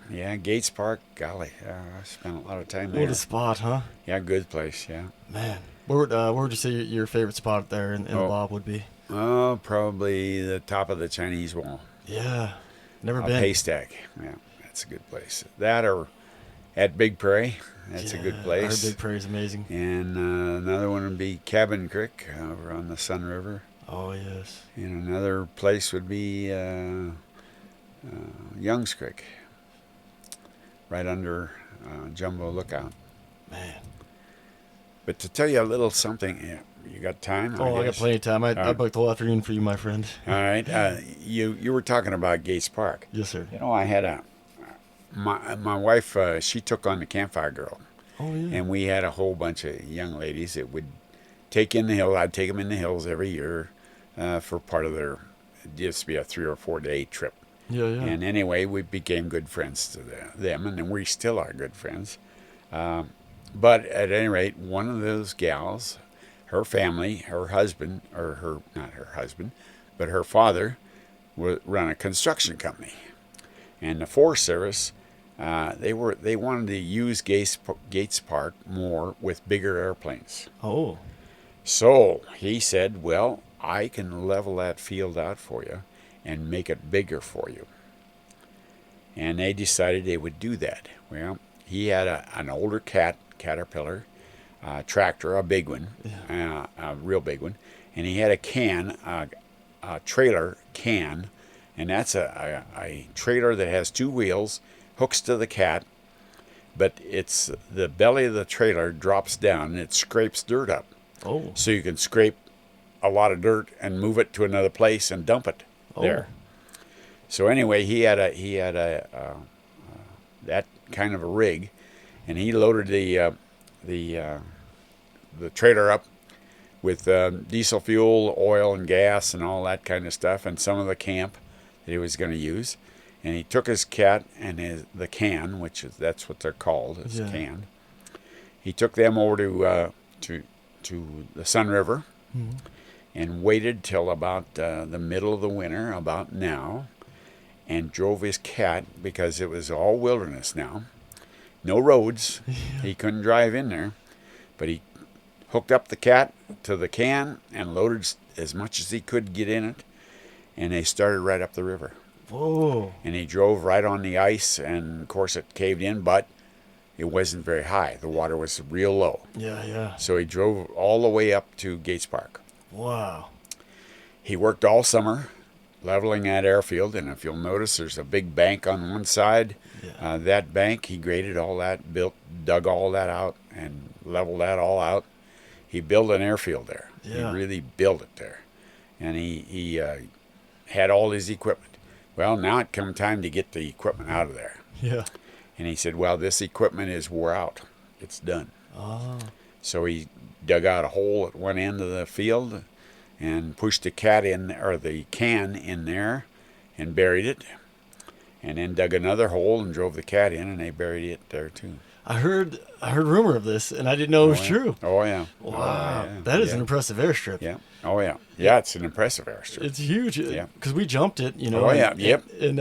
Speaker 2: Yeah, Gates Park, golly, I spent a lot of time there.
Speaker 1: What a spot, huh?
Speaker 2: Yeah, good place, yeah.
Speaker 1: Man, where would you say your favorite spot there in the Bob would be?
Speaker 2: Oh, probably the top of the Chinese Wall.
Speaker 1: Yeah, never been.
Speaker 2: Haystack, yeah, that's a good place. That or at Big Prairie, that's a good place.
Speaker 1: Our Big Prairie's amazing.
Speaker 2: And another one would be Cabin Creek over on the Sun River.
Speaker 1: Oh, yes.
Speaker 2: And another place would be Young's Creek, right under Jumbo Lookout.
Speaker 1: Man.
Speaker 2: But to tell you a little something, you got time?
Speaker 1: I got plenty of time. I booked the whole afternoon for you, my friend.
Speaker 2: All right. You were talking about Gates Park.
Speaker 1: Yes, sir.
Speaker 2: I had my wife, she took on the Campfire Girl.
Speaker 1: Oh, yeah.
Speaker 2: And we had a whole bunch of young ladies that would take in the hills. I'd take them in the hills every year for part of their, just be a 3 or 4 day trip.
Speaker 1: Yeah.
Speaker 2: And anyway, we became good friends to them, and we still are good friends. But at any rate, one of those gals, her family, her husband, or not her husband, but her father, run a construction company. And the Forest Service, they wanted to use Gates Park more with bigger airplanes.
Speaker 1: Oh.
Speaker 2: So he said, well, I can level that field out for you and make it bigger for you. And they decided they would do that. Well, he had an older Caterpillar tractor, a big one, a real big one, and he had a trailer can, and that's a trailer that has 2 wheels, hooks to the cat, but it's the belly of the trailer drops down and it scrapes dirt up.
Speaker 1: Oh.
Speaker 2: So you can scrape a lot of dirt and move it to another place and dump it there. So anyway, he had that kind of a rig, and he loaded the trailer up with diesel fuel, oil, and gas, and all that kind of stuff, and some of the camp that he was going to use. And he took his cat and the can, that's what they're called, is can. He took them over to the Sun River, and waited till about the middle of the winter, about now, and drove his cat, because it was all wilderness now, no roads. He couldn't drive in there, but he hooked up the cat to the can and loaded as much as he could get in it, and they started right up the river.
Speaker 1: Whoa.
Speaker 2: And he drove right on the ice, and of course it caved in, but it wasn't very high. The water was real low.
Speaker 1: Yeah.
Speaker 2: So he drove all the way up to Gates Park.
Speaker 1: Wow.
Speaker 2: He worked all summer leveling that airfield, and if you'll notice, there's a big bank on one side.
Speaker 1: Yeah.
Speaker 2: That bank, he graded all that, dug all that out, and leveled that all out. He built an airfield there.
Speaker 1: Yeah.
Speaker 2: He really built it there. And he had all his equipment. Well, now it come time to get the equipment out of there.
Speaker 1: Yeah.
Speaker 2: And he said, well, this equipment is wore out. It's done.
Speaker 1: Oh.
Speaker 2: So he dug out a hole at one end of the field and pushed the can in there and buried it. And then dug another hole and drove the cat in, and they buried it there too.
Speaker 1: I heard rumor of this, and I didn't know it was true.
Speaker 2: Oh, yeah.
Speaker 1: Wow.
Speaker 2: Yeah.
Speaker 1: That is an impressive airstrip.
Speaker 2: Yeah. Oh, yeah. Yeah, it's an impressive airstrip.
Speaker 1: It's huge.
Speaker 2: Yeah.
Speaker 1: Because we jumped it,
Speaker 2: Oh, yeah. Yep.
Speaker 1: And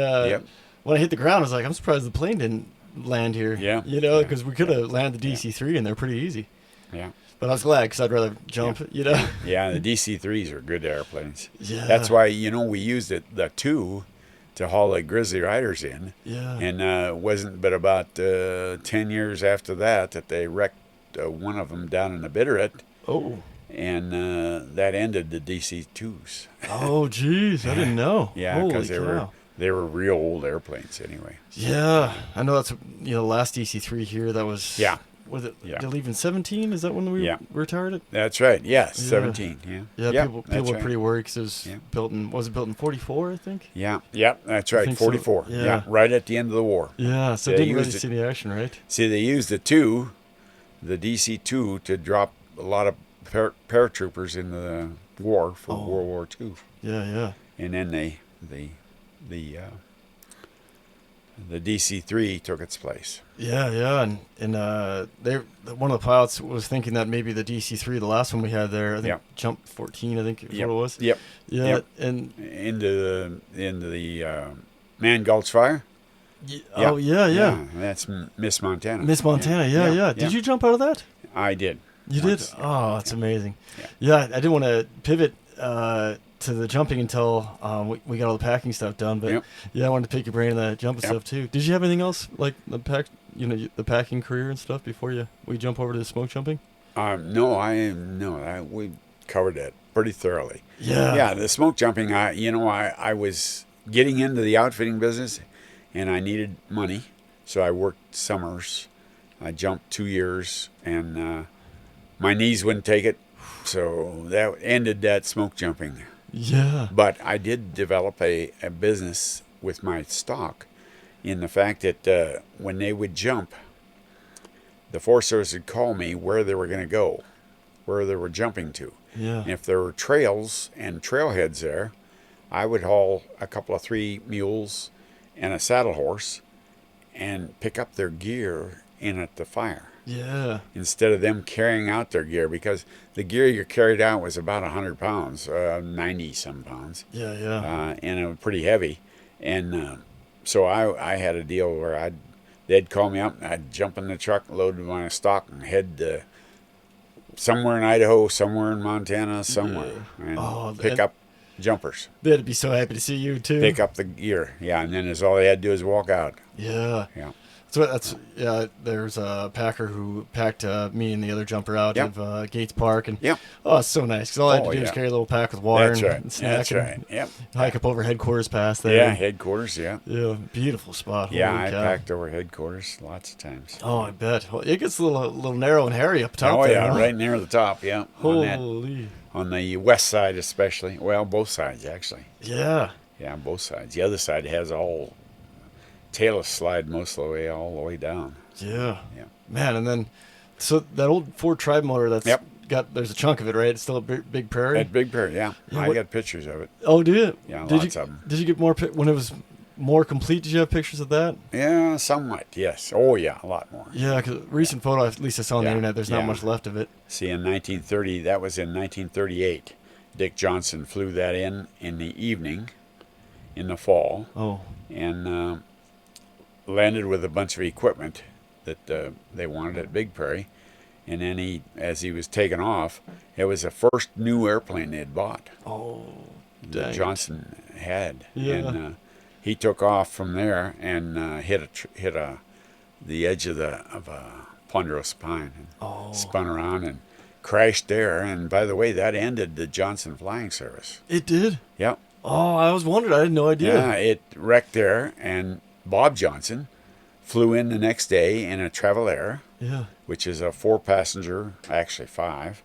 Speaker 1: when I hit the ground, I was like, I'm surprised the plane didn't land here.
Speaker 2: Yeah.
Speaker 1: Because we could have landed the DC-3, and they're pretty easy.
Speaker 2: Yeah.
Speaker 1: But I was glad, because I'd rather jump,
Speaker 2: Yeah, the DC-3s are good airplanes.
Speaker 1: Yeah.
Speaker 2: That's why, we used the 2 to haul the Grizzly Riders in.
Speaker 1: Yeah.
Speaker 2: And it wasn't but about 10 years after that they wrecked one of them down in the Bitterroot.
Speaker 1: Oh.
Speaker 2: And that ended the DC-2s.
Speaker 1: Oh, geez. I didn't know.
Speaker 2: Yeah, because they were real old airplanes anyway.
Speaker 1: Yeah. I know that's, the last DC-3 here, that was...
Speaker 2: Yeah.
Speaker 1: Was it?
Speaker 2: Yeah.
Speaker 1: They leave in 17? Is that when we retired it?
Speaker 2: That's right. Yeah, 17. Yeah.
Speaker 1: Yeah.
Speaker 2: Yep,
Speaker 1: people were pretty worried because it was built in. Was it built in 44? I think.
Speaker 2: Yeah. Yep. That's right. 44.
Speaker 1: So. Yeah.
Speaker 2: Right at the end of the war.
Speaker 1: Yeah. So
Speaker 2: they
Speaker 1: didn't really see the action, right?
Speaker 2: See, they used the DC-2, to drop a lot of paratroopers in the war for World War II.
Speaker 1: Yeah.
Speaker 2: And then the DC-3 took its place.
Speaker 1: Yeah, and one of the pilots was thinking that maybe the DC-3, the last one we had there, I think jumped 14, I think is what it was.
Speaker 2: Yep.
Speaker 1: Yeah,
Speaker 2: yep.
Speaker 1: and
Speaker 2: into the Man Gulch fire.
Speaker 1: Oh yeah.
Speaker 2: That's Miss Montana.
Speaker 1: Miss Montana, yeah. Did you jump out of that?
Speaker 2: I did.
Speaker 1: You did? Oh, that's amazing. Yeah, I didn't want to pivot to the jumping until we got all the packing stuff done. But I wanted to pick your brain on the jumping stuff too. Did you have anything else like the packing career and stuff before we jump over to the smoke jumping?
Speaker 2: No, we covered that pretty thoroughly.
Speaker 1: Yeah,
Speaker 2: the smoke jumping. I was getting into the outfitting business, and I needed money, so I worked summers. I jumped 2 years, and my knees wouldn't take it, so that ended that smoke jumping.
Speaker 1: Yeah.
Speaker 2: But I did develop a business with my stock in the fact that when they would jump, the Forest Service would call me where they were going to go, where they were jumping to.
Speaker 1: Yeah.
Speaker 2: And if there were trails and trailheads there, I would haul a couple of 3 mules and a saddle horse and pick up their gear in at the fire.
Speaker 1: Yeah.
Speaker 2: Instead of them carrying out their gear, because the gear you carried out was about 100 pounds, 90 some pounds.
Speaker 1: Yeah.
Speaker 2: And it was pretty heavy. And so I had a deal where they'd call me up, and I'd jump in the truck, load my stock, and head somewhere in Idaho, somewhere in Montana, somewhere, and pick up jumpers.
Speaker 1: They'd be so happy to see you too.
Speaker 2: Pick up the gear, and then all they had to do is walk out.
Speaker 1: Yeah.
Speaker 2: Yeah.
Speaker 1: So there's a packer who packed me and the other jumper out of Gates Park, and oh, it's so nice because all I had to do was carry a little pack with water and snack and hike up over headquarters past there.
Speaker 2: Yeah, headquarters. Yeah,
Speaker 1: beautiful spot.
Speaker 2: Yeah, I packed over headquarters lots of times.
Speaker 1: Oh, I bet. Well, it gets a little narrow and hairy up top.
Speaker 2: Oh
Speaker 1: there,
Speaker 2: yeah,
Speaker 1: huh?
Speaker 2: right near the top. Yeah,
Speaker 1: holy.
Speaker 2: On the west side especially. Well, both sides actually.
Speaker 1: Yeah.
Speaker 2: Yeah, on both sides. The other side has all tail slide most of the way all the way down.
Speaker 1: Yeah.
Speaker 2: Yeah.
Speaker 1: Man, and then so that old Ford Tribe motor that's
Speaker 2: Yep.
Speaker 1: got there's a chunk of it, right? It's still a big prairie.
Speaker 2: At Big Bear, yeah.
Speaker 1: Yeah,
Speaker 2: I
Speaker 1: what-
Speaker 2: got pictures of it.
Speaker 1: Oh, do you?
Speaker 2: Yeah,
Speaker 1: did
Speaker 2: lots
Speaker 1: you,
Speaker 2: of 'em.
Speaker 1: Did you get more when it was more complete? Did you have pictures of that?
Speaker 2: Yeah, somewhat, yes. Oh, yeah, a lot more.
Speaker 1: Yeah, because recent photo, at least I saw on the
Speaker 2: Yeah,
Speaker 1: internet, there's not
Speaker 2: yeah.
Speaker 1: much left of it.
Speaker 2: See, in 1930, that was in 1938. Dick Johnson flew that in the evening, in the fall,
Speaker 1: Oh,
Speaker 2: and landed with a bunch of equipment that they wanted at Big Prairie. And then as he was taking off, it was the first new airplane they had bought
Speaker 1: oh,
Speaker 2: that
Speaker 1: dang it.
Speaker 2: Johnson had.
Speaker 1: Yeah.
Speaker 2: And he took off from there and hit the edge of a ponderosa pine and
Speaker 1: Oh,
Speaker 2: spun around and crashed there. And by the way, that ended the Johnson Flying Service.
Speaker 1: it did.
Speaker 2: Yep.
Speaker 1: Oh, I was wondering. I had no idea.
Speaker 2: Yeah, it wrecked there, and Bob Johnson flew in the next day in a Travel
Speaker 1: Yeah.
Speaker 2: which is a 4-passenger, actually 5,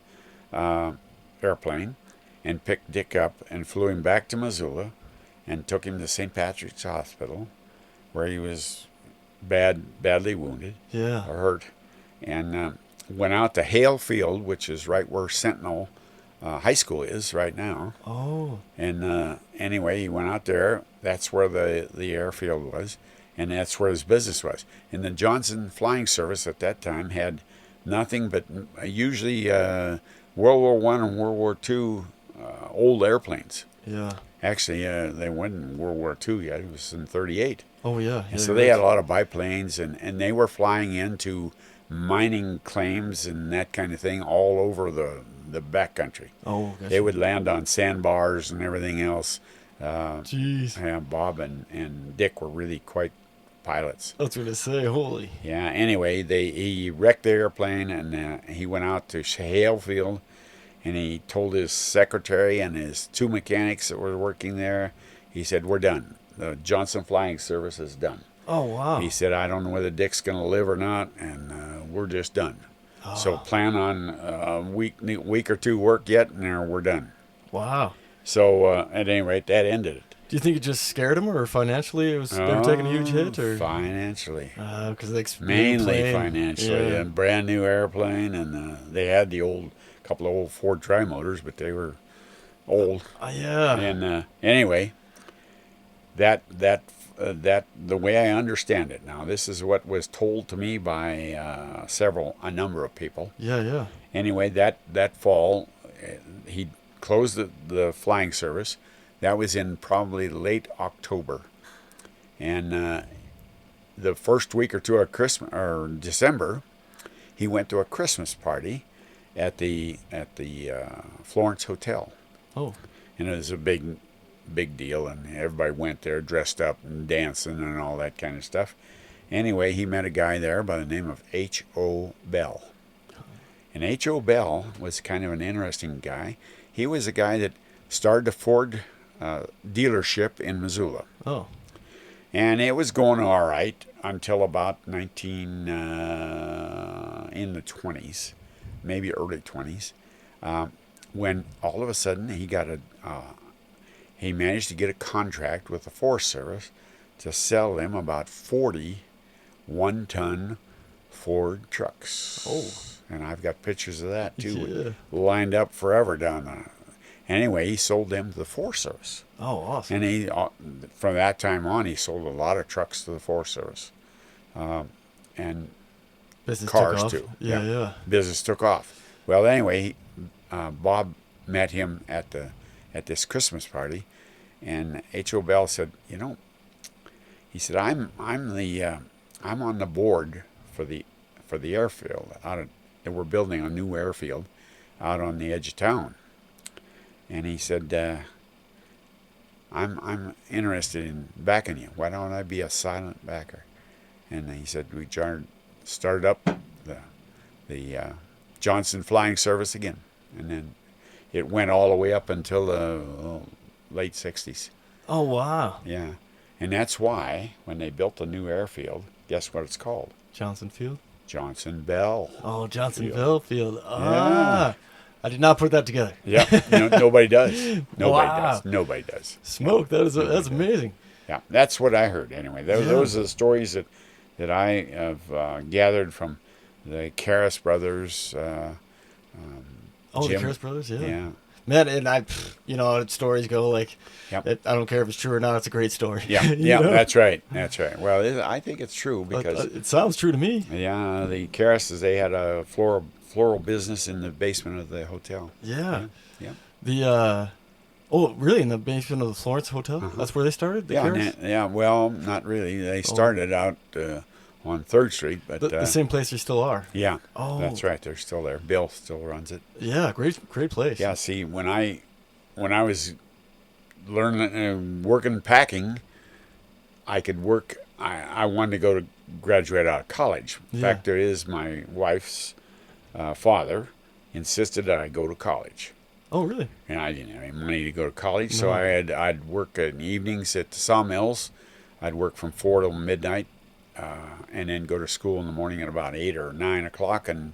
Speaker 2: airplane, and picked Dick up and flew him back to Missoula and took him to St. Patrick's Hospital, where he was badly wounded
Speaker 1: Yeah.
Speaker 2: or hurt, and went out to Hale Field, which is right where Sentinel High School is right now.
Speaker 1: Oh,
Speaker 2: And anyway, he went out there. That's where the airfield was, and that's where his business was. And the Johnson Flying Service at that time had nothing but usually World War I and World War II old airplanes.
Speaker 1: yeah.
Speaker 2: Actually, they weren't in World War II yet. It was in 38.
Speaker 1: Oh, yeah.
Speaker 2: And so they had a lot of biplanes, and they were flying into mining claims and that kind of thing all over the backcountry.
Speaker 1: Oh, gosh.
Speaker 2: They would land on sandbars and everything else.
Speaker 1: Jeez.
Speaker 2: Yeah, Bob and Dick were really quite pilots.
Speaker 1: I was going to say, holy.
Speaker 2: Yeah. Anyway, he wrecked the airplane, and he went out to Hale Field, and he told his secretary and his 2 mechanics that were working there. He said, "We're done. The Johnson Flying Service is done."
Speaker 1: Oh, wow.
Speaker 2: He said, "I don't know whether Dick's going to live or not, and we're just done. So plan on a week or 2 work yet, and we're done."
Speaker 1: Wow.
Speaker 2: So at any rate, that ended it.
Speaker 1: Do you think it just scared him, or financially they were taking a huge hit, or
Speaker 2: Financially.
Speaker 1: because they
Speaker 2: Mainly financially.
Speaker 1: Yeah.
Speaker 2: A brand new airplane, and they had couple of old Ford Tri-motors, but they were old.
Speaker 1: Yeah.
Speaker 2: And anyway, that the way I understand it now, this is what was told to me by a number of people.
Speaker 1: Yeah. Yeah.
Speaker 2: Anyway, that fall, he closed the flying service. That was in probably late October, and the first week or 2 of Christmas or December, he went to a Christmas party at the Florence Hotel,
Speaker 1: Oh.
Speaker 2: and it was a big deal, and everybody went there dressed up and dancing and all that kind of stuff. Anyway, he met a guy there by the name of H.O. Bell. And H.O. Bell was kind of an interesting guy. He was a guy that started a Ford dealership in Missoula.
Speaker 1: Oh.
Speaker 2: And it was going all right until about in the 20s, maybe early 20s, when all of a sudden he managed to get a contract with the Forest Service to sell them about 40 one-ton Ford trucks.
Speaker 1: Oh.
Speaker 2: And I've got pictures of that too,
Speaker 1: Yeah.
Speaker 2: lined up forever down there. Anyway, he sold them to the Forest Service.
Speaker 1: Oh, awesome.
Speaker 2: And he, from that time on, he sold a lot of trucks to the Forest Service, and
Speaker 1: Business
Speaker 2: cars
Speaker 1: took off.
Speaker 2: too.
Speaker 1: Yeah. Yeah.
Speaker 2: Business took off. Well, anyway, Bob met him at this Christmas party, and H.O. Bell said, he said, I'm on the board for the airfield and we're building a new airfield out on the edge of town. And he said, I'm interested in backing you. Why don't I be a silent backer? And he said, we started up the Johnson Flying Service again. And then it went all the way up until the late 60s.
Speaker 1: Oh, wow.
Speaker 2: Yeah. And that's why, when they built the new airfield, guess what it's called?
Speaker 1: Johnson Field.
Speaker 2: Johnson Bell.
Speaker 1: Oh, Johnson Bell Field. Ah. I did not put that together.
Speaker 2: Yeah, nobody does. Nobody
Speaker 1: Wow.
Speaker 2: does. Nobody does.
Speaker 1: Smoke. That's amazing.
Speaker 2: Yeah, that's what I heard anyway. Those are the stories that I have gathered from the Karras brothers.
Speaker 1: Oh,
Speaker 2: Jim.
Speaker 1: the Karras brothers. Yeah.
Speaker 2: Yeah.
Speaker 1: Man, and stories go like,
Speaker 2: Yep.
Speaker 1: I don't care if it's true or not. It's a great story.
Speaker 2: Yeah, yeah, that's right. That's right. Well, I think it's true because
Speaker 1: it sounds true to me.
Speaker 2: yeah, the Karrases, they had a floral business in the basement of the hotel.
Speaker 1: Yeah.
Speaker 2: Yeah.
Speaker 1: The really in the basement of the Florence Hotel? That's where they started. The Karras?
Speaker 2: Well, not really. They started out on 3rd Street, but
Speaker 1: the same place you still are.
Speaker 2: yeah,
Speaker 1: Oh,
Speaker 2: that's right. They're still there. Bill still runs it.
Speaker 1: Yeah, great place.
Speaker 2: Yeah. See, when I was learning working packing, I could work. I wanted to go to graduate out of college. In fact, there is my wife's father insisted that I go to college.
Speaker 1: Oh, really?
Speaker 2: And I didn't have any money to go to college, so I'd work in evenings at the sawmills. I'd work from 4 till midnight, and then go to school in the morning at about 8 or 9 o'clock, and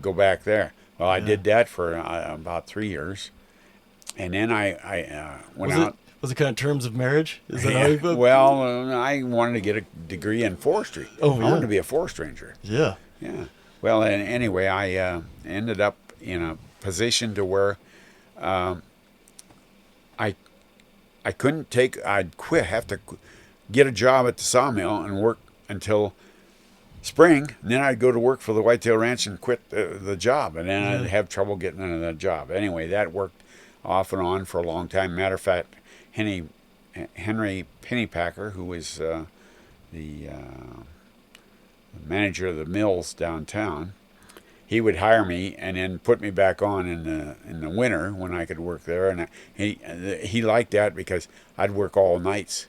Speaker 2: go back there. Well, I did that for about 3 years, and then I went out.
Speaker 1: Was it kind of terms of marriage? Is that how you put?
Speaker 2: Well, I wanted to get a degree in forestry.
Speaker 1: Oh,
Speaker 2: I wanted to be a forest ranger.
Speaker 1: Yeah.
Speaker 2: Yeah. Well, and anyway, I ended up in a position to where I couldn't I'd have to get a job at the sawmill and work until spring, and then I'd go to work for the Whitetail Ranch and quit the job, and then I'd have trouble getting another job. Anyway, that worked off and on for a long time. Matter of fact, Henry Pennypacker, who was the manager of the mills downtown, he would hire me and then put me back on in the winter when I could work there, and he liked that because I'd work all nights,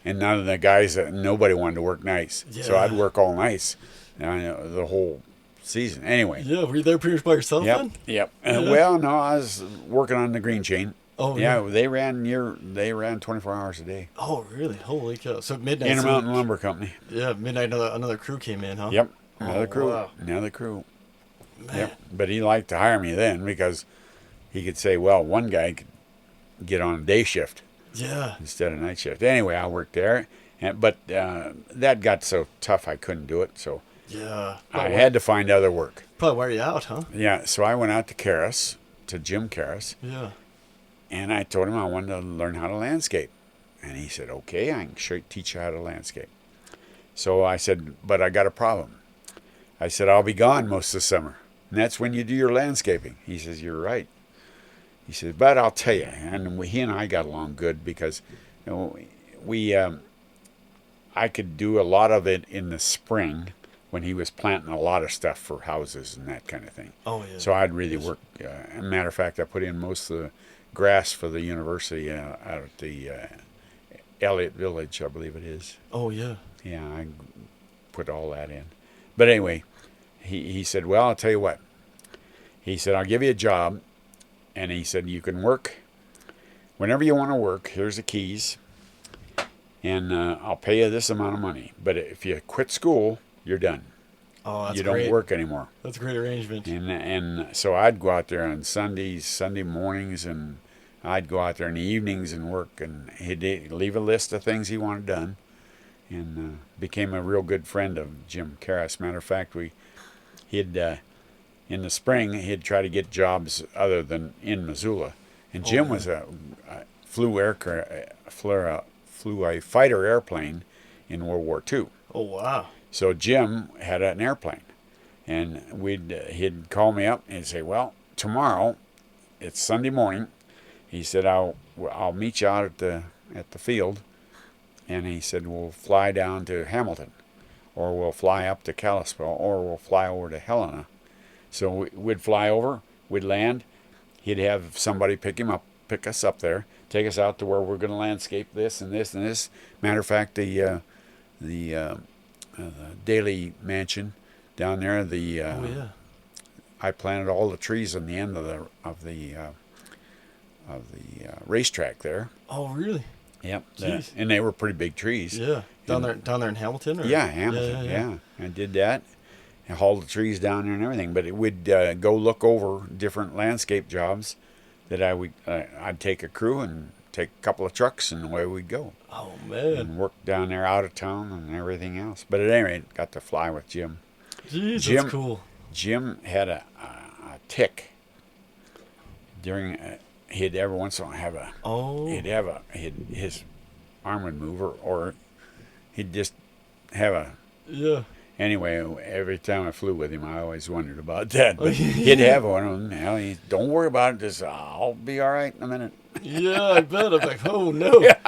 Speaker 2: and none of the guys, nobody wanted to work nights, so I'd work all nights, the whole season. Anyway.
Speaker 1: Yeah, were you there pretty much by yourself then?
Speaker 2: Yep. Well, no, I was working on the green chain.
Speaker 1: Oh,
Speaker 2: yeah. They ran 24 hours a day.
Speaker 1: Oh, really? Holy cow! So midnight.
Speaker 2: Intermountain Lumber Company.
Speaker 1: Yeah, midnight. Another crew came in, huh?
Speaker 2: Yep. Another crew.
Speaker 1: Wow.
Speaker 2: Another crew.
Speaker 1: Man.
Speaker 2: Yep. But he liked to hire me then because he could say, well, one guy could get on a day shift.
Speaker 1: Yeah.
Speaker 2: Instead of night shift. Anyway, I worked there, but that got so tough I couldn't do it. So
Speaker 1: yeah,
Speaker 2: I had to find other work.
Speaker 1: Probably wear you out, huh?
Speaker 2: Yeah. So I went out to Karras, to Jim Karras.
Speaker 1: Yeah.
Speaker 2: And I told him I wanted to learn how to landscape. And he said, okay, I can teach you how to landscape. So I said, but I got a problem. I said, I'll be gone most of the summer. And that's when you do your landscaping. He says, you're right. He says, but I'll tell you. And he and I got along good because I could do a lot of it in the spring when he was planting a lot of stuff for houses and that kind of thing.
Speaker 1: Oh, yeah.
Speaker 2: So I'd really work. As a matter of fact, I put in most of the grass for the university out at the Elliott Village, I believe it is.
Speaker 1: Oh, yeah.
Speaker 2: Yeah, I put all that in. But anyway, he said, well, I'll tell you what. He said, I'll give you a job. And he said, you can work whenever you want to work. Here's the keys. And I'll pay you this amount of money. But if you quit school, you're done.
Speaker 1: Oh, that's
Speaker 2: you don't
Speaker 1: great.
Speaker 2: work anymore.
Speaker 1: That's a great arrangement.
Speaker 2: And so I'd go out there on Sunday mornings, and I'd go out there in the evenings and work. And he'd leave a list of things he wanted done, and became a real good friend of Jim Karras. Matter of fact, he'd in the spring he'd try to get jobs other than in Missoula. And Jim was flew a fighter airplane in World War II.
Speaker 1: Oh, wow.
Speaker 2: So Jim had an airplane, and he'd call me up and say, well, tomorrow, it's Sunday morning. He said, I'll meet you out at the field. And he said, we'll fly down to Hamilton, or we'll fly up to Kalispell, or we'll fly over to Helena. So we'd fly over, we'd land. He'd have somebody pick us up there, take us out to where we're going to landscape this and this and this. Matter of fact, the Daly Mansion down there. I planted all the trees on the end of the racetrack there.
Speaker 1: Oh, really?
Speaker 2: Yep. And they were pretty big trees.
Speaker 1: Yeah. Down there in Hamilton? Or?
Speaker 2: Yeah, Hamilton. Yeah. I did that. and haul the trees down there and everything. But it would go look over different landscape jobs that I'd take a crew and take a couple of trucks, and away we'd go.
Speaker 1: Oh, man.
Speaker 2: And work down there out of town and everything else. But at any rate, got to fly with Jim.
Speaker 1: Jeez,
Speaker 2: Jim,
Speaker 1: that's cool.
Speaker 2: Jim had a tick during. He'd every once in a while have a.
Speaker 1: Oh.
Speaker 2: His arm would move, or he'd just have a.
Speaker 1: Yeah.
Speaker 2: Anyway, every time I flew with him, I always wondered about that. But he'd have one of them. Now, don't worry about it. Just I'll be all right in a minute.
Speaker 1: Yeah, I bet. I'm like, oh no. Yeah.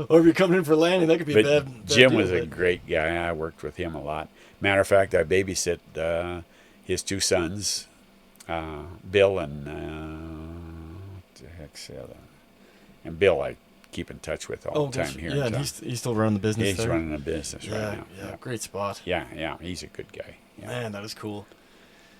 Speaker 1: Or if you're coming in for landing, that could be a bad
Speaker 2: Jim
Speaker 1: deal,
Speaker 2: was a great guy. I worked with him a lot. Matter of fact, I babysit his two sons, Bill and what the heck's the other? And Bill, I keep in touch with all the time here.
Speaker 1: Yeah, and he's still running the business.
Speaker 2: He's
Speaker 1: there.
Speaker 2: running a business right now.
Speaker 1: Yeah, great spot.
Speaker 2: Yeah, he's a good guy. Yeah.
Speaker 1: Man, that is cool.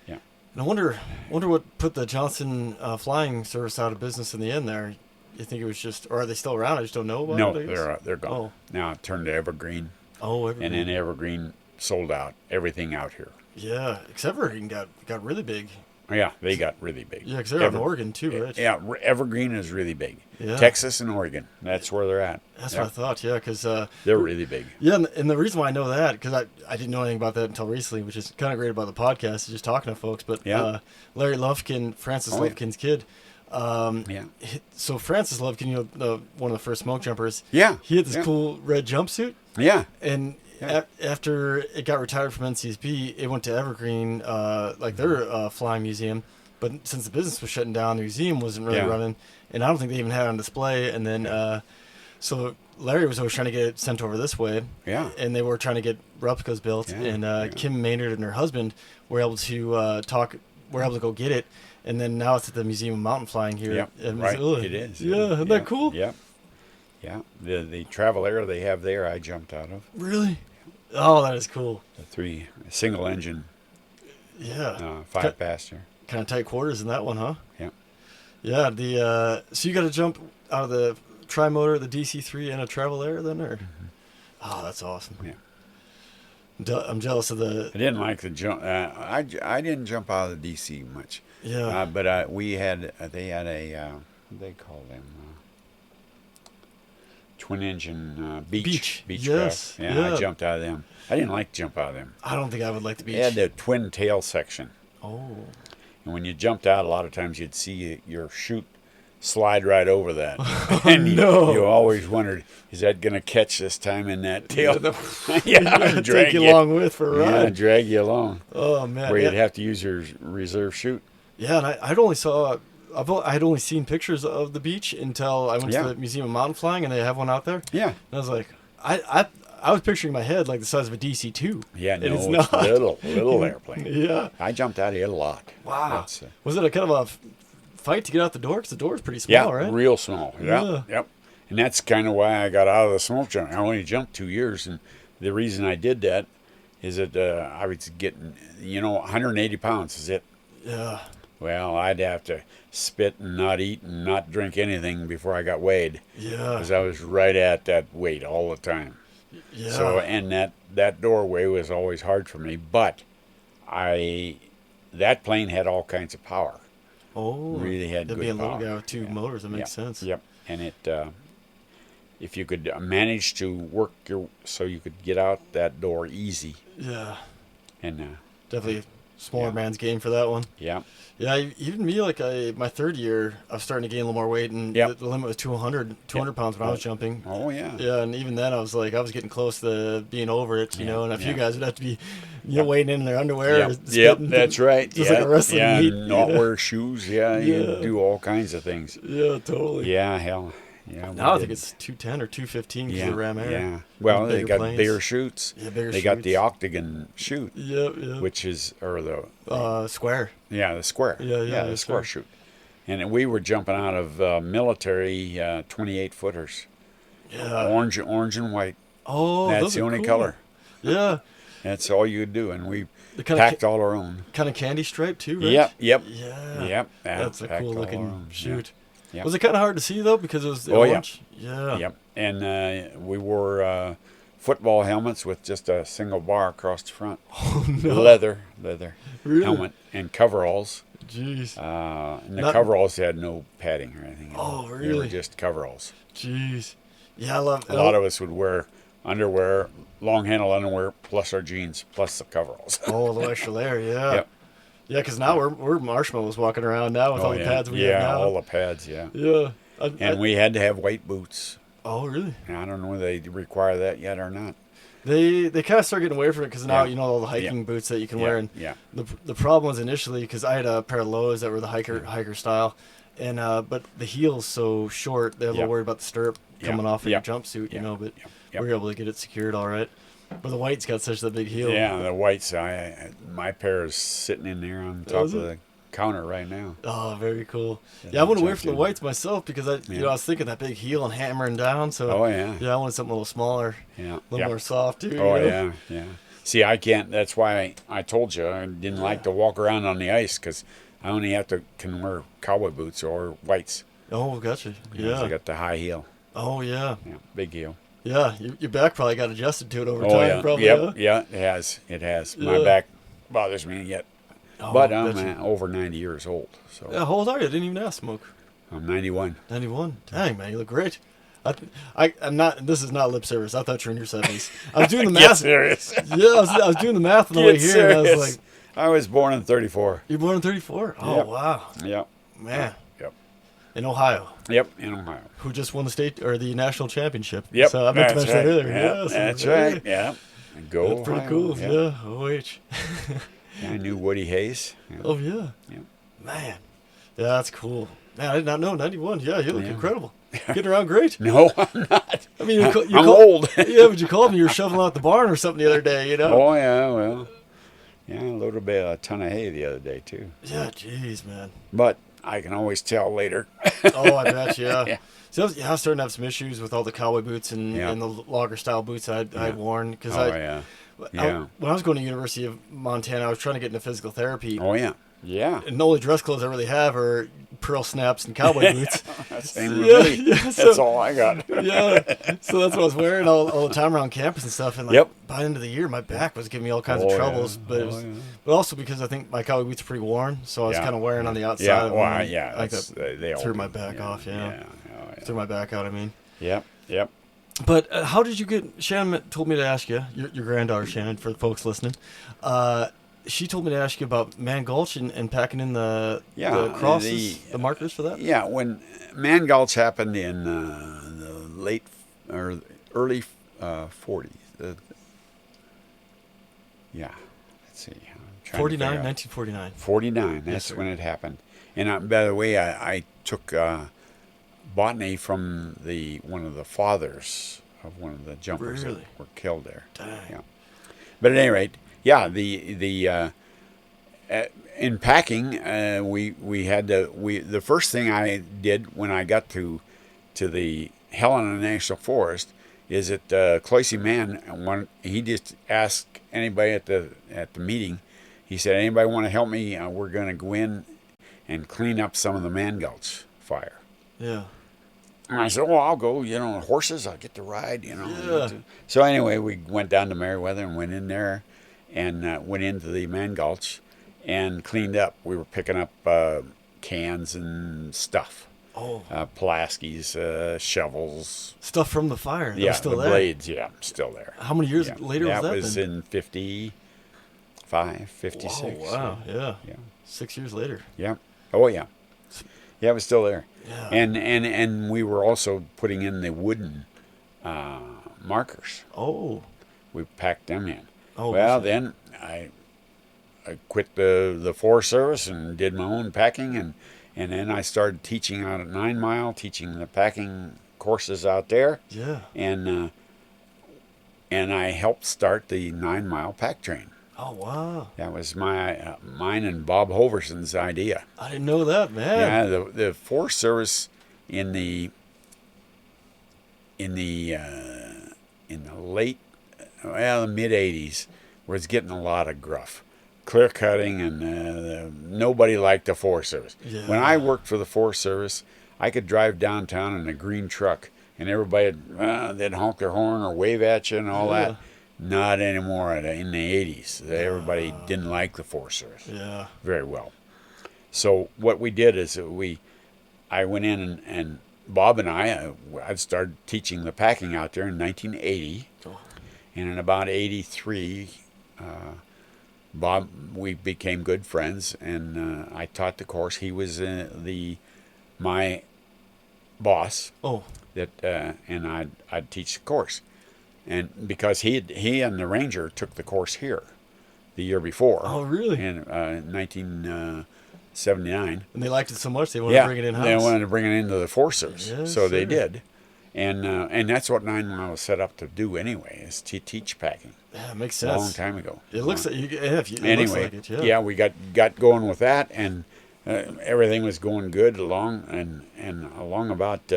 Speaker 2: Yeah.
Speaker 1: And I wonder what put the Johnson flying service out of business in the end there. You think it was just, or are they still around? I just don't know about
Speaker 2: No,
Speaker 1: it.
Speaker 2: they're gone.
Speaker 1: Oh.
Speaker 2: Now it turned to Evergreen.
Speaker 1: Oh, Evergreen.
Speaker 2: And then Evergreen sold out everything out here.
Speaker 1: Yeah, except Evergreen got really big.
Speaker 2: Yeah, they got really big.
Speaker 1: Yeah, because they're in Oregon too, right?
Speaker 2: Yeah, Evergreen is really big.
Speaker 1: Yeah.
Speaker 2: Texas and Oregon, that's where they're at.
Speaker 1: That's what I thought, yeah, because...
Speaker 2: they're really big.
Speaker 1: Yeah, and the reason why I know that, because I didn't know anything about that until recently, which is kind of great about the podcast, is just talking to folks, but Larry Lufkin, Francis Lufkin's kid, so Francis Lufkin, one of the first smoke jumpers, he had this cool red jumpsuit.
Speaker 2: Yeah.
Speaker 1: And after it got retired from NCSB, it went to Evergreen, their flying museum. But since the business was shutting down, the museum wasn't really running, and I don't think they even had it on display. And then, so Larry was always trying to get it sent over this way.
Speaker 2: Yeah.
Speaker 1: And they were trying to get replicas built. Yeah. And Kim Maynard and her husband were able to were able to go get it. And then now it's at the Museum of Mountain Flying here in Missoula.
Speaker 2: It is.
Speaker 1: Yeah, isn't that cool?
Speaker 2: Yeah. Yeah. The travel air they have there, I jumped out of.
Speaker 1: Really? Oh, that is cool.
Speaker 2: The 3 single engine.
Speaker 1: Yeah.
Speaker 2: 5 passenger.
Speaker 1: Kind of tight quarters in that one, huh?
Speaker 2: Yeah.
Speaker 1: Yeah. So you got to jump out of the tri-motor, the DC-3, and a travel air then, or? Mm-hmm. Oh, that's awesome.
Speaker 2: Yeah.
Speaker 1: I'm jealous of the.
Speaker 2: I didn't like the jump. I didn't jump out of the DC much.
Speaker 1: Yeah.
Speaker 2: But they had a what do they call them? Twin engine beach
Speaker 1: yes.
Speaker 2: craft. Yeah, I jumped out of them. I didn't like to jump out of them.
Speaker 1: I don't think I would like the beach.
Speaker 2: They had the twin tail section.
Speaker 1: Oh.
Speaker 2: And when you jumped out, a lot of times you'd see your chute slide right over that. And you always wondered, is that going to catch this time in that tail?
Speaker 1: Drag take you along with for a ride.
Speaker 2: Yeah, drag you along.
Speaker 1: Oh, man.
Speaker 2: Where you'd have to use your reserve chute.
Speaker 1: Yeah, and I had only seen pictures of the beach until I went to the Museum of Mountain Flying, and they have one out there.
Speaker 2: Yeah.
Speaker 1: And I was like, I was picturing in my head like the size of a DC-2.
Speaker 2: Yeah, no,
Speaker 1: it's not.
Speaker 2: little airplane.
Speaker 1: Yeah.
Speaker 2: I jumped out of it a lot.
Speaker 1: Wow. Was it a kind of a fight to get out the door? Because the door is pretty small, right?
Speaker 2: Yeah, real small. Yeah. Yep. And that's kind of why I got out of the smoke jump. I only jumped 2 years, and the reason I did that is that I was getting, 180 pounds is it.
Speaker 1: Yeah.
Speaker 2: Well, I'd have to spit and not eat and not drink anything before I got weighed.
Speaker 1: Yeah.
Speaker 2: Because I was right at that weight all the time.
Speaker 1: Yeah.
Speaker 2: So, and that doorway was always hard for me, but that plane had all kinds of power.
Speaker 1: Oh.
Speaker 2: Really had good power.
Speaker 1: That'd be a little guy with 2 motors. That makes sense.
Speaker 2: Yep. And it, if you could manage to work so you could get out that door easy.
Speaker 1: Yeah.
Speaker 2: And
Speaker 1: definitely smaller man's game for that one.
Speaker 2: Yeah.
Speaker 1: Yeah, even me, like my third year, I was starting to gain a little more weight, and the limit was 200 pounds when I was jumping.
Speaker 2: Oh, yeah.
Speaker 1: Yeah, and even then, I was getting close to being over it, and a few guys would have to be, wading in their underwear.
Speaker 2: Yep, that's right.
Speaker 1: Just like a wrestling meet.
Speaker 2: Not wear shoes. Yeah, you do all kinds of things.
Speaker 1: Yeah, totally.
Speaker 2: Yeah, hell. Yeah,
Speaker 1: now I think it's 210 or 215 because of Ram Air.
Speaker 2: Yeah. Well, they got bigger chutes.
Speaker 1: Yeah, bigger
Speaker 2: They got the octagon chute.
Speaker 1: Yep.
Speaker 2: Which is, or
Speaker 1: the... square.
Speaker 2: Yeah, the square.
Speaker 1: Yeah,
Speaker 2: the square chute. And we were jumping out of military 28-footers.
Speaker 1: Yeah.
Speaker 2: Orange and white.
Speaker 1: Oh,
Speaker 2: that's the only color.
Speaker 1: Yeah.
Speaker 2: That's all you could do, and we packed all our own.
Speaker 1: Kind of candy stripe too, right?
Speaker 2: Yep.
Speaker 1: Yeah.
Speaker 2: Yep.
Speaker 1: That's a cool looking chute.
Speaker 2: Yep.
Speaker 1: Was it kind of hard to see though because it was orange? Yeah.
Speaker 2: Yep. And we wore football helmets with just a single bar across the front.
Speaker 1: Oh, no.
Speaker 2: Leather
Speaker 1: Really?
Speaker 2: helmet and coveralls.
Speaker 1: Jeez.
Speaker 2: And the coveralls had no padding or anything.
Speaker 1: Oh,
Speaker 2: They were
Speaker 1: really?
Speaker 2: just coveralls.
Speaker 1: Jeez. Yeah, I love
Speaker 2: A lot of us would wear underwear, long handle underwear, plus our jeans, plus the coveralls.
Speaker 1: Oh, the extra layer, yeah.
Speaker 2: Yep.
Speaker 1: Yeah, because now we're marshmallows walking around now with all the pads we have
Speaker 2: Yeah,
Speaker 1: now.
Speaker 2: all the pads, yeah.
Speaker 1: Yeah.
Speaker 2: And we had to have white boots.
Speaker 1: Oh, really?
Speaker 2: And I don't know whether they require that yet or not.
Speaker 1: They kind of start getting away from it because now
Speaker 2: Yeah.
Speaker 1: you know all the hiking
Speaker 2: Yeah.
Speaker 1: boots that you can
Speaker 2: Yeah,
Speaker 1: wear. And
Speaker 2: yeah.
Speaker 1: the problem was initially because I had a pair of lows that were the hiker style, and but the heel's so short they're a little
Speaker 2: Yeah.
Speaker 1: worried about the stirrup
Speaker 2: Yeah.
Speaker 1: coming off of
Speaker 2: Yeah.
Speaker 1: your jumpsuit, you
Speaker 2: Yeah.
Speaker 1: know. But
Speaker 2: Yeah.
Speaker 1: we were able to get it secured all right. But the white's got such a big heel.
Speaker 2: Yeah, the whites. My pair is sitting in there on top
Speaker 1: Is
Speaker 2: of
Speaker 1: it?
Speaker 2: the counter right now.
Speaker 1: Oh, very cool.
Speaker 2: Yeah,
Speaker 1: Yeah, I went away
Speaker 2: jumped
Speaker 1: from the
Speaker 2: in.
Speaker 1: whites myself because I
Speaker 2: Yeah.
Speaker 1: I was thinking that big heel and hammering down. So
Speaker 2: Oh yeah.
Speaker 1: yeah, I wanted something a little smaller,
Speaker 2: Yeah.
Speaker 1: a little
Speaker 2: Yep.
Speaker 1: more soft too.
Speaker 2: Oh
Speaker 1: you know?
Speaker 2: yeah, yeah. See, I can't. That's why I told you I didn't like to walk around on the ice because I only can wear cowboy boots or whites.
Speaker 1: Oh, gotcha.
Speaker 2: Because I
Speaker 1: Yeah.
Speaker 2: got the high heel.
Speaker 1: Oh, yeah.
Speaker 2: Yeah, big heel.
Speaker 1: Yeah. Your back probably got adjusted to it over
Speaker 2: Oh
Speaker 1: time.
Speaker 2: yeah.
Speaker 1: Probably.
Speaker 2: Yep.
Speaker 1: Huh?
Speaker 2: Yeah. It has. It has. My
Speaker 1: Yeah.
Speaker 2: back bothers me yet,
Speaker 1: Oh,
Speaker 2: but I'm
Speaker 1: gotcha.
Speaker 2: over 90 years old, so
Speaker 1: Yeah, how old are you? I didn't even ask, Smoke.
Speaker 2: I'm 91.
Speaker 1: 91. Dang, man, you look great. I'm not. This is not lip service. I thought you were in your 70s. I was doing the
Speaker 2: Get
Speaker 1: math.
Speaker 2: serious.
Speaker 1: Yeah, I was doing the math on the
Speaker 2: Get
Speaker 1: way here, and I was
Speaker 2: serious.
Speaker 1: like,
Speaker 2: I was born in 34.
Speaker 1: "You're born in '34." Oh,
Speaker 2: Yep.
Speaker 1: wow,
Speaker 2: Yep.
Speaker 1: man.
Speaker 2: Yep.
Speaker 1: In Ohio,
Speaker 2: Yep. In Ohio.
Speaker 1: who just won the state or the national championship.
Speaker 2: Yep.
Speaker 1: So I meant to
Speaker 2: that's
Speaker 1: mention
Speaker 2: right.
Speaker 1: that earlier.
Speaker 2: Yeah,
Speaker 1: Yeah, so-
Speaker 2: that's
Speaker 1: yeah.
Speaker 2: right. Yeah. Go
Speaker 1: That's pretty
Speaker 2: Ohio.
Speaker 1: cool.
Speaker 2: Yep.
Speaker 1: Yeah. OH.
Speaker 2: Yeah, I knew Woody Hayes. Yeah.
Speaker 1: Oh yeah.
Speaker 2: Yeah.
Speaker 1: Man. Yeah, that's cool. Man, I did not know 91. Yeah, you look
Speaker 2: Yeah.
Speaker 1: incredible. Getting around great.
Speaker 2: No, I'm not.
Speaker 1: I mean,
Speaker 2: I'm old.
Speaker 1: Yeah, but you called me. You were shoveling out the barn or something the other day. You know.
Speaker 2: Oh yeah, well, yeah, I loaded a ton of hay the other day too.
Speaker 1: Yeah. Jeez, man.
Speaker 2: But I can always tell later.
Speaker 1: Oh, I bet. Yeah.
Speaker 2: Yeah.
Speaker 1: See, I was starting to have some issues with all the cowboy boots and,
Speaker 2: Yeah.
Speaker 1: and the logger style boots I'd worn because
Speaker 2: Oh yeah. Yeah.
Speaker 1: when I was going to University of Montana, I was trying to get into physical therapy.
Speaker 2: Oh yeah. Yeah.
Speaker 1: And the only dress clothes I really have are pearl snaps and cowboy boots.
Speaker 2: Same with
Speaker 1: Yeah,
Speaker 2: me.
Speaker 1: yeah,
Speaker 2: That's
Speaker 1: so-
Speaker 2: all I got.
Speaker 1: Yeah, so that's what I was wearing all the time around campus and stuff. And like
Speaker 2: Yep.
Speaker 1: by the end of the year, my back was giving me all kinds
Speaker 2: Oh,
Speaker 1: of
Speaker 2: yeah.
Speaker 1: troubles. But it was,
Speaker 2: yeah.
Speaker 1: but also because I think my cowboy boots are pretty worn, so I was
Speaker 2: Yeah.
Speaker 1: kind of wearing on the outside.
Speaker 2: Yeah.
Speaker 1: of
Speaker 2: Well,
Speaker 1: them.
Speaker 2: yeah.
Speaker 1: Like
Speaker 2: That's,
Speaker 1: that
Speaker 2: they all
Speaker 1: threw
Speaker 2: do.
Speaker 1: my back off. Yeah,
Speaker 2: Yeah. Oh, yeah.
Speaker 1: threw my back out. I mean.
Speaker 2: Yep. Yep.
Speaker 1: But how did you get? Shannon told me to ask you, your granddaughter Shannon, for the folks listening. She told me to ask you about Man Gulch and packing in the crosses, the markers for that.
Speaker 2: Yeah, when Man Gulch happened in the late or early 40s. Yeah, let's see. I'm trying to
Speaker 1: 49,
Speaker 2: figure out.
Speaker 1: 1949.
Speaker 2: 49, that's
Speaker 1: sir.
Speaker 2: when it happened. And by the way, I took botany from one of the fathers of one of the jumpers
Speaker 1: Really?
Speaker 2: that were killed there.
Speaker 1: Dang.
Speaker 2: Yeah. But at any rate, yeah, in packing, we had the first thing I did when I got to the Helena National Forest is that Cloyce Mann, he just asked anybody at the meeting. He said, "Anybody want to help me? We're going to go in and clean up some of the Man Gulch fire."
Speaker 1: Yeah.
Speaker 2: And I said, "Oh, I'll go. Horses, I'll get to ride.
Speaker 1: Yeah.
Speaker 2: So anyway, we went down to Meriwether and went in there, and went into the Man Gulch, and cleaned up. We were picking up cans and stuff,
Speaker 1: Oh,
Speaker 2: Pulaski's, shovels.
Speaker 1: stuff from the fire. That
Speaker 2: Yeah,
Speaker 1: was still
Speaker 2: the
Speaker 1: there.
Speaker 2: blades. Yeah, still there.
Speaker 1: How many years
Speaker 2: Yeah.
Speaker 1: later was that?
Speaker 2: was
Speaker 1: then?
Speaker 2: in 55, 56.
Speaker 1: Oh, wow. Yeah.
Speaker 2: Yeah.
Speaker 1: 6 years later.
Speaker 2: Yeah. Oh yeah. Yeah, it was still there.
Speaker 1: Yeah.
Speaker 2: And we were also putting in the wooden markers.
Speaker 1: Oh.
Speaker 2: We packed them in.
Speaker 1: Oh.
Speaker 2: Well,
Speaker 1: gotcha.
Speaker 2: then I quit the Forest Service and did my own packing, and then I started teaching out at 9 Mile, teaching the packing courses out there,
Speaker 1: Yeah.
Speaker 2: and I helped start the 9 Mile pack train.
Speaker 1: Oh, wow.
Speaker 2: That was mine and Bob Hoverson's idea.
Speaker 1: I didn't know that, man.
Speaker 2: Yeah, the Forest Service in the late, the mid '80s was getting a lot of gruff, clear cutting, and nobody liked the Forest Service.
Speaker 1: Yeah.
Speaker 2: When I worked for the Forest Service, I could drive downtown in a green truck and everybody they'd honk their horn or wave at you and all
Speaker 1: Yeah.
Speaker 2: that. Not anymore. In the 80s, everybody didn't like the Forest Service
Speaker 1: Yeah.
Speaker 2: very well. So what we did is I went in and Bob and I started teaching the packing out there in 1980,
Speaker 1: Oh.
Speaker 2: and in about 83, Bob, we became good friends, and I taught the course. He was my boss
Speaker 1: Oh.
Speaker 2: and I'd teach the course, and because he and the ranger took the course here the year before.
Speaker 1: Oh, really?
Speaker 2: In 1979.
Speaker 1: And they liked it so much they wanted to bring it in house.
Speaker 2: They wanted to bring it into the Forest Service,
Speaker 1: Yes,
Speaker 2: so they
Speaker 1: sir.
Speaker 2: did, and that's what 9 Mile was set up to do anyway, is to teach packing.
Speaker 1: Yeah, it makes
Speaker 2: A
Speaker 1: sense.
Speaker 2: long time ago.
Speaker 1: It looks like it
Speaker 2: Anyway,
Speaker 1: looks like it,
Speaker 2: we got going with that, and everything was going good along, and along about,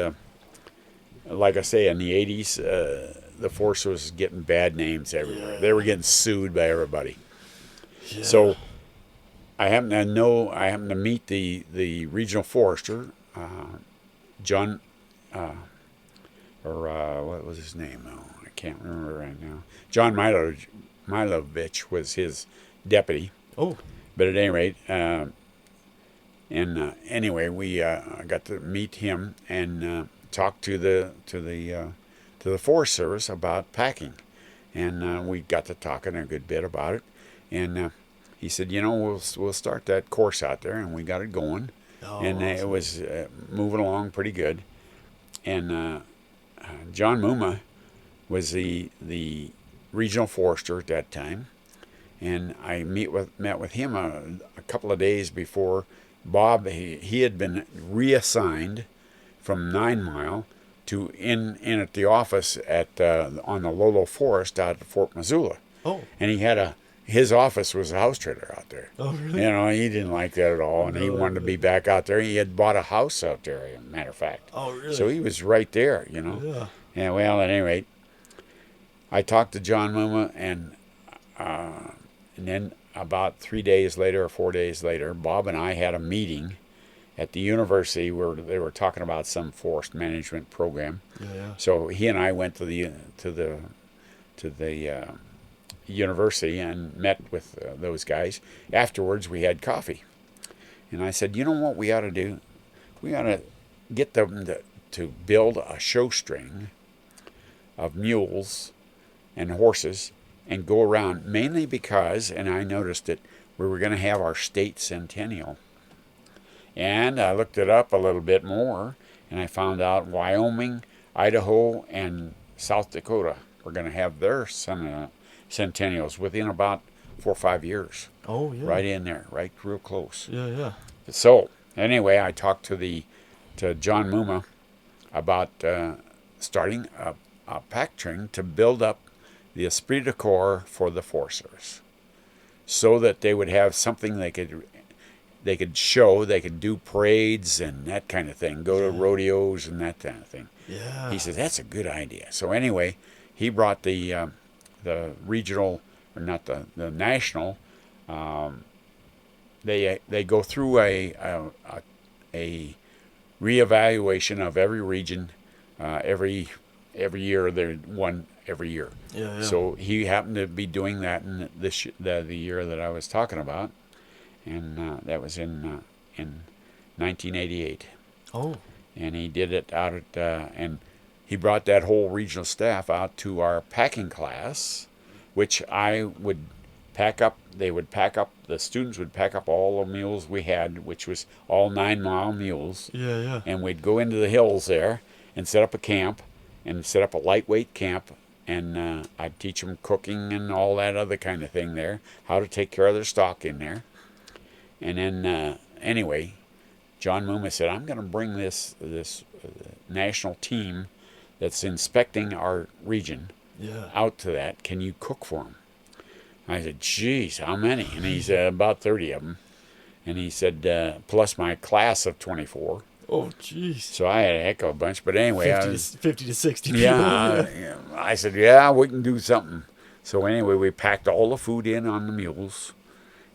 Speaker 2: like I say, in the 80s, the Force was getting bad names everywhere.
Speaker 1: Yeah.
Speaker 2: They were getting sued by everybody.
Speaker 1: Yeah.
Speaker 2: So I happened to meet the regional forester, John, what was his name? Oh, I can't remember right now. John Milovich was his deputy.
Speaker 1: Oh.
Speaker 2: But at any rate, anyway, we got to meet him and talk to the Forest Service about packing, and we got to talking a good bit about it. And he said, we'll start that course out there, and we got it going, and
Speaker 1: awesome.
Speaker 2: it was moving along pretty good. And John Muma was the regional forester at that time, and I met with him a couple of days before. Bob, he had been reassigned from 9 Mile to in at the office on the Lolo Forest out at Fort Missoula.
Speaker 1: Oh.
Speaker 2: And his office was a house trailer out there.
Speaker 1: Oh, really?
Speaker 2: He didn't like that at all, and he wanted to be back out there. He had bought a house out there, as a matter of fact.
Speaker 1: Oh, really?
Speaker 2: So he was right there,
Speaker 1: Yeah.
Speaker 2: Yeah, well, at any rate, I talked to John Muma, and then about 3 days later or 4 days later, Bob and I had a meeting at the university where they were talking about some forest management program.
Speaker 1: Yeah.
Speaker 2: So he and I went to the university and met with those guys. Afterwards, we had coffee, and I said, what we ought to do? We ought to get them to build a show string of mules and horses and go around, mainly because, and I noticed it, we were going to have our state centennial. And I looked it up a little bit more, and I found out Wyoming, Idaho, and South Dakota were going to have their centennials within about 4 or 5 years.
Speaker 1: Oh, yeah.
Speaker 2: Right in there, right real close.
Speaker 1: Yeah.
Speaker 2: So anyway, I talked to John Muma about starting a pack train to build up the esprit de corps for the Forest Service, so that they would have something they could show. They could do parades and that kind of thing, go to rodeos and that kind of thing.
Speaker 1: Yeah.
Speaker 2: He said that's a good idea. So anyway, he brought the regional, or not the national. They go through a reevaluation of every region every year. They're one every year.
Speaker 1: Yeah.
Speaker 2: So he happened to be doing that in the year that I was talking about, and that was in 1988.
Speaker 1: Oh.
Speaker 2: And he did it out at and he brought that whole regional staff out to our packing class, which I would pack up. They would pack up. The students would pack up all the mules we had, which was all 9 Mile mules.
Speaker 1: Yeah.
Speaker 2: And we'd go into the hills there and set up a camp, and set up a lightweight camp. And I'd teach them cooking and all that other kind of thing there, how to take care of their stock in there. And then anyway, John Muma said, I'm going to bring this national team that's inspecting our region out to that. Can you cook for them? I said, geez, how many? And he said, about 30 of them. And he said, plus my class of 24.
Speaker 1: Oh, jeez.
Speaker 2: So I had a heck of a bunch. But anyway,
Speaker 1: 50 to 60 people.
Speaker 2: Yeah, I said, yeah, we can do something. So anyway, we packed all the food in on the mules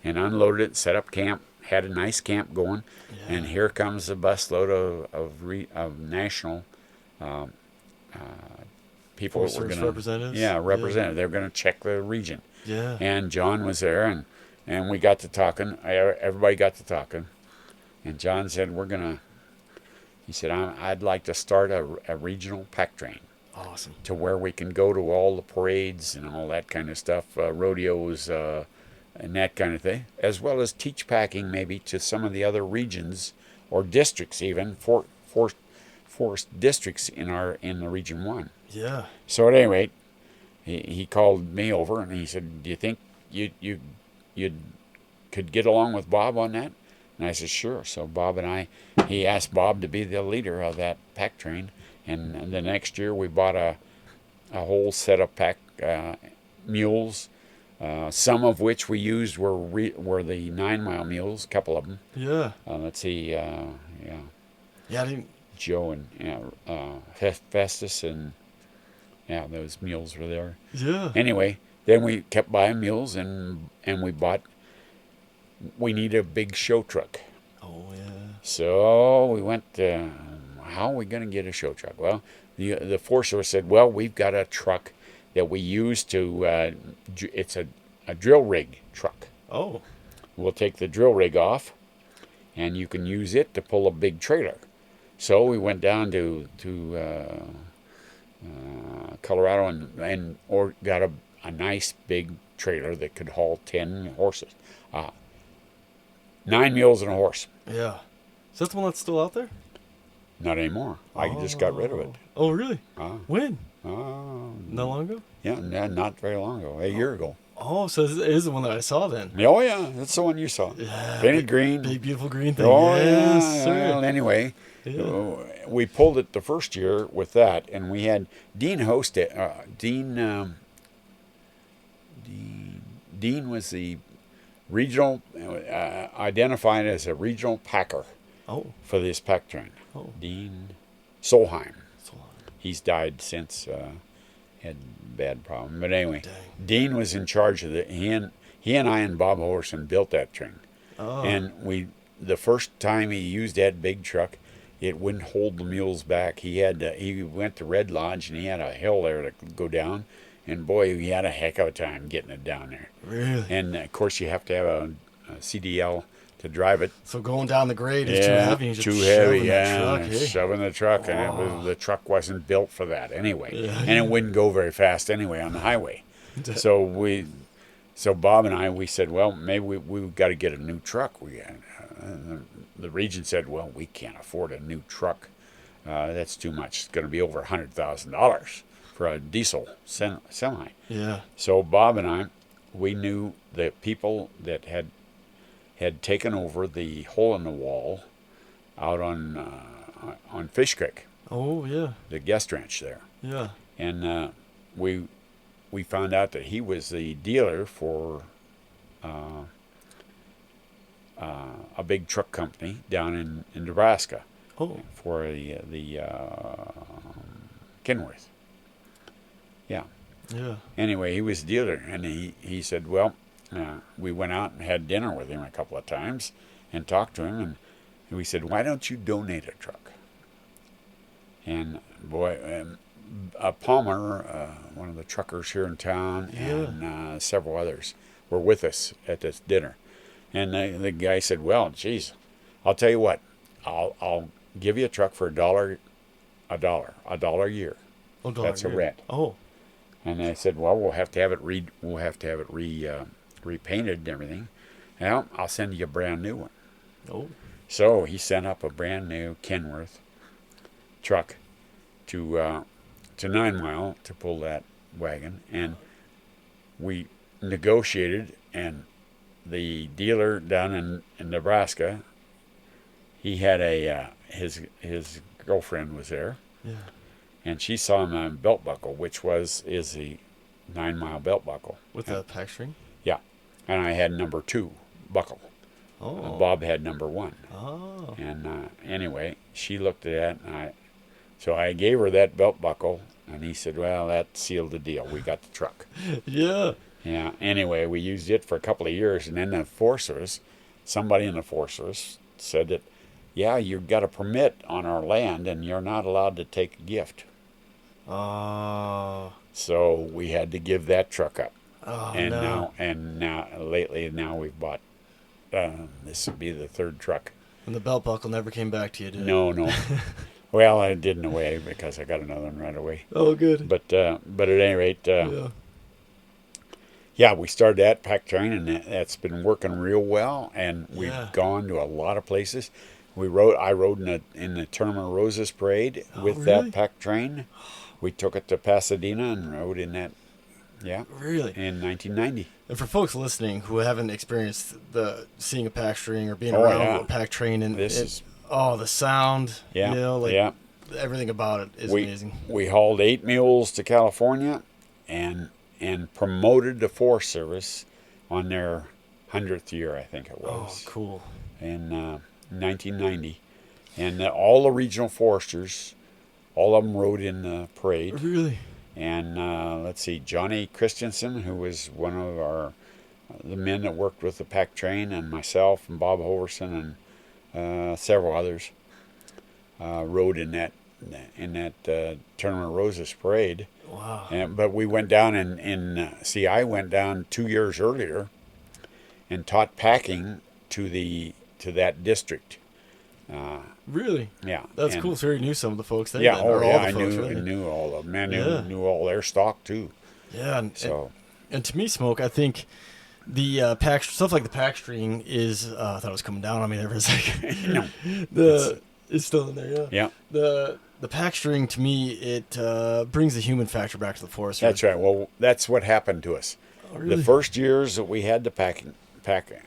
Speaker 2: and unloaded it, set up camp, had a nice camp going. Yeah. And here comes a busload of national people that were
Speaker 1: Forest
Speaker 2: going to
Speaker 1: representatives?
Speaker 2: represent. They were going to check the region.
Speaker 1: Yeah.
Speaker 2: And John was there, and we got to talking. Everybody got to talking, and John said, he said, I'd like to start a regional pack train
Speaker 1: Awesome.
Speaker 2: to where we can go to all the parades and all that kind of stuff, rodeos, and that kind of thing, as well as teach packing maybe to some of the other regions or districts, even forest districts in the Region 1.
Speaker 1: Yeah.
Speaker 2: So at any rate, he called me over and he said, do you think you could get along with Bob on that? And I said, sure. So he asked Bob to be the leader of that pack train. And the next year we bought a whole set of pack mules, some of which we used were the 9-mile mules, a couple of them.
Speaker 1: Yeah.
Speaker 2: Let's see,
Speaker 1: Yeah, I didn't.
Speaker 2: Joe and Festus and those mules were there.
Speaker 1: Yeah.
Speaker 2: Anyway, then we kept buying mules and we needed a big show truck.
Speaker 1: Oh, yeah.
Speaker 2: So we went, how are we going to get a show truck? Well, the Forest Service said, well, we've got a truck that we use to, it's a drill rig truck.
Speaker 1: Oh.
Speaker 2: We'll take the drill rig off, and you can use it to pull a big trailer. So we went down to Colorado and got a nice big trailer that could haul 10 horses. 9 mules and a horse.
Speaker 1: Yeah. Is that the one that's still out there?
Speaker 2: Not anymore. I just got rid of it.
Speaker 1: Oh, really? When?
Speaker 2: Oh,
Speaker 1: Not long ago?
Speaker 2: yeah, not very long ago. A year ago.
Speaker 1: Oh, so it is the one that I saw then.
Speaker 2: Oh, yeah, that's the one you saw.
Speaker 1: Yeah.
Speaker 2: Painted green.
Speaker 1: Big, beautiful green thing.
Speaker 2: Oh,
Speaker 1: Yes,
Speaker 2: yeah.
Speaker 1: sir.
Speaker 2: Well, anyway,
Speaker 1: Yeah.
Speaker 2: we pulled it the first year with that, and we had Dean Dean was the regional, identified as a regional packer
Speaker 1: Oh.
Speaker 2: for this pack train.
Speaker 1: Oh.
Speaker 2: Dean Solheim.
Speaker 1: So,
Speaker 2: He's died since, had bad problem. But anyway,
Speaker 1: dang.
Speaker 2: Dean was in charge of it. He and I and Bob Horson built that train.
Speaker 1: Oh.
Speaker 2: And the first time he used that big truck, it wouldn't hold the mules back. He went to Red Lodge and he had a hill there to go down. And boy, he had a heck of a time getting it down there.
Speaker 1: Really?
Speaker 2: And of course, you have to have a CDL to drive it.
Speaker 1: So going down the grade is too heavy. You just
Speaker 2: too
Speaker 1: shoving
Speaker 2: heavy.
Speaker 1: that truck, hey?
Speaker 2: Shoving the truck, and the truck wasn't built for that anyway,
Speaker 1: Yeah.
Speaker 2: and it wouldn't go very fast anyway on the highway. So Bob and I said, well, maybe we've got to get a new truck. The region said, well, we can't afford a new truck. That's too much. It's going to be over $100,000 for a diesel semi.
Speaker 1: Yeah.
Speaker 2: So Bob and I, we knew the people that had taken over the hole in the wall out on Fish Creek,
Speaker 1: Oh, yeah.
Speaker 2: the guest ranch there.
Speaker 1: Yeah.
Speaker 2: And we found out that he was the dealer for a big truck company down in Nebraska
Speaker 1: Oh.
Speaker 2: for the Kenworth. Yeah.
Speaker 1: Yeah.
Speaker 2: Anyway, he was a dealer, and he said, well, we went out and had dinner with him a couple of times and talked to him, and we said, why don't you donate a truck? And boy, Palmer, one of the truckers here in town, and several others were with us at this dinner. And the guy said, well, geez, I'll tell you what, I'll give you a truck for $1 a year.
Speaker 1: Oh,
Speaker 2: That's a rent.
Speaker 1: Oh.
Speaker 2: And I said, well, we'll have to have it repainted and everything. Well, I'll send you a brand new one.
Speaker 1: Oh.
Speaker 2: So he sent up a brand new Kenworth truck to 9 Mile to pull that wagon, and we negotiated. And the dealer down in Nebraska, he had his girlfriend was there.
Speaker 1: Yeah.
Speaker 2: And she saw him on belt buckle, which is the 9 Mile belt buckle.
Speaker 1: With the pack string?
Speaker 2: Yeah. And I had number 2 buckle.
Speaker 1: Oh.
Speaker 2: Bob had number 1.
Speaker 1: Oh.
Speaker 2: And anyway, she looked at that, so I gave her that belt buckle, and he said, well, that sealed the deal. We got the truck.
Speaker 1: Yeah.
Speaker 2: Yeah. Anyway, we used it for a couple of years, and then the Forest Service, somebody in the Forest Service said that, yeah, you've got a permit on our land, and you're not allowed to take a gift.
Speaker 1: Oh.
Speaker 2: So we had to give that truck up.
Speaker 1: Oh
Speaker 2: And
Speaker 1: no.
Speaker 2: now lately now we've bought. This would be the third truck.
Speaker 1: And the belt buckle never came back to you, did it?
Speaker 2: No, no. Well, I did in a way because I got another one right away.
Speaker 1: Oh, good.
Speaker 2: But at any rate,
Speaker 1: Yeah.
Speaker 2: yeah, we started that pack train, and that's been working real well. And we've
Speaker 1: Yeah.
Speaker 2: gone to a lot of places. I rode in the Tournament of Roses parade
Speaker 1: Oh,
Speaker 2: with that
Speaker 1: really?
Speaker 2: pack train. We took it to Pasadena and rode in that. Yeah,
Speaker 1: Really?
Speaker 2: in 1990.
Speaker 1: And for folks listening who haven't experienced the seeing a pack string or being
Speaker 2: Oh
Speaker 1: around
Speaker 2: yeah,
Speaker 1: a pack train, and
Speaker 2: this is
Speaker 1: the sound,
Speaker 2: yeah,
Speaker 1: like
Speaker 2: yeah.
Speaker 1: everything about it is
Speaker 2: We
Speaker 1: amazing.
Speaker 2: we hauled 8 mules to California, and promoted the Forest Service on their 100th year, I think it
Speaker 1: Oh,
Speaker 2: was,
Speaker 1: cool.
Speaker 2: in 1990. And all the regional foresters, all of them rode in the parade.
Speaker 1: Really?
Speaker 2: And let's see, Johnny Christensen, who was one of the men that worked with the pack train, and myself and Bob Hoverson and several others rode in that Tournament of Roses parade.
Speaker 1: Wow.
Speaker 2: But we went down I went down 2 years earlier and taught packing to that district.
Speaker 1: Really?
Speaker 2: Yeah,
Speaker 1: That's cool. So you knew some of the folks there.
Speaker 2: Yeah,
Speaker 1: then,
Speaker 2: oh
Speaker 1: or
Speaker 2: yeah,
Speaker 1: all the
Speaker 2: I
Speaker 1: folks,
Speaker 2: knew
Speaker 1: really.
Speaker 2: I knew all of them. I
Speaker 1: Yeah.
Speaker 2: knew all their stock too.
Speaker 1: Yeah,
Speaker 2: So
Speaker 1: and to me, Smoke, I think the pack stuff like the pack string is. I thought it was coming down on me there for a second.
Speaker 2: no,
Speaker 1: It's still in there. Yeah.
Speaker 2: yeah,
Speaker 1: The pack string to me it brings the human factor back to the forest.
Speaker 2: that's right. Well, that's what happened to us.
Speaker 1: Oh, really?
Speaker 2: The first years that we had the pack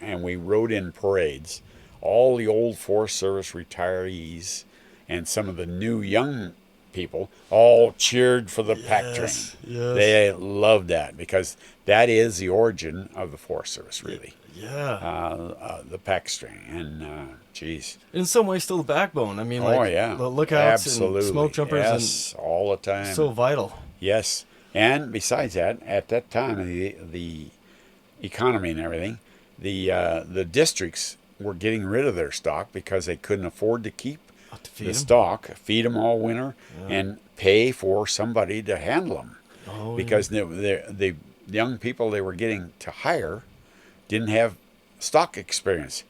Speaker 2: and we rode in parades, all the old Forest Service retirees and some of the new young people all cheered for the pack train.
Speaker 1: Yes.
Speaker 2: They loved that because that is the origin of the Forest Service, really.
Speaker 1: Yeah.
Speaker 2: The pack string, and geez.
Speaker 1: In some ways, still the backbone. I mean,
Speaker 2: Oh
Speaker 1: like
Speaker 2: yeah,
Speaker 1: the lookouts
Speaker 2: absolutely.
Speaker 1: and smoke jumpers,
Speaker 2: Yes, all the time.
Speaker 1: and so vital.
Speaker 2: Yes, and besides that, at that time, the economy and everything, the districts were getting rid of their stock because they couldn't afford to keep
Speaker 1: To feed
Speaker 2: the
Speaker 1: 'em.
Speaker 2: stock, feed them all winter, and pay for somebody to handle them.
Speaker 1: Oh,
Speaker 2: Because the young people they were getting to hire didn't have stock experience.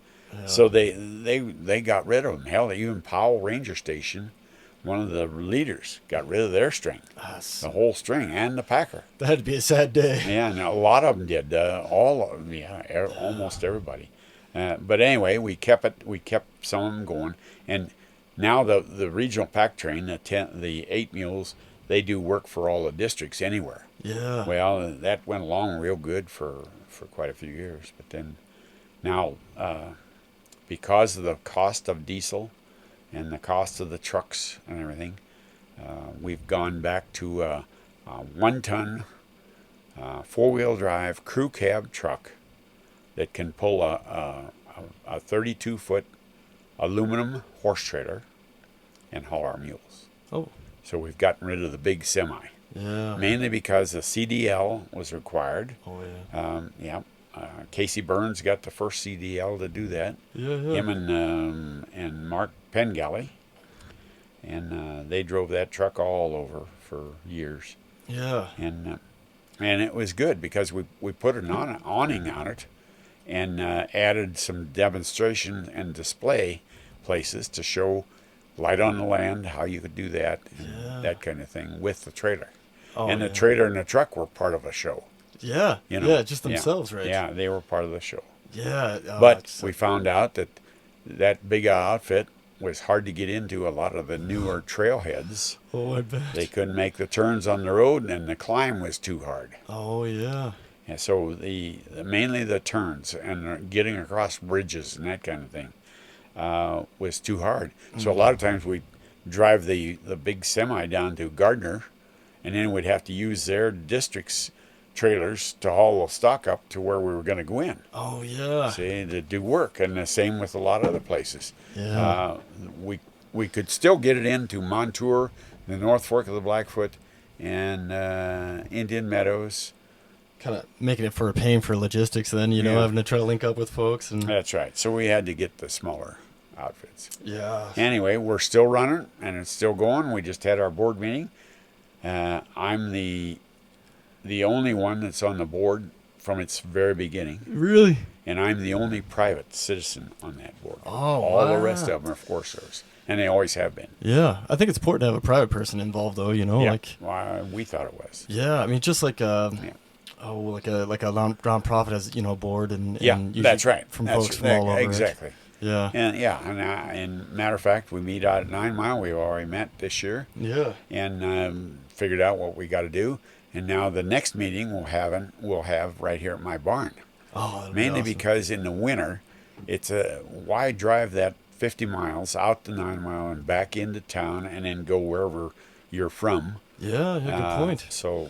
Speaker 2: So they got rid of them. Hell, even Powell Ranger Station, one of the leaders, got rid of their string, the whole string, and the packer.
Speaker 1: that had to be a sad day.
Speaker 2: Yeah, and a lot of them did. All of them, yeah, almost everybody. But anyway, we kept it. We kept some of them going, and now the regional pack train, the 8 mules, they do work for all the districts anywhere.
Speaker 1: Yeah.
Speaker 2: Well, that went along real good for quite a few years, but then now because of the cost of diesel and the cost of the trucks and everything, we've gone back to a 1-ton 4-wheel drive crew cab truck that can pull a 32-foot aluminum horse trailer and haul our mules.
Speaker 1: Oh.
Speaker 2: So we've gotten rid of the big semi,
Speaker 1: Yeah.
Speaker 2: mainly because the CDL was required.
Speaker 1: Oh yeah.
Speaker 2: Yeah. Casey Burns got the first CDL to do that.
Speaker 1: Yeah.
Speaker 2: Him and Mark Pengelly, and they drove that truck all over for years.
Speaker 1: Yeah.
Speaker 2: And it was good because we put an awning on it, and added some demonstration and display places to show light on the land, how you could do that, and that kind of thing with the trailer.
Speaker 1: Oh,
Speaker 2: And the trailer and the truck were part of a show.
Speaker 1: Yeah.
Speaker 2: You know?
Speaker 1: Yeah. Just themselves, right?
Speaker 2: Yeah, they were part of the show.
Speaker 1: Yeah. Oh,
Speaker 2: But we found out that big outfit was hard to get into a lot of the newer trailheads.
Speaker 1: Oh, I bet.
Speaker 2: They couldn't make the turns on the road, and the climb was too hard.
Speaker 1: Oh yeah.
Speaker 2: And so mainly the turns and getting across bridges and that kind of thing was too hard. So a lot of times we'd drive the big semi down to Gardner, and then we'd have to use their district's trailers to haul the stock up to where we were going to go in.
Speaker 1: Oh yeah.
Speaker 2: See, to do work, and the same with a lot of other places.
Speaker 1: Yeah.
Speaker 2: We could still get it into Montour, the North Fork of the Blackfoot, and Indian Meadows.
Speaker 1: Kind of making it for a pain for logistics, then
Speaker 2: Yeah.
Speaker 1: having to try to link up with folks and.
Speaker 2: That's right. So we had to get the smaller outfits.
Speaker 1: Yeah.
Speaker 2: Anyway, we're still running, and it's still going. We just had our board meeting. I'm the only one that's on the board from its very beginning,
Speaker 1: Really?
Speaker 2: and I'm the only private citizen on that board.
Speaker 1: Oh,
Speaker 2: All the rest
Speaker 1: wow.
Speaker 2: of them are Forest Service, and they always have been.
Speaker 1: Yeah, I think it's important to have a private person involved, though. You know,
Speaker 2: Yeah,
Speaker 1: like
Speaker 2: well, we thought it was.
Speaker 1: yeah, I mean, just like
Speaker 2: Yeah.
Speaker 1: like a nonprofit has a board and
Speaker 2: Yeah,
Speaker 1: usually
Speaker 2: that's right.
Speaker 1: from
Speaker 2: That's
Speaker 1: folks from all over.
Speaker 2: exactly.
Speaker 1: Right? Yeah,
Speaker 2: And matter of fact, we meet out at 9 Mile. We've already met this year
Speaker 1: yeah.
Speaker 2: and figured out what we got to do. And now the next meeting we'll have right here at my barn.
Speaker 1: Oh, that'd be
Speaker 2: Mainly
Speaker 1: awesome.
Speaker 2: because in the winter, it's why drive that 50 miles out to 9 Mile and back into town and then go wherever you're from.
Speaker 1: Yeah, good point.
Speaker 2: So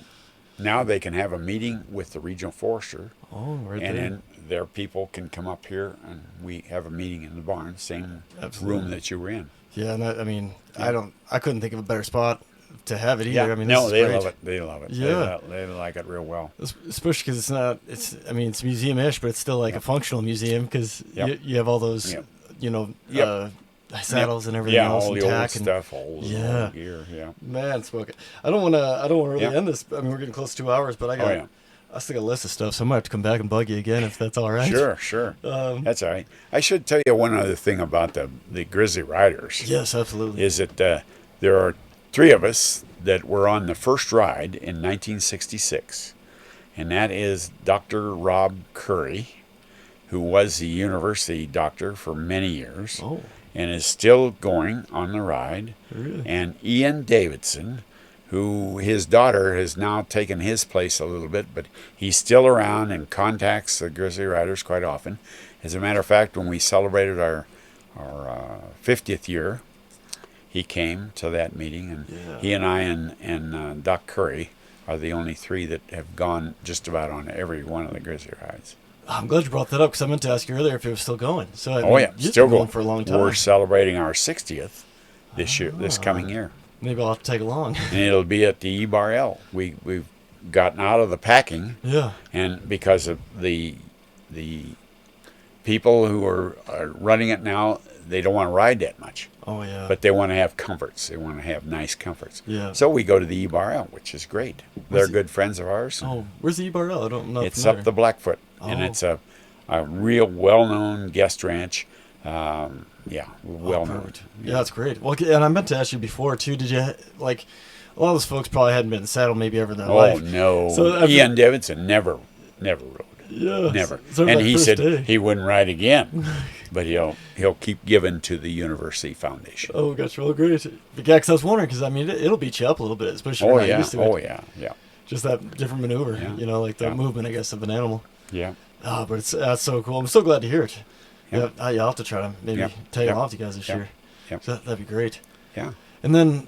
Speaker 2: now they can have a meeting with the regional forester,
Speaker 1: Oh, right
Speaker 2: and
Speaker 1: there.
Speaker 2: then their people can come up here and we have a meeting in the barn, same
Speaker 1: Absolutely.
Speaker 2: room that you were in.
Speaker 1: Yeah, and I mean,
Speaker 2: Yeah.
Speaker 1: I couldn't think of a better spot to have it either.
Speaker 2: Yeah,
Speaker 1: I mean,
Speaker 2: no,
Speaker 1: this is
Speaker 2: they
Speaker 1: great.
Speaker 2: love it. They love it.
Speaker 1: Yeah.
Speaker 2: They like it real well.
Speaker 1: Especially because it's not. I mean, it's museum-ish, but it's still like a functional museum because
Speaker 2: Yep.
Speaker 1: you have all those,
Speaker 2: Yep.
Speaker 1: you know,
Speaker 2: Yep.
Speaker 1: saddles and everything
Speaker 2: Yeah,
Speaker 1: else
Speaker 2: all
Speaker 1: and
Speaker 2: the old
Speaker 1: tack and
Speaker 2: stuff, all the
Speaker 1: Yeah.
Speaker 2: old gear. Yeah.
Speaker 1: man, smoke it. I don't want to really
Speaker 2: Yeah.
Speaker 1: end this. I mean, we're getting close to 2 hours, but
Speaker 2: Oh yeah.
Speaker 1: I still got a list of stuff, so I might have to come back and bug you again if that's all right.
Speaker 2: Sure.
Speaker 1: That's
Speaker 2: That's all right. I should tell you one other thing about the Grizzly Riders.
Speaker 1: yes, absolutely.
Speaker 2: Is that there are three of us that were on the first ride in 1966, and that is Dr. Rob Curry, who was the university doctor for many years
Speaker 1: Oh,
Speaker 2: and is still going on the ride,
Speaker 1: really?
Speaker 2: and Ian Davidson, who his daughter has now taken his place a little bit, but he's still around and contacts the Grizzly Riders quite often. As a matter of fact, when we celebrated our 50th year, he came to that meeting, and
Speaker 1: Yeah.
Speaker 2: he and I and Doc Curry are the only three that have gone just about on every one of the Grizzly rides.
Speaker 1: I'm glad you brought that up because I meant to ask you earlier if it was still going. So I
Speaker 2: Oh
Speaker 1: mean,
Speaker 2: yeah,
Speaker 1: you've
Speaker 2: still
Speaker 1: been
Speaker 2: going
Speaker 1: for a long time.
Speaker 2: We're celebrating our 60th this year, this
Speaker 1: Ah.
Speaker 2: coming year,
Speaker 1: Maybe I'll have to tag along.
Speaker 2: and it'll be at the E-Bar L. We've gotten out of the packing,
Speaker 1: Yeah.
Speaker 2: and because of the people who are running it now, they don't want to ride that much,
Speaker 1: Oh yeah.
Speaker 2: but they want to have comforts. They want to have nice comforts.
Speaker 1: Yeah.
Speaker 2: So we go to the E-Bar L, which is great. They're
Speaker 1: it-
Speaker 2: good friends of ours.
Speaker 1: oh, where's the E-Bar-L? I don't know.
Speaker 2: It's up the Blackfoot, and
Speaker 1: Oh.
Speaker 2: it's a real well-known guest ranch. Well-known.
Speaker 1: Perfect. Yeah, that's great. Well, and I meant to ask you before too. Did you like a lot of those folks probably hadn't been in the saddle maybe ever in their
Speaker 2: Oh
Speaker 1: life?
Speaker 2: no,
Speaker 1: So after-
Speaker 2: Ian Davidson never rode.
Speaker 1: Yeah.
Speaker 2: Never.
Speaker 1: So
Speaker 2: And
Speaker 1: that
Speaker 2: he
Speaker 1: first
Speaker 2: said
Speaker 1: day.
Speaker 2: he wouldn't ride again, but he'll keep giving to the University Foundation.
Speaker 1: Oh, gotcha. Well, great. Yeah, because I was wondering because I mean it'll beat you up a little bit, especially if
Speaker 2: Oh
Speaker 1: you're not
Speaker 2: yeah,
Speaker 1: used to it.
Speaker 2: oh yeah.
Speaker 1: Just that different maneuver,
Speaker 2: Yeah.
Speaker 1: you know, like the
Speaker 2: Yeah.
Speaker 1: movement, I guess, of an animal.
Speaker 2: Yeah.
Speaker 1: Oh, but that's so cool. I'm so glad to hear it.
Speaker 2: Yeah.
Speaker 1: Yeah, I'll have to try to maybe
Speaker 2: Yeah.
Speaker 1: tag
Speaker 2: Yeah.
Speaker 1: along with you guys this
Speaker 2: Yeah.
Speaker 1: year.
Speaker 2: Yeah.
Speaker 1: So that'd be great.
Speaker 2: Yeah.
Speaker 1: And then,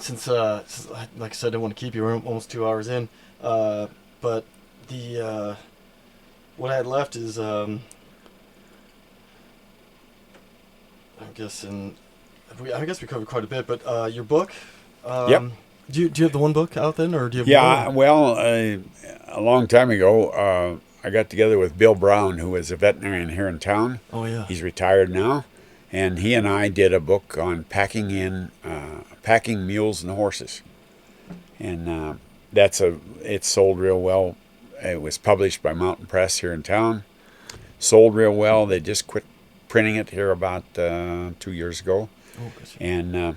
Speaker 1: since like I said, I didn't want to keep you. We're almost 2 hours in. But the what I had left is I'm guessing. I guess we covered quite a bit. But your book.
Speaker 2: Yep.
Speaker 1: Do you have the one book out then, or do you have
Speaker 2: Yeah,
Speaker 1: more?
Speaker 2: well, a long time ago, I got together with Bill Brown, who was a veterinarian here in town.
Speaker 1: Oh yeah.
Speaker 2: He's retired now, and he and I did a book on packing mules and horses, and it's sold real well. It was published by Mountain Press here in town. Sold real well. They just quit printing it here about 2 years ago,
Speaker 1: Oh, gotcha.
Speaker 2: and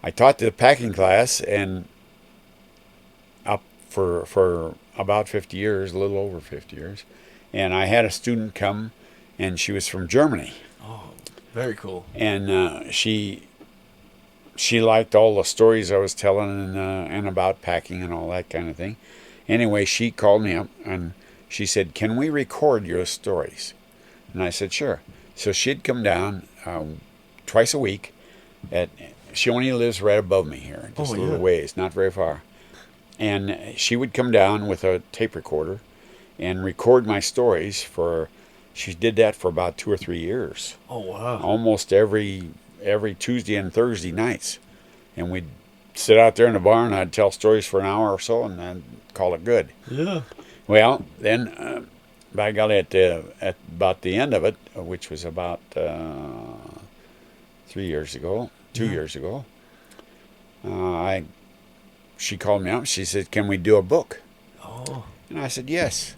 Speaker 2: I taught the packing class and up for about 50 years, a little over 50 years, and I had a student come, and she was from Germany.
Speaker 1: Oh, very cool.
Speaker 2: And she liked all the stories I was telling and about packing and all that kind of thing. Anyway, she called me up and she said, "Can we record your stories?" And I said, "Sure." So she'd come down twice a week. She only lives right above me here, just
Speaker 1: Oh,
Speaker 2: a little
Speaker 1: yeah.
Speaker 2: ways, not very far. And she would come down with a tape recorder and record my stories for. She did that for about 2 or 3 years.
Speaker 1: Oh wow.
Speaker 2: Almost every Tuesday and Thursday nights, and we'd sit out there in the barn. I'd tell stories for an hour or so, and then call it good.
Speaker 1: Yeah.
Speaker 2: Well, then, by golly, at about the end of it, which was about 3 years ago, 2
Speaker 1: Yeah.
Speaker 2: years ago, she called me up. She said, "Can we do a book?"
Speaker 1: Oh.
Speaker 2: And I said, "Yes."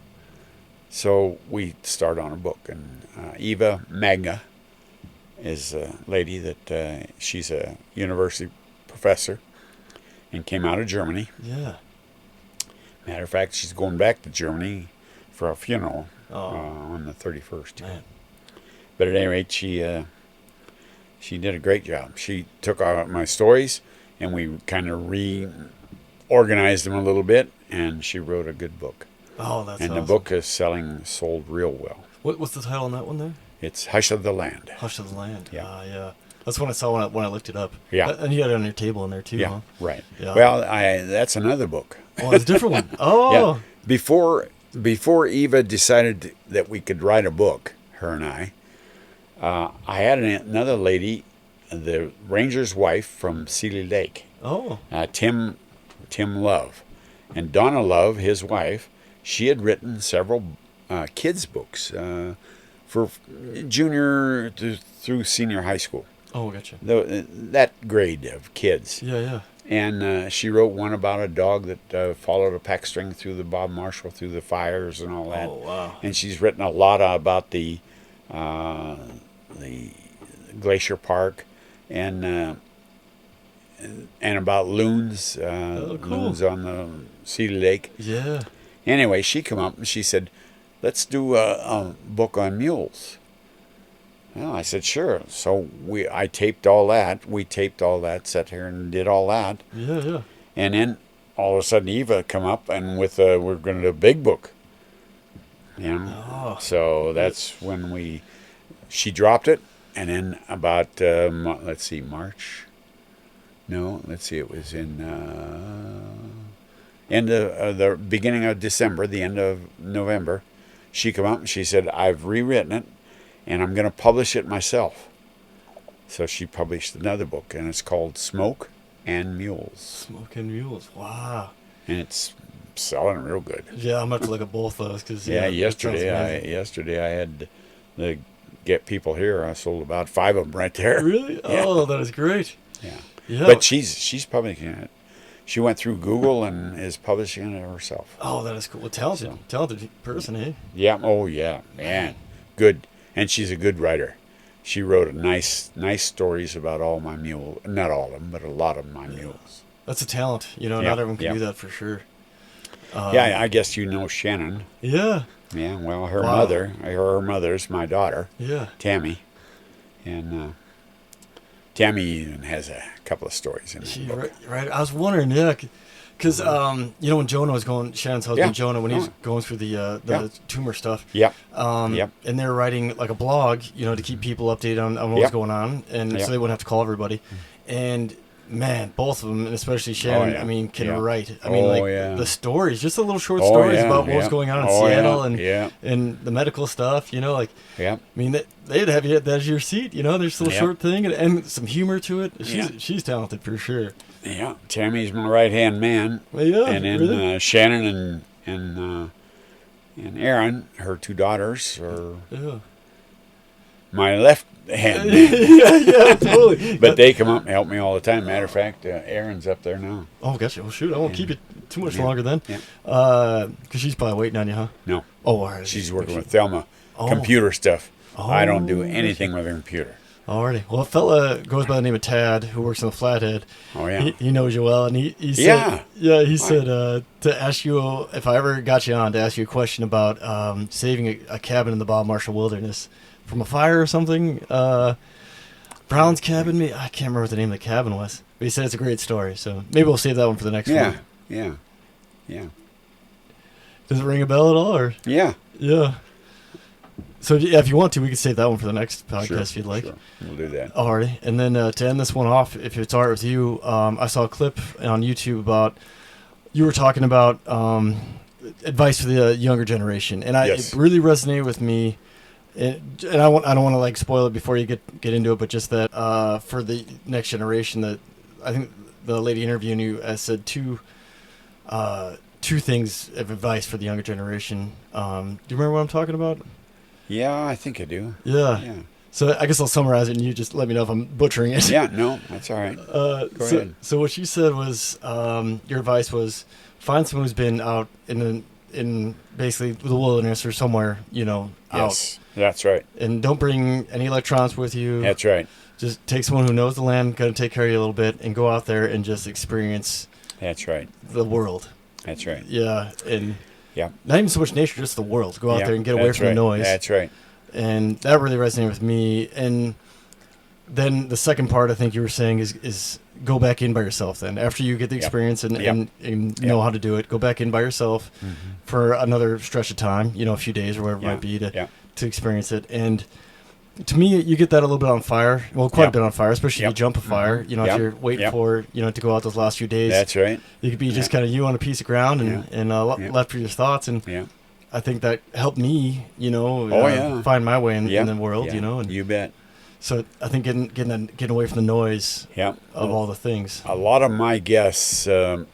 Speaker 2: So we started on a book, and Eva Magna is a lady that she's a university professor and came out of Germany.
Speaker 1: Yeah.
Speaker 2: Matter of fact, she's going back to Germany for a funeral on the 31st.
Speaker 1: Man.
Speaker 2: But at any rate, she did a great job. She took out my stories, and we kind of reorganized them a little bit, and she wrote a good book.
Speaker 1: Oh, that's
Speaker 2: and
Speaker 1: awesome.
Speaker 2: the book is sold real well.
Speaker 1: What's the title on that one there?
Speaker 2: It's Hush of the Land.
Speaker 1: Hush of the Land.
Speaker 2: Yeah.
Speaker 1: Yeah. That's what I saw when I looked it up.
Speaker 2: Yeah.
Speaker 1: And you had it on your table in there too,
Speaker 2: Yeah,
Speaker 1: huh?
Speaker 2: right.
Speaker 1: Yeah.
Speaker 2: Well, that's another book.
Speaker 1: Oh, it's a different one. Oh.
Speaker 2: Yeah. Before Eva decided that we could write a book, her and I had another lady, the ranger's wife from Seeley Lake,
Speaker 1: Oh.
Speaker 2: Tim Love. And Donna Love, his wife, she had written several kids' books for junior through senior high school.
Speaker 1: Oh, gotcha.
Speaker 2: That grade of kids.
Speaker 1: Yeah, yeah.
Speaker 2: And she wrote one about a dog that followed a pack string through the Bob Marshall, through the fires and all that.
Speaker 1: Oh, wow.
Speaker 2: And she's written a lot about the Glacier Park and about loons,
Speaker 1: cool.
Speaker 2: loons on the Seeley Lake.
Speaker 1: Yeah.
Speaker 2: Anyway, she come up and she said, "Let's do a book on mules." Well, I said, "Sure." So I taped all that. We taped all that, sat here and did all that.
Speaker 1: Yeah, yeah.
Speaker 2: And then all of a sudden Eva come up and with we're going to do a big book. You know?
Speaker 1: Oh.
Speaker 2: So that's when she dropped it. And then about, March. No, it was in the beginning of December, the end of November. She come up and she said, "I've rewritten it. And I'm going to publish it myself." So she published another book, and it's called Smoke and Mules.
Speaker 1: Smoke and Mules. Wow.
Speaker 2: And it's selling real good.
Speaker 1: Yeah, I'm going to have to look at both those. Cause,
Speaker 2: Yesterday I had to get people here. I sold about 5 of them right there.
Speaker 1: Really?
Speaker 2: Yeah.
Speaker 1: Oh, that is great.
Speaker 2: Yeah.
Speaker 1: Yeah.
Speaker 2: But she's publishing it. She went through Google and is publishing it herself.
Speaker 1: Oh, that is cool. Well, talented person, eh?
Speaker 2: Yeah. Oh, yeah. Man. Good. And she's a good writer. She wrote nice stories about all my mules. Not all of them, but a lot of my mules.
Speaker 1: That's a talent. Not everyone can do that for sure.
Speaker 2: I guess you know Shannon.
Speaker 1: Yeah.
Speaker 2: Yeah, well, her mother's my daughter.
Speaker 1: Yeah.
Speaker 2: Tammy. And Tammy even has a couple of stories in there.
Speaker 1: Right. I was wondering, because when Jonah was going, Shannon's husband Jonah, when he was going through the tumor stuff.
Speaker 2: Yep.
Speaker 1: And they were writing like a blog, to keep people updated on what was going on, and so they wouldn't have to call everybody. And man, both of them, and especially Shannon, can write. The stories, just the little short stories about what was going on in Seattle and the medical stuff, they'd have you at the edge of your seat, there's a little short thing and some humor to it. She's talented for sure.
Speaker 2: Yeah, Tammy's my right-hand man.
Speaker 1: Well, yeah,
Speaker 2: and then
Speaker 1: really?
Speaker 2: Shannon and Aaron, her 2 daughters, are my left hand man.
Speaker 1: yeah, totally.
Speaker 2: But they come up and help me all the time. Matter of fact, Aaron's up there now.
Speaker 1: Oh, gotcha. Well, shoot, I won't keep you too much longer then.
Speaker 2: Yeah.
Speaker 1: Because she's probably waiting on you, huh?
Speaker 2: No.
Speaker 1: Oh, all right.
Speaker 2: She's working with Thelma. Computer stuff.
Speaker 1: Oh,
Speaker 2: I don't do anything with a computer.
Speaker 1: Alrighty. Well, a fella goes by the name of Tad who works on the Flathead.
Speaker 2: Oh, yeah.
Speaker 1: He knows you well, and he said, he said to ask you, if I ever got you on, to ask you a question about saving a cabin in the Bob Marshall Wilderness from a fire or something. Brown's cabin, I can't remember what the name of the cabin was, but he said it's a great story, so maybe we'll save that one for the next one.
Speaker 2: Yeah.
Speaker 1: Does it ring a bell at all? Or?
Speaker 2: Yeah.
Speaker 1: So if you want to, we can save that one for the next podcast if you'd like.
Speaker 2: Sure. We'll do that.
Speaker 1: Alrighty. And then to end this one off, if it's all right with you, I saw a clip on YouTube about, you were talking about advice for the younger generation, and it really resonated with me. And I don't want to spoil it before you get into it, but just that for the next generation, that I think the lady interviewing you said two things of advice for the younger generation. Do you remember what I'm talking about?
Speaker 2: Yeah, I think I do.
Speaker 1: Yeah. So I guess I'll summarize it, and you just let me know if I'm butchering it.
Speaker 2: Yeah, no, that's all right. Go ahead.
Speaker 1: So what you said was your advice was find someone who's been out in basically the wilderness or somewhere, out.
Speaker 2: Yes, that's right.
Speaker 1: And don't bring any electronics with you.
Speaker 2: That's right.
Speaker 1: Just take someone who knows the land, going to take care of you a little bit, and go out there and just experience.
Speaker 2: That's right.
Speaker 1: The world.
Speaker 2: That's right.
Speaker 1: Yeah, and
Speaker 2: yeah,
Speaker 1: not even so much nature, just the world. Go out there and get away from the noise.
Speaker 2: That's right.
Speaker 1: And that really resonated with me. And then the second part, I think you were saying, is go back in by yourself. Then after you get the experience and know how to do it, go back in by yourself for another stretch of time, a few days or whatever it might be to experience it. And to me, you get that a little bit on fire. Well, quite a bit on fire, especially if you jump a fire. If you're waiting for to go out those last few days.
Speaker 2: That's right.
Speaker 1: You could be just kind of you on a piece of ground and left for your thoughts. And I think that helped me, find my way in the world. And
Speaker 2: you bet.
Speaker 1: So I think getting away from the noise of all the things.
Speaker 2: A lot of my guests, the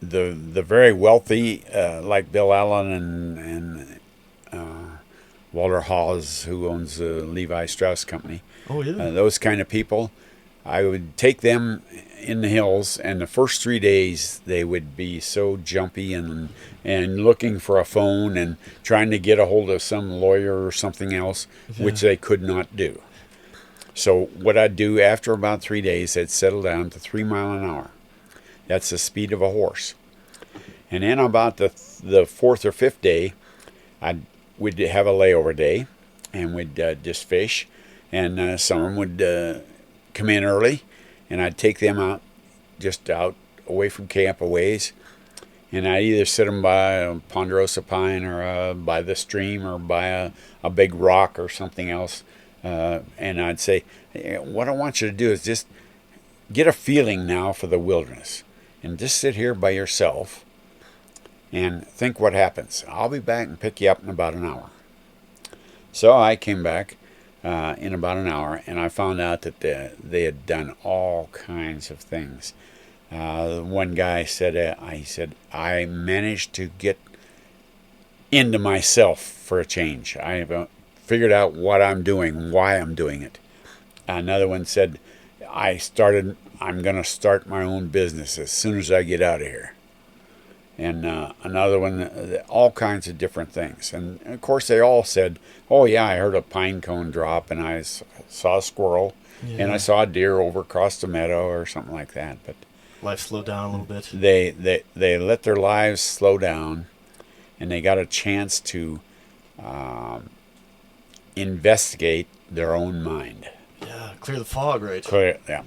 Speaker 2: very wealthy, like Bill Allen and Walter Hawes, who owns the Levi Strauss Company.
Speaker 1: Oh, yeah.
Speaker 2: Those kind of people, I would take them in the hills, and the first 3 days they would be so jumpy and looking for a phone and trying to get a hold of some lawyer or something else, which they could not do. So what I'd do after about 3 days, I'd settle down to 3 miles an hour. That's the speed of a horse. And then about the fourth or fifth day, we'd have a layover day, and we'd just fish, and some of them would come in early, and I'd take them out, just out away from camp a ways, and I'd either sit them by a ponderosa pine or by the stream or by a big rock or something else, and I'd say, what I want you to do is just get a feeling now for the wilderness, and just sit here by yourself and think what happens. I'll be back and pick you up in about an hour. So I came back in about an hour, and I found out that they had done all kinds of things. One guy said, I managed to get into myself for a change. I figured out what I'm doing, why I'm doing it. Another one said, I'm going to start my own business as soon as I get out of here. And another one, all kinds of different things. And, of course, they all said, oh, yeah, I heard a pine cone drop, and I saw a squirrel, and I saw a deer over across the meadow or something like that. But
Speaker 1: life slowed down a little bit.
Speaker 2: They let their lives slow down, and they got a chance to investigate their own mind.
Speaker 1: Yeah, clear the fog, right?
Speaker 2: Yeah.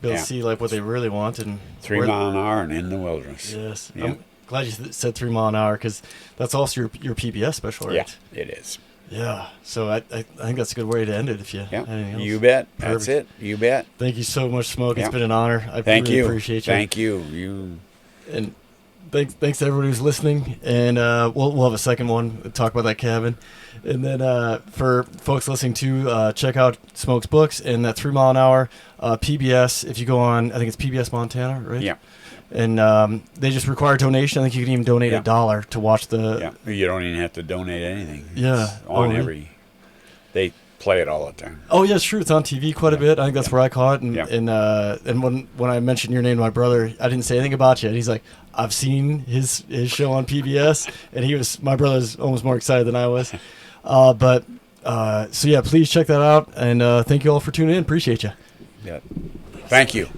Speaker 1: Be able to see what they really want. And
Speaker 2: 3 miles an hour and in the wilderness.
Speaker 1: Yes.
Speaker 2: Yeah.
Speaker 1: I'm glad you said 3 miles an hour, because that's also your PBS special, right?
Speaker 2: Yeah, it is.
Speaker 1: Yeah. So I think that's a good way to end it if you have anything else.
Speaker 2: You bet.
Speaker 1: Perfect.
Speaker 2: That's it. You bet.
Speaker 1: Thank you so much, Smoke. It's been an honor. I really appreciate you.
Speaker 2: Thank you.
Speaker 1: And thanks to everybody who's listening. And we'll have a second one, talk about that cabin. And then for folks listening to, check out Smoke's books and that 3 mile an hour PBS. If you go on, I think it's PBS Montana, right?
Speaker 2: Yeah.
Speaker 1: And they just require donation. I think you can even donate $1 to watch the.
Speaker 2: Yeah. You don't even have to donate anything.
Speaker 1: Yeah.
Speaker 2: It's on they play it all the time.
Speaker 1: Oh yeah, it's true. It's on TV quite a bit. I think that's where I caught it. And when I mentioned your name to my brother, I didn't say anything about you. And he's like, I've seen his show on PBS, and my brother's almost more excited than I was. So yeah, please check that out. And thank you all for tuning in. Appreciate you.
Speaker 2: Yeah. Thank you.